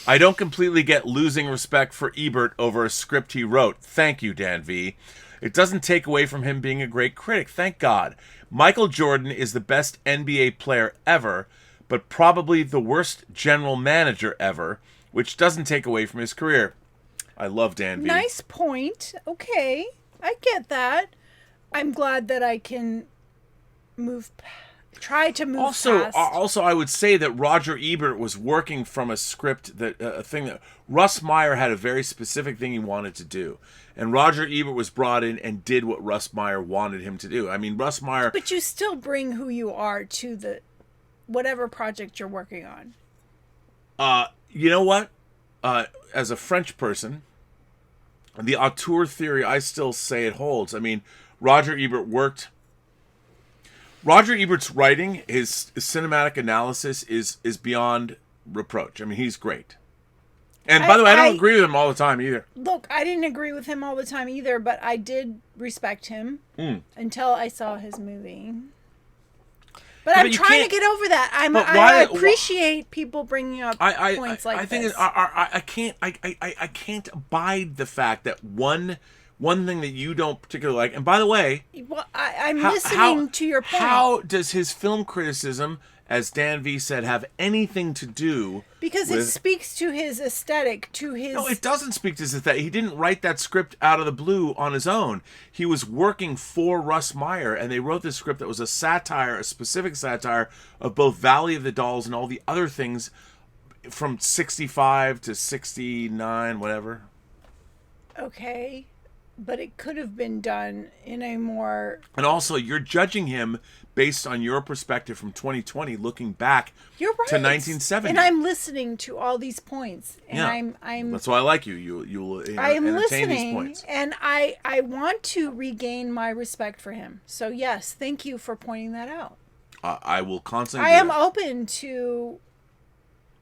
[SPEAKER 2] I don't completely get losing respect for Ebert over a script he wrote. Thank you, Dan V. It doesn't take away from him being a great critic. Thank God. Michael Jordan is the best NBA player ever, but probably the worst general manager ever, which doesn't take away from his career." I love Dan V.
[SPEAKER 1] Nice point. Okay. I get that. I'm glad that I can try to move past.
[SPEAKER 2] Also, I would say that Roger Ebert was working from a script a thing that Russ Meyer had a very specific thing he wanted to do. And Roger Ebert was brought in and did what Russ Meyer wanted him to do. I mean, Russ Meyer...
[SPEAKER 1] But you still bring who you are to the whatever project you're working on.
[SPEAKER 2] You know what? as a French person, the auteur theory, I still say it holds. I mean, Roger Ebert's writing, his cinematic analysis is beyond reproach. I mean, he's great. And by the way, I don't agree with him all the time either.
[SPEAKER 1] Look, I didn't agree with him all the time either, but I did respect him until I saw his movie. But I'm trying to get over that. I appreciate people bringing up points like this.
[SPEAKER 2] I can't abide the fact that one thing that you don't particularly like. And by the way,
[SPEAKER 1] well, I'm listening to your point.
[SPEAKER 2] How does his film criticism, as Dan V said, have anything to do?
[SPEAKER 1] Because it speaks to his aesthetic, to his...
[SPEAKER 2] No, it doesn't speak to his aesthetic. He didn't write that script out of the blue on his own. He was working for Russ Meyer, and they wrote this script that was a satire, a specific satire of both Valley of the Dolls and all the other things from 65 to 69, whatever.
[SPEAKER 1] Okay. But it could have been done in a more...
[SPEAKER 2] And also, you're judging him based on your perspective from 2020, looking back to 1970.
[SPEAKER 1] And I'm listening to all these points. And I'm
[SPEAKER 2] That's why I like you. You'll
[SPEAKER 1] I am
[SPEAKER 2] entertain
[SPEAKER 1] listening,
[SPEAKER 2] these points.
[SPEAKER 1] And I want to regain my respect for him. So, yes, thank you for pointing that out.
[SPEAKER 2] I will constantly
[SPEAKER 1] I am open to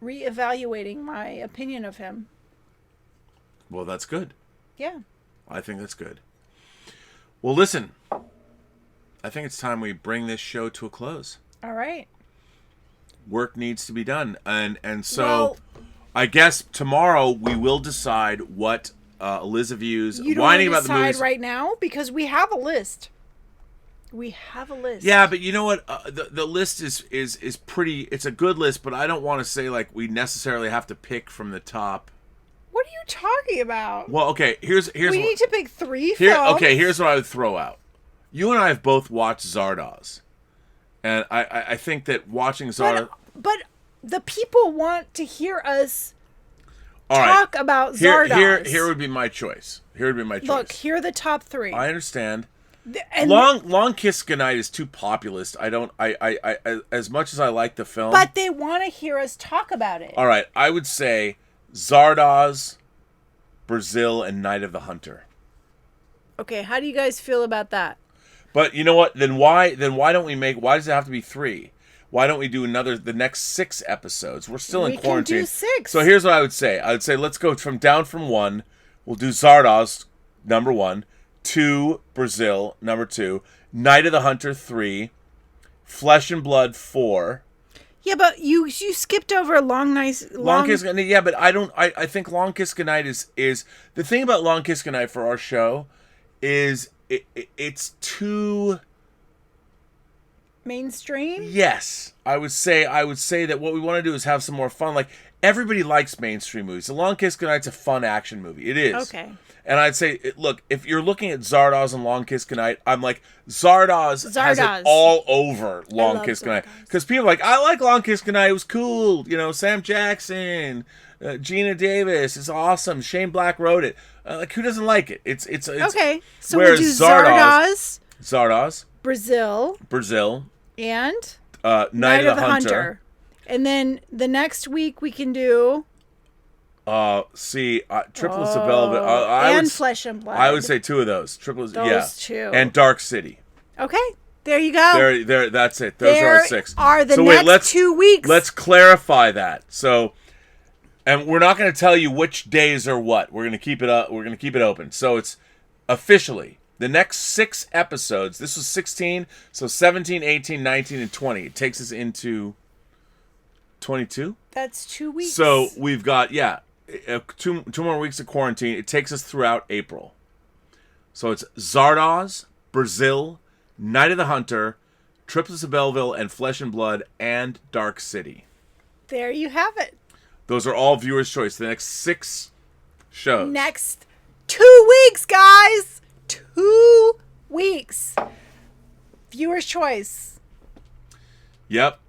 [SPEAKER 1] reevaluating my opinion of him.
[SPEAKER 2] Well, that's good.
[SPEAKER 1] Yeah.
[SPEAKER 2] I think that's good. Well, listen. I think it's time we bring this show to a close.
[SPEAKER 1] All right.
[SPEAKER 2] Work needs to be done. And so I guess tomorrow we will decide what Elizabeth's whining about the movies.
[SPEAKER 1] Right now? Because we have a list. We have a list.
[SPEAKER 2] Yeah, but you know what? The list is pretty... It's a good list, but I don't want to say like we necessarily have to pick from the top.
[SPEAKER 1] What are you talking about?
[SPEAKER 2] Well, okay, here's
[SPEAKER 1] we need to pick 3 films.
[SPEAKER 2] Okay, here's what I would throw out. You and I have both watched Zardoz. And I think that watching Zardoz...
[SPEAKER 1] But the people want to hear us talk about Zardoz.
[SPEAKER 2] Here would be my choice.
[SPEAKER 1] Look, here are the top 3.
[SPEAKER 2] I understand.
[SPEAKER 1] And
[SPEAKER 2] Long Kiss Goodnight is too populist. I as much as I like the film...
[SPEAKER 1] But they want to hear us talk about it.
[SPEAKER 2] All right, I would say Zardoz, Brazil, and Night of the Hunter.
[SPEAKER 1] Okay, how do you guys feel about that?
[SPEAKER 2] But you know what? Then why don't we make? Why does it have to be 3? Why don't we do the next 6 episodes? We're still in quarantine.
[SPEAKER 1] We can do 6.
[SPEAKER 2] So here's what I would say. I would say let's go down from 1. We'll do Zardoz, number 1. 2, Brazil, number 2. Night of the Hunter, 3. Flesh and Blood, 4.
[SPEAKER 1] Yeah, but you skipped over Long
[SPEAKER 2] Kiss Goodnight. Yeah, but I think Long Kiss Goodnight is the thing about Long Kiss Goodnight for our show is it's too
[SPEAKER 1] mainstream.
[SPEAKER 2] Yes, I would say that what we want to do is have some more fun. Like everybody likes mainstream movies. The Long Kiss Goodnight's a fun action movie. It is.
[SPEAKER 1] Okay.
[SPEAKER 2] And I'd say, look, if you're looking at Zardoz and Long Kiss Goodnight, I'm like, Zardoz has it all over Long Kiss Goodnight. Because people are like, I like Long Kiss Goodnight. It was cool. You know, Sam Jackson, Gina Davis. It's awesome. Shane Black wrote it. Like, who doesn't like it? It's
[SPEAKER 1] okay. So we'll do Zardoz,
[SPEAKER 2] Brazil,
[SPEAKER 1] and
[SPEAKER 2] Night of the Hunter.
[SPEAKER 1] And then the next week we can do...
[SPEAKER 2] Triplets of Velvet.
[SPEAKER 1] And Flesh and Blood.
[SPEAKER 2] I would say 2 of those. Those
[SPEAKER 1] 2.
[SPEAKER 2] And Dark City.
[SPEAKER 1] Okay, there you go.
[SPEAKER 2] There. That's it. Those are our 6.
[SPEAKER 1] Are the next 2 weeks.
[SPEAKER 2] Let's clarify that. So, and we're not going to tell you which days are what. We're going to keep it up. We're going to keep it open. So it's officially the next 6 episodes. This was 16. So 17, 18, 19, and 20. It takes us into 22.
[SPEAKER 1] That's 2 weeks.
[SPEAKER 2] So we've got 2 more weeks of quarantine. It takes us throughout April. So it's Zardoz, Brazil, Night of the Hunter, Triplets of Belleville, and Flesh and Blood, and Dark City.
[SPEAKER 1] There you have it.
[SPEAKER 2] Those are all viewers' choice. The next 6 shows.
[SPEAKER 1] Next 2 weeks, guys. 2 weeks. Viewers' choice.
[SPEAKER 2] Yep.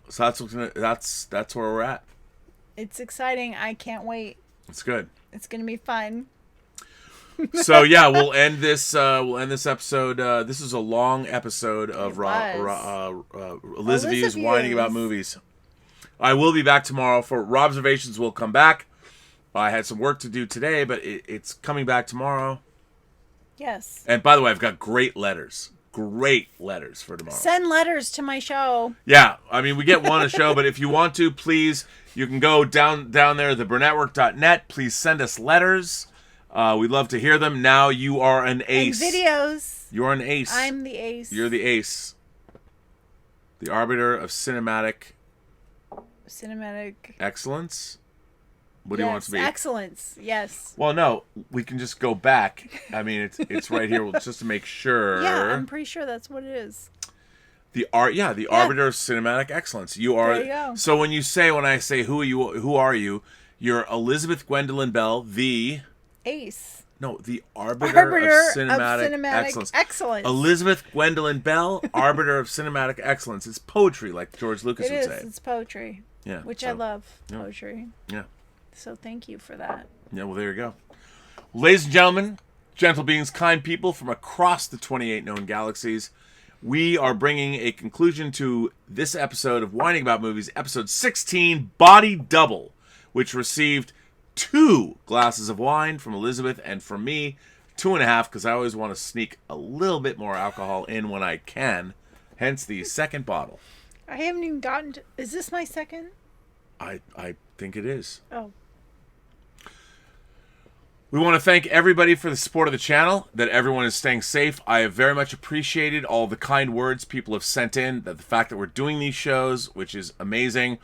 [SPEAKER 1] So
[SPEAKER 2] that's where we're at.
[SPEAKER 1] It's exciting. I can't wait.
[SPEAKER 2] It's good.
[SPEAKER 1] It's gonna be fun.
[SPEAKER 2] So yeah, we'll end this episode. This is a long episode of Elizabeth's whining about movies. I will be back tomorrow for Robservations. Will come back. I had some work to do today, but it's coming back tomorrow.
[SPEAKER 1] Yes.
[SPEAKER 2] And by the way, I've got great letters. Great letters for tomorrow.
[SPEAKER 1] Send letters to my show.
[SPEAKER 2] Yeah, I mean, we get one a show, but if you want to, please, you can go down there, theburnetwork.net. Please send us letters. We'd love to hear them. Now you are an ace.
[SPEAKER 1] And videos.
[SPEAKER 2] You're an ace.
[SPEAKER 1] I'm the ace.
[SPEAKER 2] You're the ace. The arbiter of cinematic excellence. What do you want it to be?
[SPEAKER 1] Excellence. Yes.
[SPEAKER 2] Well, no, we can just go back. I mean, it's right here just to make sure.
[SPEAKER 1] Yeah, I'm pretty sure that's what it is.
[SPEAKER 2] The arbiter of cinematic excellence. You are.
[SPEAKER 1] There you go.
[SPEAKER 2] So when I say who are you? You're Elizabeth Gwendolyn Bell, the
[SPEAKER 1] ace.
[SPEAKER 2] No, the arbiter of cinematic
[SPEAKER 1] excellence.
[SPEAKER 2] Elizabeth Gwendolyn Bell, arbiter of cinematic excellence. It's poetry, like George Lucas would say.
[SPEAKER 1] It's poetry.
[SPEAKER 2] Yeah.
[SPEAKER 1] Which I love. Poetry.
[SPEAKER 2] Yeah.
[SPEAKER 1] So thank you for that.
[SPEAKER 2] Yeah, well, there you go. Ladies and gentlemen, gentle beings, kind people from across the 28 known galaxies, we are bringing a conclusion to this episode of Whining About Movies, episode 16, Body Double, which received 2 glasses of wine from Elizabeth and from me, 2.5, because I always want to sneak a little bit more alcohol in when I can, hence the second bottle.
[SPEAKER 1] I haven't even gotten to... Is this my second?
[SPEAKER 2] I think it is.
[SPEAKER 1] Oh.
[SPEAKER 2] We want to thank everybody for the support of the channel, that everyone is staying safe. I have very much appreciated all the kind words people have sent in, that the fact that we're doing these shows, which is amazing.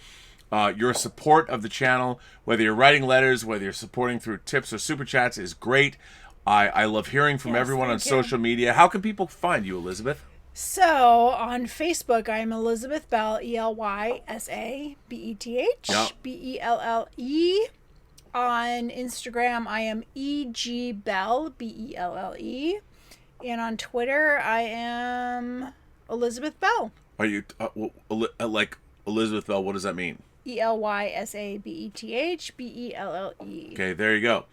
[SPEAKER 2] Your support of the channel, whether you're writing letters, whether you're supporting through tips or super chats, is great. I love hearing from everyone on social media. How can people find you, Elizabeth?
[SPEAKER 1] So, on Facebook, I'm Elizabeth Bell, ELYSABETH, BELLE. On Instagram, I am EGBell, BELLE. And on Twitter, I am Elizabeth Bell.
[SPEAKER 2] Are you, like Elizabeth Bell, what does that mean?
[SPEAKER 1] ELYSABETH, BELLE.
[SPEAKER 2] Okay, there you go.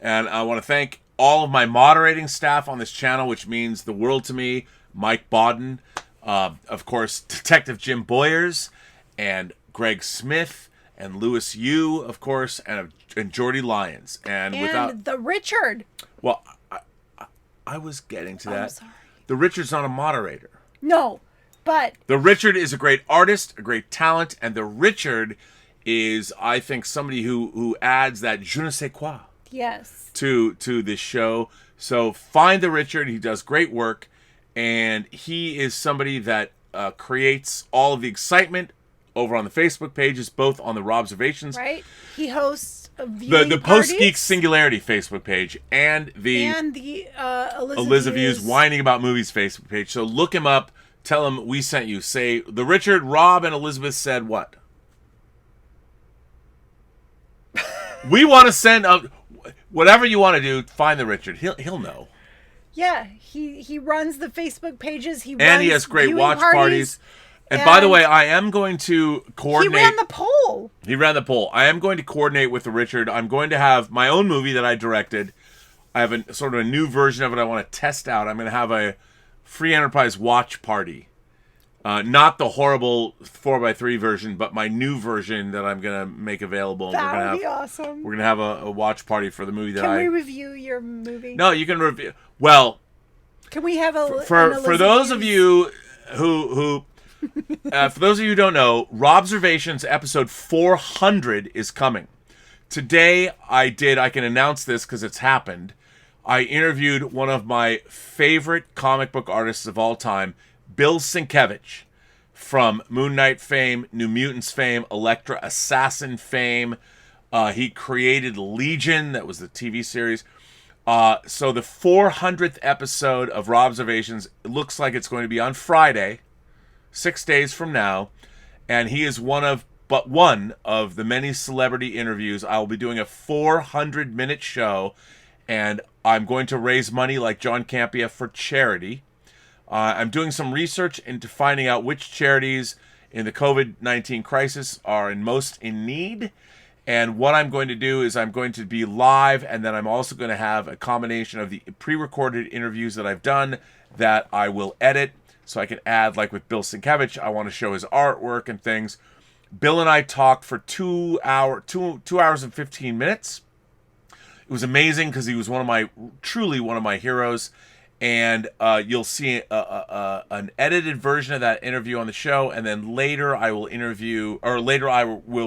[SPEAKER 2] And I want to thank all of my moderating staff on this channel, which means the world to me. Mike Bodden, of course, Detective Jim Boyers, and Greg Smith, and Louis Yu, of course, and Jordy Lyons. And without
[SPEAKER 1] the Richard.
[SPEAKER 2] Well, I was getting to that.
[SPEAKER 1] I'm sorry.
[SPEAKER 2] The Richard's not a moderator.
[SPEAKER 1] No, but...
[SPEAKER 2] The Richard is a great artist, a great talent, and the Richard is, I think, somebody who adds that je ne sais quoi.
[SPEAKER 1] Yes.
[SPEAKER 2] To this show. So find the Richard. He does great work. And he is somebody that creates all of the excitement over on the Facebook pages, both on the Robservations.
[SPEAKER 1] Right. He hosts the
[SPEAKER 2] Post-Geek Singularity Facebook page and the Elizabeth's Whining About Movies Facebook page. So look him up. Tell him we sent you. Say, the Richard, Rob, and Elizabeth said what? We want to send up... Whatever you want to do, find the Richard. He'll know.
[SPEAKER 1] Yeah, he runs the Facebook pages. He
[SPEAKER 2] has great watch parties. And by the way, I am going to coordinate.
[SPEAKER 1] He ran the poll.
[SPEAKER 2] I am going to coordinate with the Richard. I'm going to have my own movie that I directed. I have a sort of a new version of it I want to test out. I'm going to have a free enterprise watch party. Not the horrible 4x3 version, but my new version that I'm going to make available.
[SPEAKER 1] That would be awesome.
[SPEAKER 2] We're going to have a watch party for the movie that
[SPEAKER 1] Can we review your movie?
[SPEAKER 2] No, you can review. Well,
[SPEAKER 1] can we have
[SPEAKER 2] for those of you who for those of you who don't know, Robservations episode 400 is coming. Today I can announce this because it's happened. I interviewed one of my favorite comic book artists of all time, Bill Syncovich, from Moon Knight fame, New Mutants fame, Elektra Assassin fame. He created Legion, that was the TV series. So the 400th episode of Robservations, it looks like it's going to be on Friday, 6 days from now. And he is one of the many celebrity interviews. I will be doing a 400-minute show, and I'm going to raise money like John Campea for charity. I'm doing some research into finding out which charities in the COVID-19 crisis are most in need. And what I'm going to do is I'm going to be live, and then I'm also going to have a combination of the pre-recorded interviews that I've done that I will edit so I can add, like with Bill Syncovich, I want to show his artwork and things. Bill and I talked for 2 hours and 15 minutes. It was amazing because he was truly one of my heroes. And you'll see an edited version of that interview on the show, and then later I will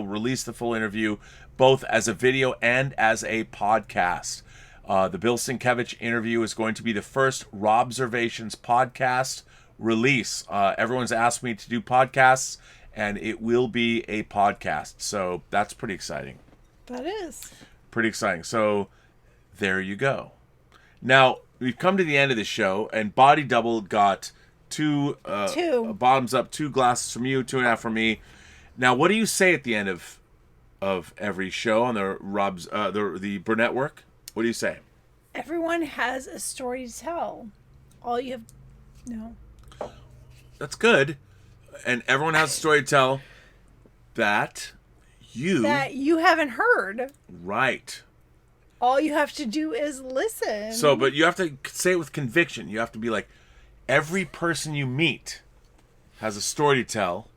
[SPEAKER 2] release the full interview, both as a video and as a podcast. The Bill Syncovich interview is going to be the first Robservations podcast release. Everyone's asked me to do podcasts, and it will be a podcast. So that's pretty exciting.
[SPEAKER 1] That is.
[SPEAKER 2] Pretty exciting. So there you go. Now, we've come to the end of the show, and Body Double got two bottoms up, 2 glasses from you, 2.5 from me. Now, what do you say at the end of every show on the Burnettwork? What do you say?
[SPEAKER 1] Everyone has a story to tell. All you have... No.
[SPEAKER 2] That's good. And everyone has a story to tell that you
[SPEAKER 1] haven't heard.
[SPEAKER 2] Right.
[SPEAKER 1] All you have to do is listen.
[SPEAKER 2] So, but you have to say it with conviction. You have to be like, every person you meet has a story to tell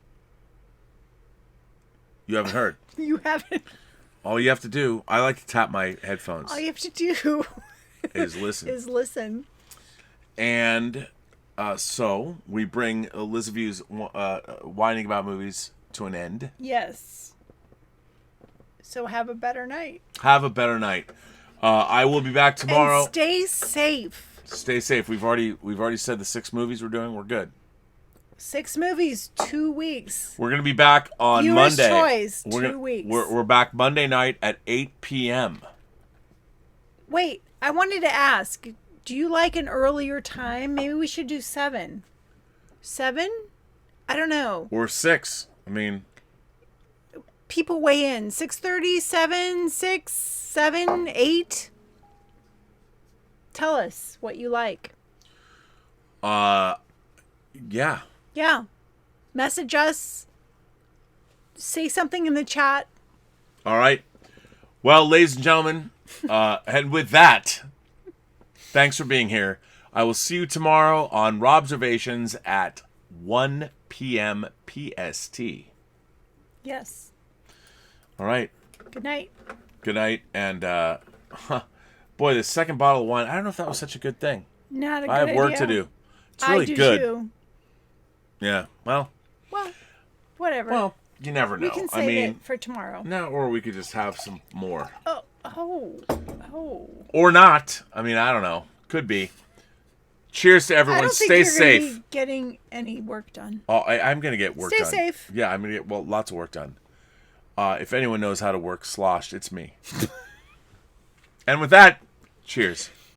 [SPEAKER 2] you haven't heard.
[SPEAKER 1] You haven't.
[SPEAKER 2] All you have to do, I like to tap my headphones.
[SPEAKER 1] All you have to do
[SPEAKER 2] is listen. And so we bring Elizabeth's whining about movies to an end.
[SPEAKER 1] Yes. So have a better night.
[SPEAKER 2] Have a better night. I will be back tomorrow.
[SPEAKER 1] And stay safe.
[SPEAKER 2] Stay safe. We've already said the 6 movies we're doing. We're good.
[SPEAKER 1] 6 movies, 2 weeks.
[SPEAKER 2] We're gonna be back on
[SPEAKER 1] Viewer's
[SPEAKER 2] Monday.
[SPEAKER 1] Choice, 2 weeks.
[SPEAKER 2] We're back Monday night at 8 p.m.
[SPEAKER 1] Wait, I wanted to ask. Do you like an earlier time? Maybe we should do 7. 7? I don't know.
[SPEAKER 2] Or 6. I mean,
[SPEAKER 1] people weigh in. 6:30, 7, 6, 7, 8. Tell us what you like.
[SPEAKER 2] Yeah.
[SPEAKER 1] Yeah. Message us. Say something in the chat.
[SPEAKER 2] All right. Well, ladies and gentlemen, and with that, thanks for being here. I will see you tomorrow on Robservations at 1 p.m. PST.
[SPEAKER 1] Yes.
[SPEAKER 2] All right.
[SPEAKER 1] Good night.
[SPEAKER 2] Good night. And, boy, the second bottle of wine, I don't know if that was such a good thing.
[SPEAKER 1] Not a good
[SPEAKER 2] I have work
[SPEAKER 1] idea.
[SPEAKER 2] to do. It's really
[SPEAKER 1] I do
[SPEAKER 2] good.
[SPEAKER 1] Too.
[SPEAKER 2] Yeah. Well,
[SPEAKER 1] whatever.
[SPEAKER 2] Well, you never know.
[SPEAKER 1] We can save it for tomorrow.
[SPEAKER 2] No, or we could just have some more.
[SPEAKER 1] Oh.
[SPEAKER 2] Or not. I mean, I don't know. Could be. Cheers to everyone. Stay safe.
[SPEAKER 1] Gonna be getting any work done.
[SPEAKER 2] Oh, I'm going to get work done.
[SPEAKER 1] Stay safe.
[SPEAKER 2] Yeah, I'm going to get lots of work done. If anyone knows how to work sloshed, it's me. And with that, cheers.